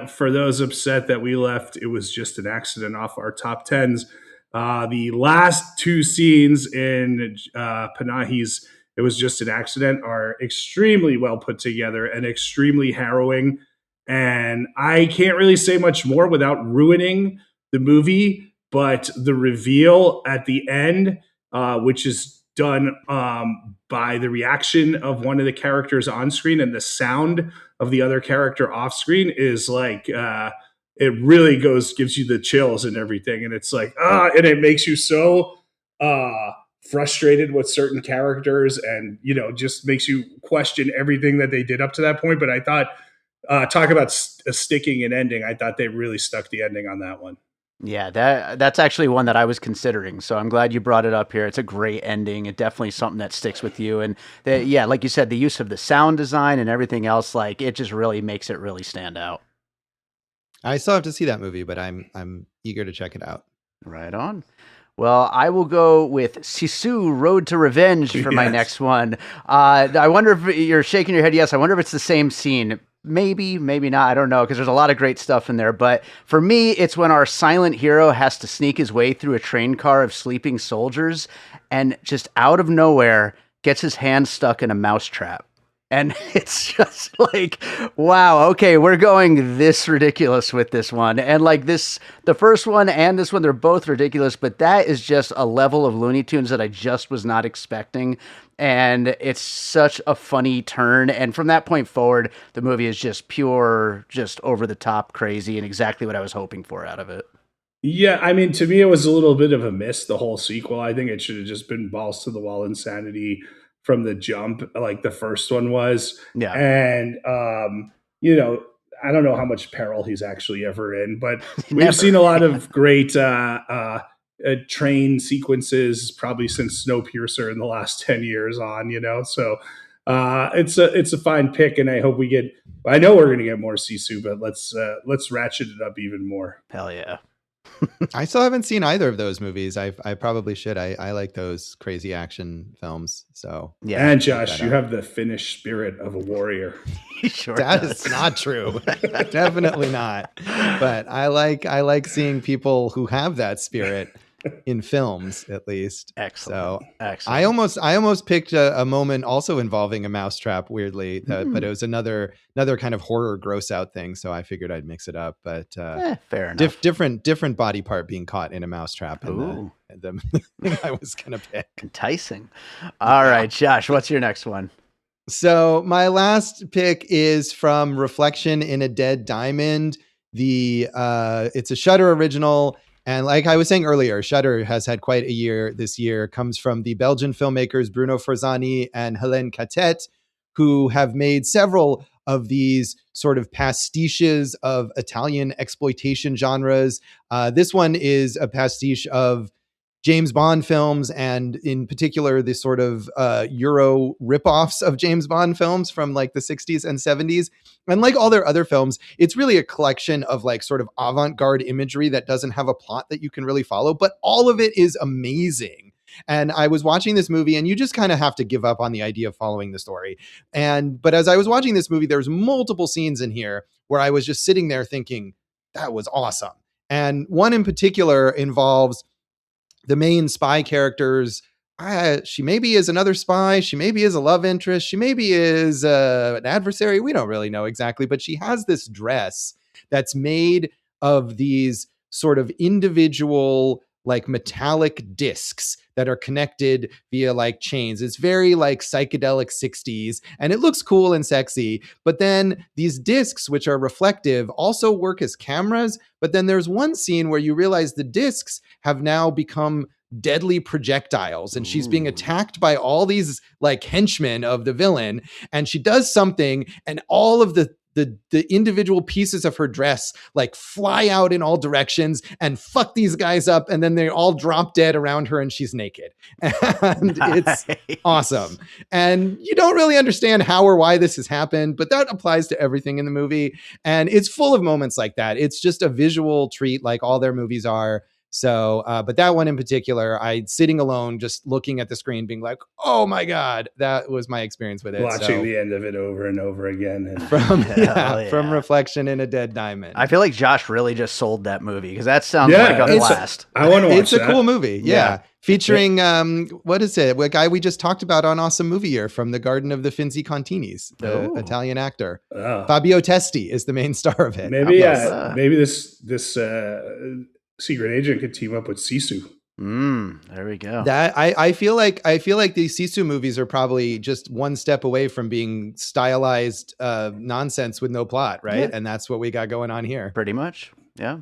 for those upset that we left, it was just an accident off our top 10s. The last two scenes in Panahi's It Was Just an Accident are extremely well put together and extremely harrowing. And I can't really say much more without ruining the movie. But the reveal at the end, which is done by the reaction of one of the characters on screen and the sound of the other character off screen, is like, it really gives you the chills and everything. And it's like, and it makes you so frustrated with certain characters, and, you know, just makes you question everything that they did up to that point. But I thought, talk about sticking an ending, I thought they really stuck the ending on that one. Yeah, that's actually one that I was considering. So I'm glad you brought it up here. It's a great ending. It's definitely something that sticks with you. And yeah, like you said, the use of the sound design and everything else, like it just really makes it really stand out. I still have to see that movie, but I'm eager to check it out. Right on. Well, I will go with Sisu Road to Revenge for my next one. I wonder if you're shaking your head. Yes, I wonder if it's the same scene. Maybe, maybe not. I don't know, because there's a lot of great stuff in there. But for me, it's when our silent hero has to sneak his way through a train car of sleeping soldiers and just out of nowhere gets his hand stuck in a mousetrap. And it's just like, wow, okay, we're going this ridiculous with this one. And like this, the first one and this one, they're both ridiculous, but that is just a level of Looney Tunes that I just was not expecting. And it's such a funny turn. And from that point forward, the movie is just pure, just over the top crazy and exactly what I was hoping for out of it. Yeah, I mean, to me, it was a little bit of a miss, the whole sequel. I think it should have just been balls to the wall insanity from the jump, like the first one was. Yeah. And, you know, I don't know how much peril he's actually ever in, but we've seen a lot of great train sequences probably since Snowpiercer in the last 10 years on, you know? So it's a fine pick, and I hope I know we're going to get more Sisu, but let's ratchet it up even more. Hell yeah. I still haven't seen either of those movies. I probably should. I like those crazy action films. So yeah. And Josh, you have the Finnish spirit of a warrior. Sure that is not true. Definitely not. But I like seeing people who have that spirit in films, at least. Excellent. So excellent. I almost picked a moment also involving a mousetrap, weirdly, but it was another kind of horror gross out thing. So I figured I'd mix it up. But fair enough. Different body part being caught in a mousetrap. The thing I was gonna pick. Enticing. All right, Josh, what's your next one? So my last pick is from Reflection in a Dead Diamond. It's a Shudder original. And like I was saying earlier, Shudder has had quite a year this year. It comes from the Belgian filmmakers Bruno Forzani and Hélène Catet, who have made several of these sort of pastiches of Italian exploitation genres. This one is a pastiche of James Bond films, and in particular the sort of Euro ripoffs of James Bond films from like the 60s and 70s. And like all their other films, it's really a collection of like sort of avant-garde imagery that doesn't have a plot that you can really follow, but all of it is amazing. And I was watching this movie, and you just kind of have to give up on the idea of following the story. But as I was watching this movie, there's multiple scenes in here where I was just sitting there thinking, that was awesome. And one in particular involves the main spy characters. She maybe is another spy. She maybe is a love interest. She maybe is an adversary. We don't really know exactly, but she has this dress that's made of these sort of individual like metallic discs that are connected via like chains. It's very like psychedelic 60s, and it looks cool and sexy. But then these discs, which are reflective, also work as cameras. But then there's one scene where you realize the discs have now become deadly projectiles, and she's being attacked by all these like henchmen of the villain, and she does something, and all of the individual pieces of her dress like fly out in all directions and fuck these guys up, and then they all drop dead around her and she's naked. And It's awesome. And you don't really understand how or why this has happened, but that applies to everything in the movie. And it's full of moments like that. It's just a visual treat like all their movies are. So, but that one in particular, I sitting alone, just looking at the screen, being like, "Oh my god!" That was my experience with it. Watching the end of it over and over again, and from Reflection in a Dead Diamond. I feel like Josh really just sold that movie, because that sounds like a blast. I want to watch It's a cool movie, yeah. Featuring what is it? What guy we just talked about on Awesome Movie Year from The Garden of the Finzi Continis, the Italian actor. Fabio Testi is the main star of it. Maybe this secret agent could team up with Sisu. There we go. That I feel like these Sisu movies are probably just one step away from being stylized nonsense with no plot, right? Yeah. And that's what we got going on here. Pretty much, yeah.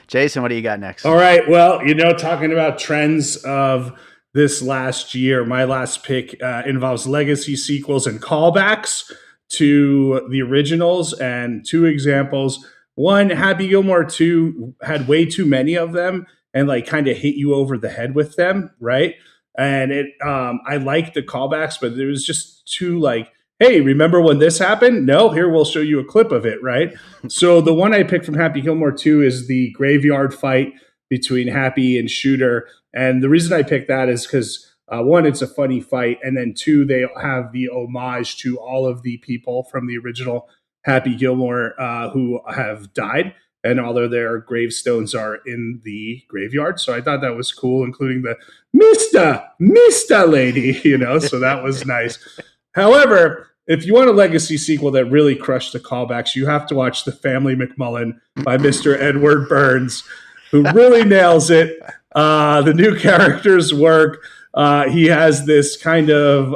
Jason, what do you got next? All right. Well, talking about trends of this last year, my last pick involves legacy sequels and callbacks to the originals, and two examples. One, Happy Gilmore 2 had way too many of them and like kind of hit you over the head with them, right? And I liked the callbacks, but there was just too like, hey, remember when this happened? No, here we'll show you a clip of it, right? So the one I picked from Happy Gilmore 2 is the graveyard fight between Happy and Shooter. And the reason I picked that is because one, it's a funny fight, and then two, they have the homage to all of the people from the original Happy Gilmore who have died, and all of their gravestones are in the graveyard. So I thought that was cool, including the Mr. lady, so that was nice. However, if you want a legacy sequel that really crushed the callbacks, you have to watch The Family McMullen by Mr. Edward Burns, who really nails it. The new characters work. He has this kind of,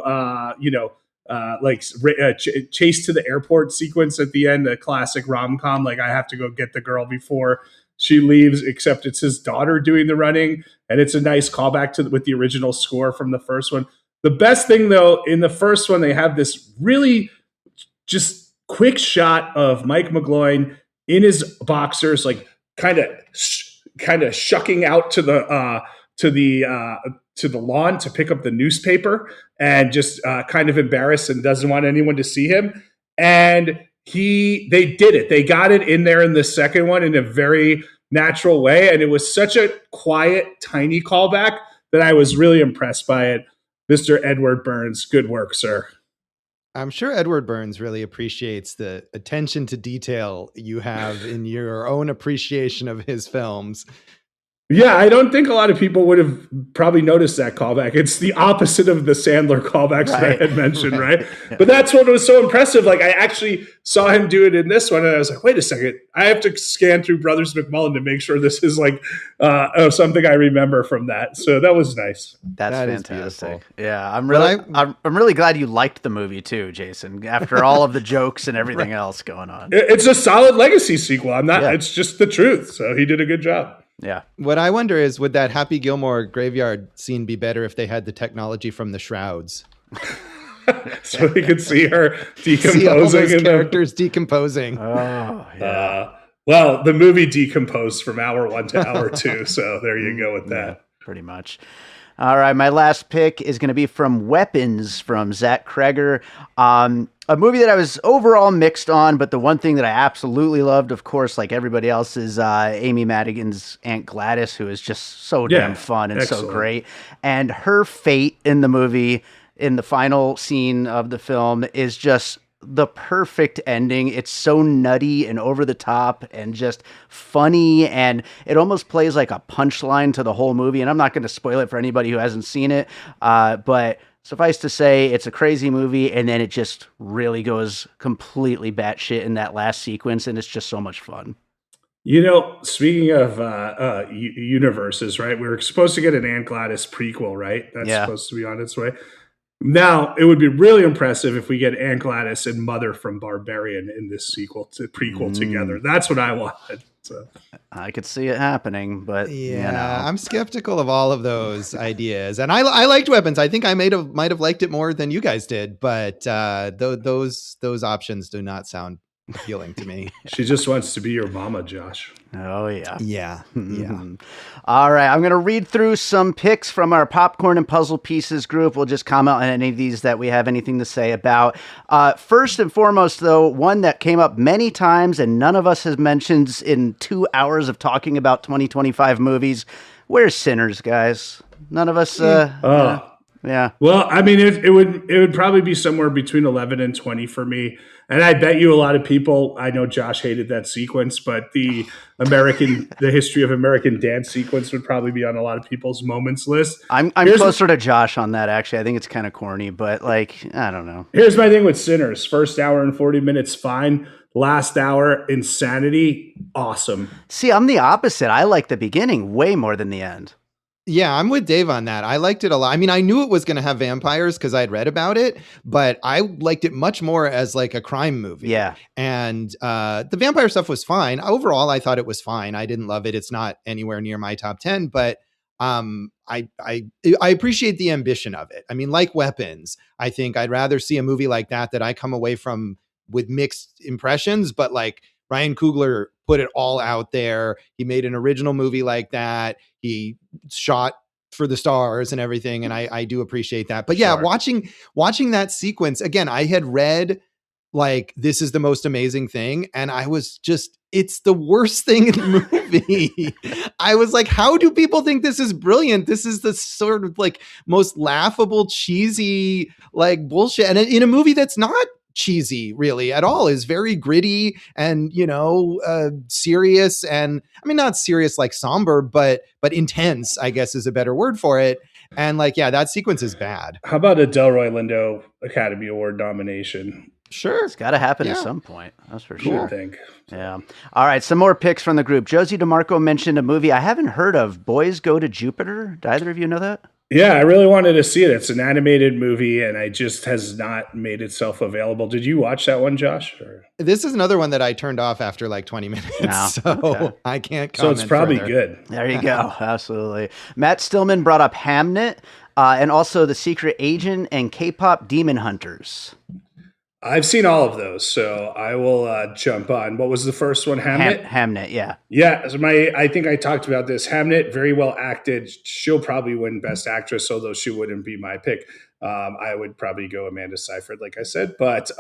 chase to the airport sequence at the end, a classic rom-com, like I have to go get the girl before she leaves, except it's his daughter doing the running, and it's a nice callback with the original score from the first one. The best thing, though, in the first one, they have this really just quick shot of Mike McGloin in his boxers, like kind of shucking out to the lawn to pick up the newspaper, and just kind of embarrassed and doesn't want anyone to see him. And they did it. They got it in there in the second one in a very natural way. And it was such a quiet, tiny callback that I was really impressed by it. Mr. Edward Burns, good work, sir. I'm sure Edward Burns really appreciates the attention to detail you have in your own appreciation of his films. Yeah, I don't think a lot of people would have probably noticed that callback. It's the opposite of the Sandler callbacks that I had mentioned, right? But that's what was so impressive. Like, I actually saw him do it in this one, and I was like, wait a second. I have to scan through Brothers McMullen to make sure this is like something I remember from that. So that was nice. That's fantastic. Yeah, I'm really glad you liked the movie too, Jason, after all of the jokes and everything else going on. It's a solid legacy sequel. It's just the truth. So he did a good job. Yeah. What I wonder is, would that Happy Gilmore graveyard scene be better if they had the technology from the shrouds? So we could see her decomposing. See all those characters decomposing. Oh, yeah. Well, the movie decomposed from hour 1 to hour 2. So there you go with that. pretty much. All right, my last pick is going to be from Weapons from Zach Kreger. A movie that I was overall mixed on, but the one thing that I absolutely loved, of course, like everybody else, is Amy Madigan's Aunt Gladys, who is just so damn fun and so great. And her fate in the movie, in the final scene of the film, is just the perfect ending. It's so nutty and over the top and just funny, and it almost plays like a punchline to the whole movie. And I'm not going to spoil it for anybody who hasn't seen it, but suffice to say, it's a crazy movie, and then it just really goes completely batshit in that last sequence, and it's just so much fun. You know, speaking of universes, right? We were supposed to get an Aunt Gladys prequel, right? That's supposed to be on its way. Now, it would be really impressive if we get Aunt Gladys and Mother from Barbarian in this prequel together. That's what I wanted. So. I could see it happening, but I'm skeptical of all of those ideas. And I liked Weapons. I think I might have liked it more than you guys did, but those options do not sound appealing to me. She just wants to be your mama, Josh. Oh, yeah. Yeah. All right. I'm going to read through some picks from our Popcorn and Puzzle Pieces group. We'll just comment on any of these that we have anything to say about. First and foremost, though, one that came up many times and none of us has mentioned in 2 hours of talking about 2025 movies. Where's Sinners, guys? None of us. Yeah. Well, I mean, it would probably be somewhere between 11 and 20 for me. And I bet you a lot of people, I know Josh hated that sequence, but the history of American dance sequence would probably be on a lot of people's moments list. I'm closer to Josh on that, actually. I think it's kind of corny, but like, I don't know. Here's my thing with Sinners. First hour and 40 minutes, fine. Last hour, insanity, awesome. See, I'm the opposite. I like the beginning way more than the end. Yeah, I'm with Dave on that. I liked it a lot. I mean, I knew it was going to have vampires because I'd read about it, but I liked it much more as like a crime movie. Yeah. And the vampire stuff was fine. Overall, I thought it was fine. I didn't love it. It's not anywhere near my top 10, but I appreciate the ambition of it. I mean, like Weapons, I think I'd rather see a movie like that I come away from with mixed impressions, but like Ryan Coogler put it all out there. He made an original movie like that. He shot for the stars and everything. And I do appreciate that. But yeah, watching that sequence again, I had read like, this is the most amazing thing. And I was just, it's the worst thing in the movie. I was like, how do people think this is brilliant? This is the sort of like most laughable, cheesy, like bullshit. And in a movie that's not cheesy really at all, is very gritty and serious, and I mean not serious like somber, but intense, I guess is a better word for it. And like, yeah, that sequence is bad. How about a Delroy Lindo Academy Award nomination? Sure, it's got to happen at some point. That's for sure. I think. Yeah. All right, some more picks from the group. Josie DeMarco mentioned a movie I haven't heard of, Boys Go to Jupiter. Do either of you know that? Yeah, I really wanted to see it. It's an animated movie, and it just has not made itself available. Did you watch that one, Josh? Or? This is another one that I turned off after like 20 minutes, I can't comment. So it's probably further. Good. There you go. Absolutely. Matt Stillman brought up Hamnet, and also The Secret Agent and K-Pop Demon Hunters. I've seen all of those, so I will jump on. What was the first one? Hamnet? Hamnet, yeah. Yeah, so I think I talked about this. Hamnet, very well acted. She'll probably win Best Actress, although she wouldn't be my pick. I would probably go Amanda Seyfried, like I said. But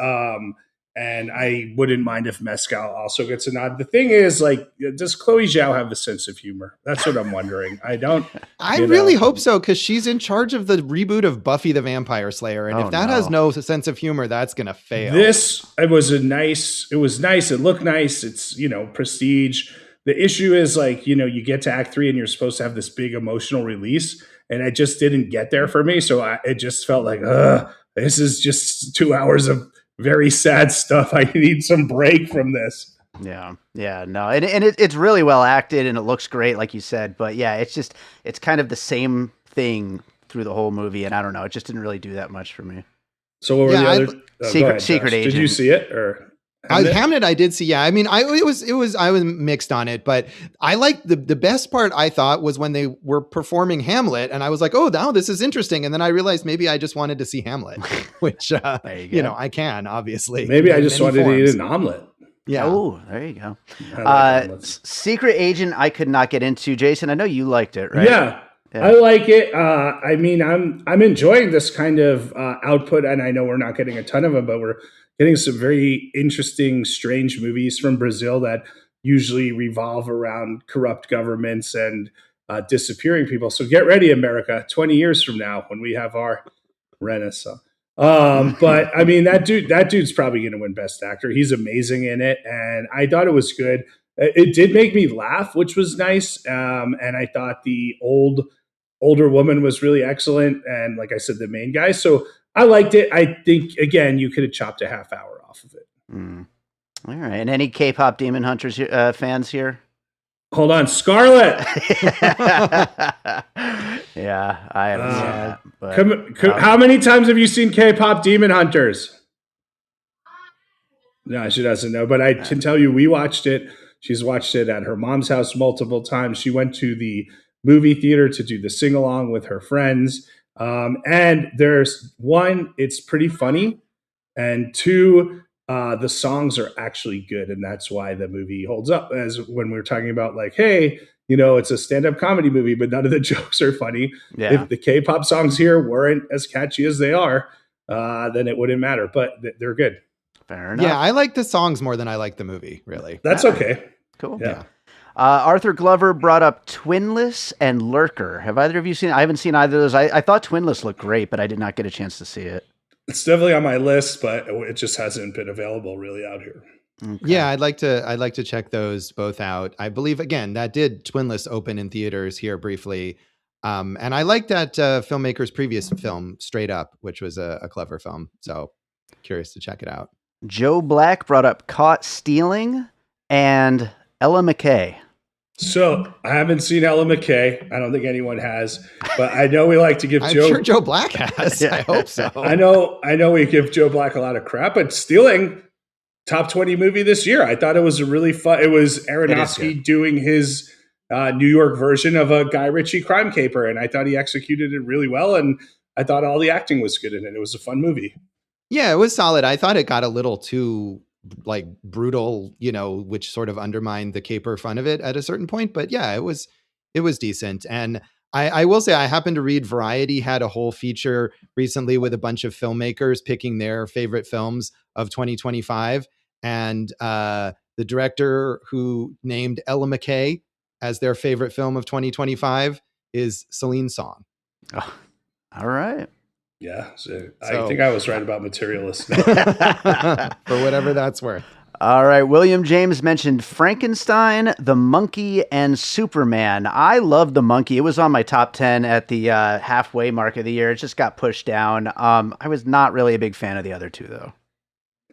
and I wouldn't mind if Mescal also gets a nod. The thing is, like, does Chloe Zhao have a sense of humor? That's what I'm wondering. I really hope so, because she's in charge of the reboot of Buffy the Vampire Slayer. And if that has no sense of humor, that's going to fail. It was nice. It looked nice. It's, prestige. The issue is like, you get to act 3 and you're supposed to have this big emotional release. And I just didn't get there for me. So it just felt like, this is just 2 hours of very sad stuff. I need some break from this. Yeah, no, and it's really well acted and it looks great, like you said. But yeah, it's kind of the same thing through the whole movie, and I don't know, it just didn't really do that much for me. So what were the other Secret Agent? Did you see it or? Hamnet, I did see. Yeah, I mean, I was mixed on it, but I liked the best part. I thought was when they were performing Hamlet, and I was like, oh, now this is interesting. And then I realized maybe I just wanted to see Hamlet, which I can obviously. Maybe I just wanted to eat an omelet. Yeah. Oh, there you go. Secret Agent, I could not get into. Jason, I know you liked it, right? Yeah. I like it. I mean, I'm enjoying this kind of output, and I know we're not getting a ton of them, but we're getting some very interesting, strange movies from Brazil that usually revolve around corrupt governments and disappearing people. So get ready, America, 20 years from now when we have our Renaissance. But I mean, that dude's probably going to win Best Actor. He's amazing in it, and I thought it was good. It did make me laugh, which was nice. And I thought the older woman was really excellent, and like I said, the main guy. So I liked it. I think again, you could have chopped a half hour off of it. All right. And any K-pop Demon Hunters fans here? Hold on, Scarlett. Yeah, I haven't seen that. How many times have you seen K-pop Demon Hunters? No, she doesn't know, but I can tell you we watched it. She's watched it at her mom's house multiple times. She went to the movie theater to do the sing-along with her friends. And there's one, it's pretty funny. And two, the songs are actually good. And that's why the movie holds up. As when we're talking about like, hey, it's a stand-up comedy movie, but none of the jokes are funny. Yeah. If the K-pop songs here weren't as catchy as they are, then it wouldn't matter. But they're good. Fair enough. Yeah, I like the songs more than I like the movie, really. That's okay. Cool. Yeah. Arthur Glover brought up Twinless and Lurker. Have either of you seen it? I haven't seen either of those. I thought Twinless looked great, but I did not get a chance to see it. It's definitely on my list, but it just hasn't been available really out here. Okay. Yeah, I'd like to check those both out. I believe again that did Twinless open in theaters here briefly, and I like that filmmaker's previous film Straight Up, which was a clever film. So curious to check it out. Joe Black brought up Caught Stealing and Ella McKay. So I haven't seen Ella McKay. I don't think anyone has, but I know we like to give I'm Joe. Sure Joe Black has. I hope so. I know we give Joe Black a lot of crap, but Stealing, top 20 movie this year. I thought it was a really fun. It was Aronofsky doing his New York version of a Guy Ritchie crime caper, and I thought he executed it really well. And I thought all the acting was good in it. It was a fun movie. Yeah, it was solid. I thought it got a little too like brutal, which sort of undermined the caper fun of it at a certain point. But yeah, it was decent. And I will say I happened to read Variety had a whole feature recently with a bunch of filmmakers picking their favorite films of 2025. And the director who named Ella McKay as their favorite film of 2025 is Celine Song. Oh, all right. Yeah, so I think I was right about Materialist. For whatever that's worth. All right, William James mentioned Frankenstein, The Monkey, and Superman. I love The Monkey. It was on my top 10 at the halfway mark of the year. It just got pushed down. I was not really a big fan of the other two, though.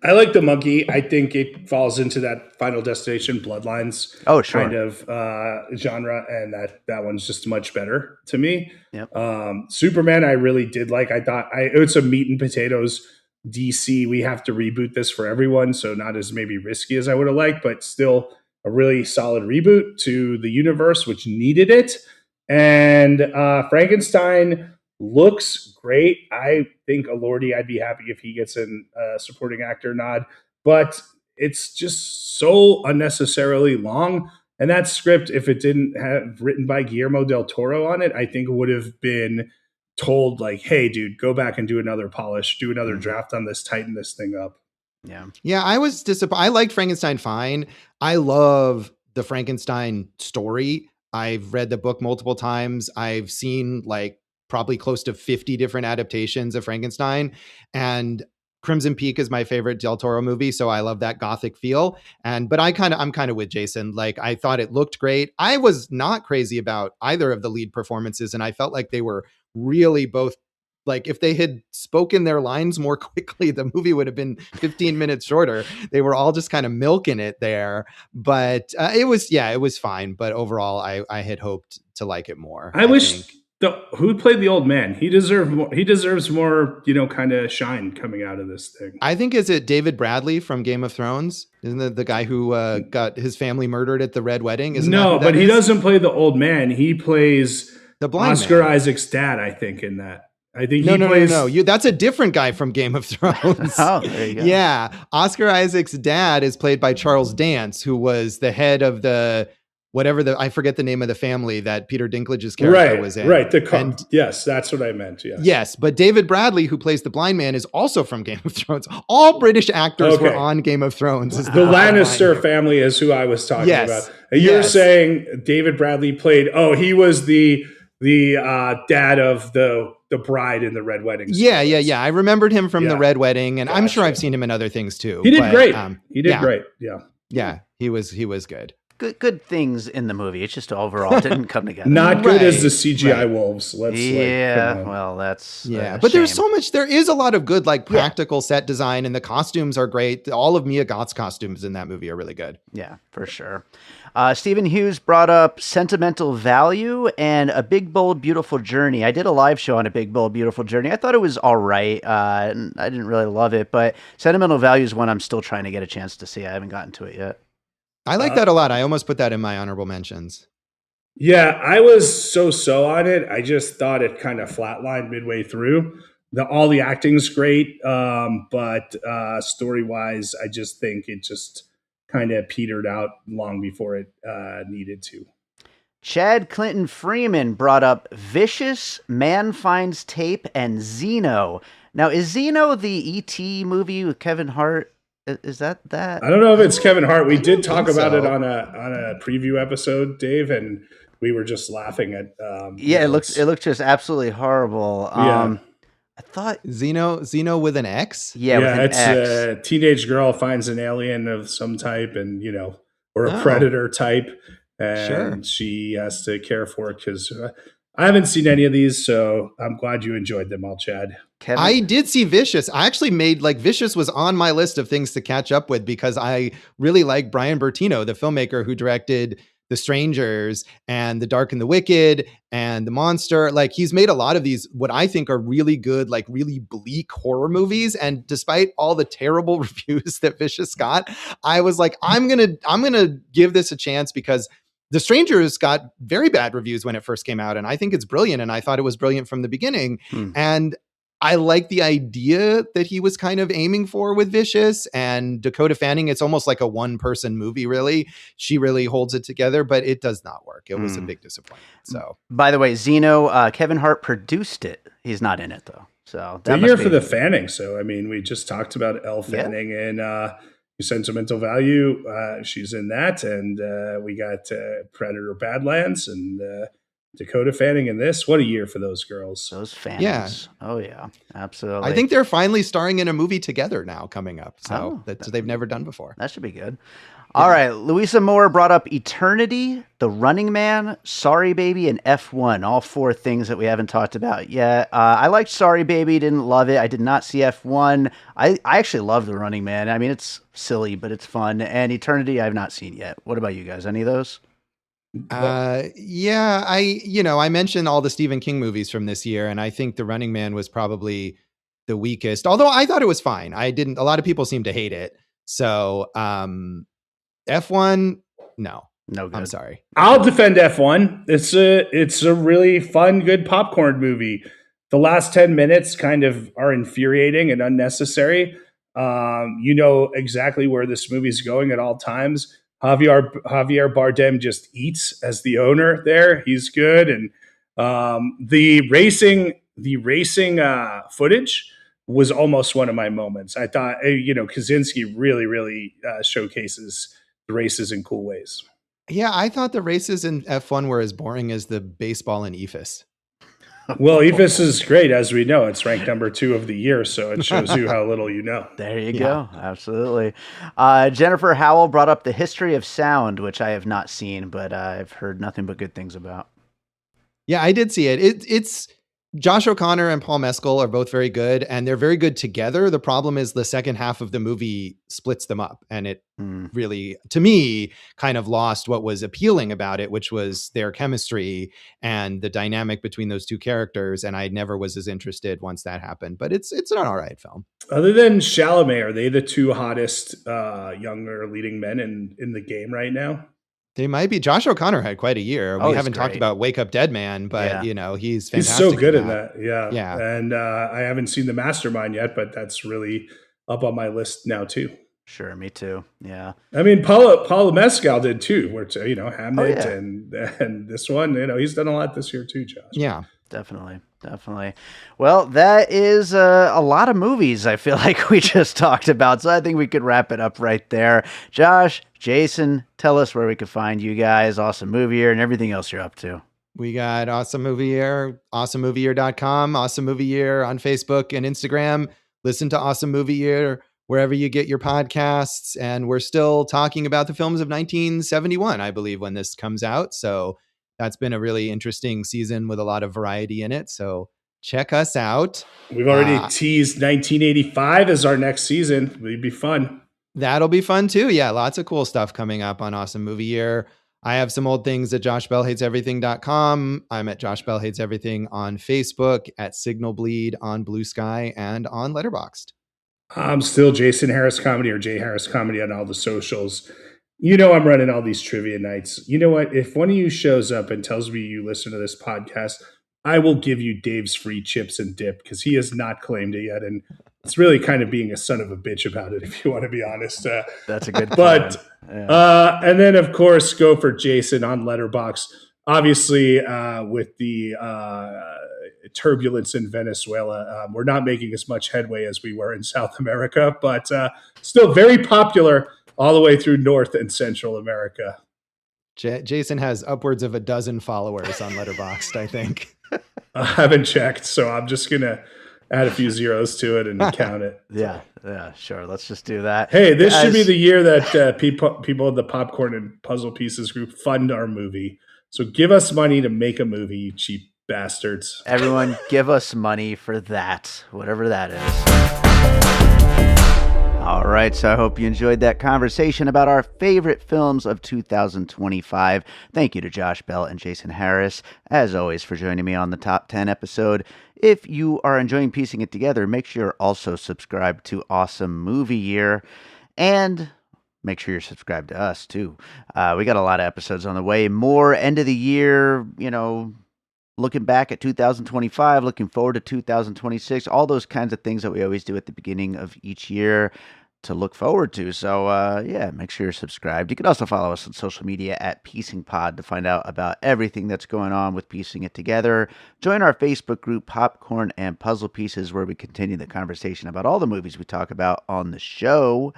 I like The Monkey. I think it falls into that Final Destination Bloodlines kind of genre, and that one's just much better to me. Yep. Superman, I really did like. I thought it's a meat and potatoes DC. We have to reboot this for everyone, so not as maybe risky as I would have liked, but still a really solid reboot to the universe, which needed it. And Frankenstein looks great. I think Elordi, I'd be happy if he gets a supporting actor nod, but it's just so unnecessarily long. And that script, if it didn't have written by Guillermo del Toro on it, I think would have been told like, hey, dude, go back and do another polish, do another draft on this, tighten this thing up. Yeah, I was disappointed. I liked Frankenstein fine. I love the Frankenstein story. I've read the book multiple times. I've seen like probably close to 50 different adaptations of Frankenstein, and Crimson Peak is my favorite Del Toro movie. So I love that gothic feel. But I'm kind of with Jason. Like I thought it looked great. I was not crazy about either of the lead performances. And I felt like they were really both like, if they had spoken their lines more quickly, the movie would have been 15 minutes shorter. They were all just kind of milking it there, but it was fine. But overall, I had hoped to like it more. I wish who played the old man? He deserves more. He deserves more, kind of shine coming out of this thing. I think is it David Bradley from Game of Thrones? Isn't it the guy who got his family murdered at the Red Wedding? But he doesn't play the old man. He plays the blind Oscar man. Isaac's dad. I think in that. I think No. That's a different guy from Game of Thrones. Oh, there you go. Yeah, Oscar Isaac's dad is played by Charles Dance, who was the head of the whatever I forget the name of the family that Peter Dinklage's character was in. Right. Yes, that's what I meant. Yes. Yes. But David Bradley, who plays the blind man, is also from Game of Thrones. All British actors were on Game of Thrones. The Lannister family is who I was talking about. And you're saying David Bradley he was the dad of the bride in the Red Wedding. Yeah. I remembered him from the Red Wedding, and I'm sure I've seen him in other things too. He did great. He did great. Yeah. Yeah. He was good. Good things in the movie. It's just overall didn't come together. Not good as the CGI wolves. Let's that's but there's so much. There is a lot of good practical set design, and the costumes are great. All of Mia Goth's costumes in that movie are really good. Yeah, for sure. Stephen Hughes brought up Sentimental Value and A Big Bold Beautiful Journey. I did a live show on A Big Bold Beautiful Journey. I thought it was all right. I didn't really love it, but Sentimental Value is one I'm still trying to get a chance to see. I haven't gotten to it yet. I like that a lot. I almost put that in my honorable mentions. Yeah, I was so on it. I just thought it kind of flatlined midway through. All the acting's great, but story-wise, I just think it just kind of petered out long before it needed to. Chad Clinton Freeman brought up Vicious, Man Finds Tape, and Xeno. Now, is Xeno the E.T. movie with Kevin Hart? Is that? I don't know if it's Kevin Hart. We did talk about it on a preview episode, Dave, and we were just laughing at. It looks just absolutely horrible. I thought Xeno with an X. Yeah, it's X. A teenage girl finds an alien of some type, and or a predator type, and she has to care for it because. I haven't seen any of these, so I'm glad you enjoyed them all, Chad. Kevin? I did see Vicious. I actually made Vicious was on my list of things to catch up with because I really like Brian Bertino, the filmmaker who directed The Strangers and The Dark and the Wicked and The Monster. He's made a lot of these, what I think are really good, really bleak horror movies. And despite all the terrible reviews that Vicious got, I was like, I'm gonna give this a chance because The Strangers got very bad reviews when it first came out, and I think it's brilliant, and I thought it was brilliant from the beginning. And I like the idea that he was kind of aiming for with Vicious, and Dakota Fanning, it's almost like a one-person movie, really. She really holds it together, but it does not work. It was a big disappointment. So, by the way, Xeno, Kevin Hart produced it. He's not in it, though. So that year for the Fanning. So, I mean, we just talked about Elle Fanning and Sentimental Value. She's in that, and we got Predator Badlands and Dakota Fanning in this. What a year for those girls. Those fans. Yeah. Oh yeah, absolutely. I think they're finally starring in a movie together now coming up. So that they've never done before. That should be good. All right. Louisa Moore brought up Eternity, The Running Man, Sorry Baby, and F1. All four things that we haven't talked about yet. I liked Sorry Baby, didn't love it. I did not see F1. I actually love The Running Man. I mean, it's silly, but it's fun. And Eternity, I have not seen yet. What about you guys? Any of those? I mentioned all the Stephen King movies from this year, and I think The Running Man was probably the weakest, although I thought it was fine. A lot of people seem to hate it. So, F1, no good. I'm sorry. I'll defend F1. It's a really fun, good popcorn movie. The last 10 minutes kind of are infuriating and unnecessary. You know exactly where this movie's going at all times. Javier Bardem just eats as the owner there. He's good. And the racing footage was almost one of my moments. I thought, Kaczynski really, really showcases the races in cool ways. Yeah, I thought the races in F1 were as boring as the baseball in EFIS. Well, EFIS is great. As we know, it's ranked number 2 of the year, so it shows you how little you know. There you go. Absolutely. Jennifer Howell brought up The History of Sound, which I have not seen, but I've heard nothing but good things about. Yeah, I did see it. It's Josh O'Connor and Paul Mescal are both very good, and they're very good together. The problem is the second half of the movie splits them up, and it really, to me, kind of lost what was appealing about it, which was their chemistry and the dynamic between those two characters, and I never was as interested once that happened. But it's an all right film. Other than Chalamet, are they the two hottest younger leading men in the game right now? They might be. Josh O'Connor had quite a year. We haven't talked about Wake Up Dead Man, but he's fantastic. He's so good in that. Yeah. And I haven't seen The Mastermind yet, but that's really up on my list now too. Sure, me too. Yeah. I mean, Paulo Mescal did too, where Hamnet yeah. and this one, he's done a lot this year too, Josh. Yeah. Definitely. Well, that is a lot of movies I feel like we just talked about, so I think we could wrap it up right there. Josh, Jason, tell us where we could find you guys, Awesome Movie Year, and everything else you're up to. We got Awesome Movie Year, awesomemovieyear.com, Awesome Movie Year on Facebook and Instagram. Listen to Awesome Movie Year wherever you get your podcasts. And we're still talking about the films of 1971, I believe, when this comes out. So that's been a really interesting season with a lot of variety in it. So check us out. We've already teased 1985 as our next season. It'll be fun. That'll be fun too. Yeah, lots of cool stuff coming up on Awesome Movie Year. I have some old things at joshbellhateseverything.com. I'm at Josh Bell Hates Everything on Facebook, at Signal Bleed on Blue Sky, and on Letterboxd. I'm still Jason Harris Comedy or Jay Harris Comedy on all the socials. I'm running all these trivia nights. You know what? If one of you shows up and tells me you listen to this podcast, I will give you Dave's free chips and dip, because he has not claimed it yet. And it's really kind of being a son of a bitch about it, if you want to be honest. That's a good but and then, of course, go for Jason on Letterboxd. Obviously, with the turbulence in Venezuela, we're not making as much headway as we were in South America, but still very popular all the way through North and Central America. Jason has upwards of 12 followers on Letterboxd, I think. I haven't checked, so I'm just going to add a few zeros to it and count it. Yeah, sure. Let's just do that. Hey, this should be the year that people in the Popcorn and Puzzle Pieces group fund our movie. So give us money to make a movie, you cheap bastards. Everyone, give us money for that, whatever that is. All right, so I hope you enjoyed that conversation about our favorite films of 2025. Thank you to Josh Bell and Jason Harris, as always, for joining me on the Top 10 episode. If you are enjoying piecing it together, make sure you're also subscribed to Awesome Movie Year, and make sure you're subscribed to us, too. We got a lot of episodes on the way. More end of the year, looking back at 2025, looking forward to 2026, all those kinds of things that we always do at the beginning of each year to look forward to. So, make sure you're subscribed. You can also follow us on social media at Piecing Pod to find out about everything that's going on with Piecing It Together. Join our Facebook group, Popcorn and Puzzle Pieces, where we continue the conversation about all the movies we talk about on the show.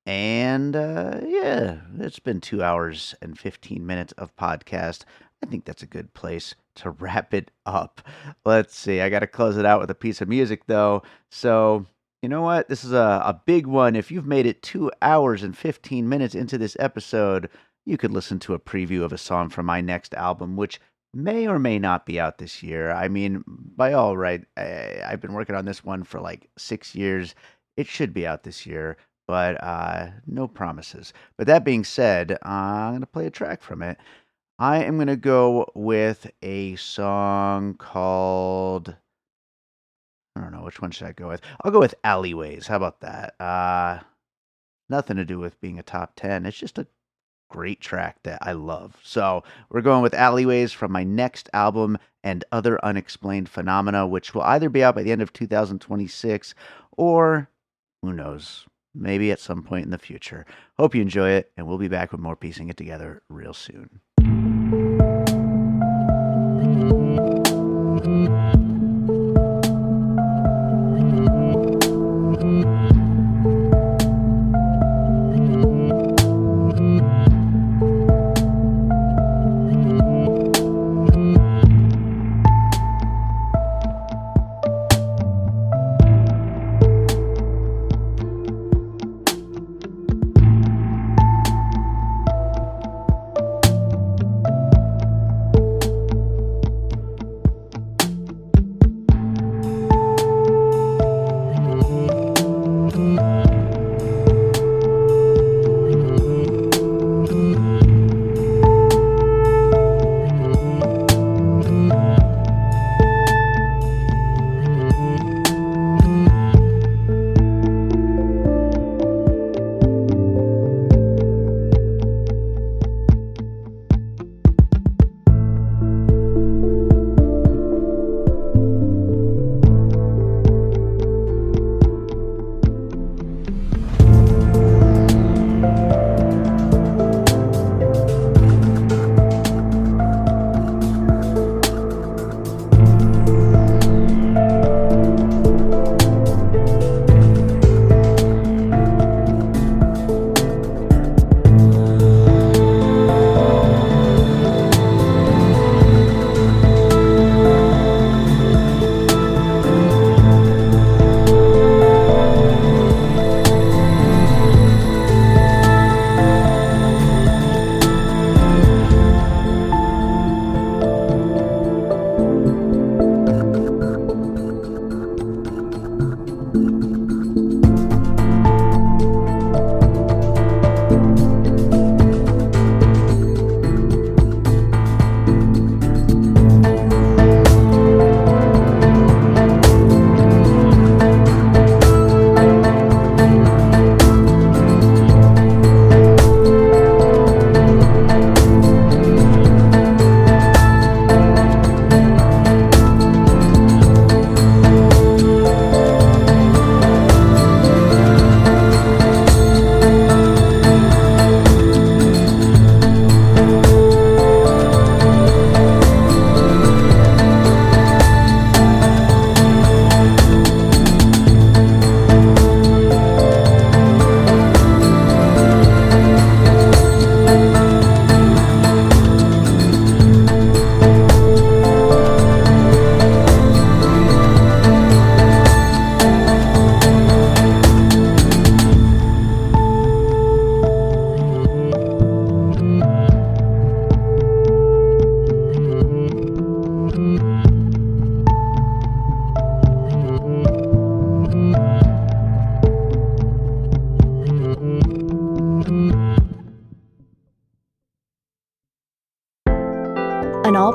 And, it's been 2 hours and 15 minutes of podcast. I think that's a good place to wrap it up. Let's see. I got to close it out with a piece of music, though. So, you know what? This is a big one. If you've made it 2 hours and 15 minutes into this episode, you could listen to a preview of a song from my next album, which may or may not be out this year. I mean, by all right, I've been working on this one for like 6 years. It should be out this year, but no promises. But that being said, I'm going to play a track from it. I am going to go with a song called, I don't know, which one should I go with? I'll go with Alleyways. How about that? Nothing to do with being a top 10. It's just a great track that I love. So we're going with Alleyways from my next album, And Other Unexplained Phenomena, which will either be out by the end of 2026 or, who knows, maybe at some point in the future. Hope you enjoy it, and we'll be back with more Piecing It Together real soon.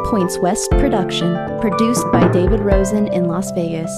Points West production, produced by David Rosen in Las Vegas.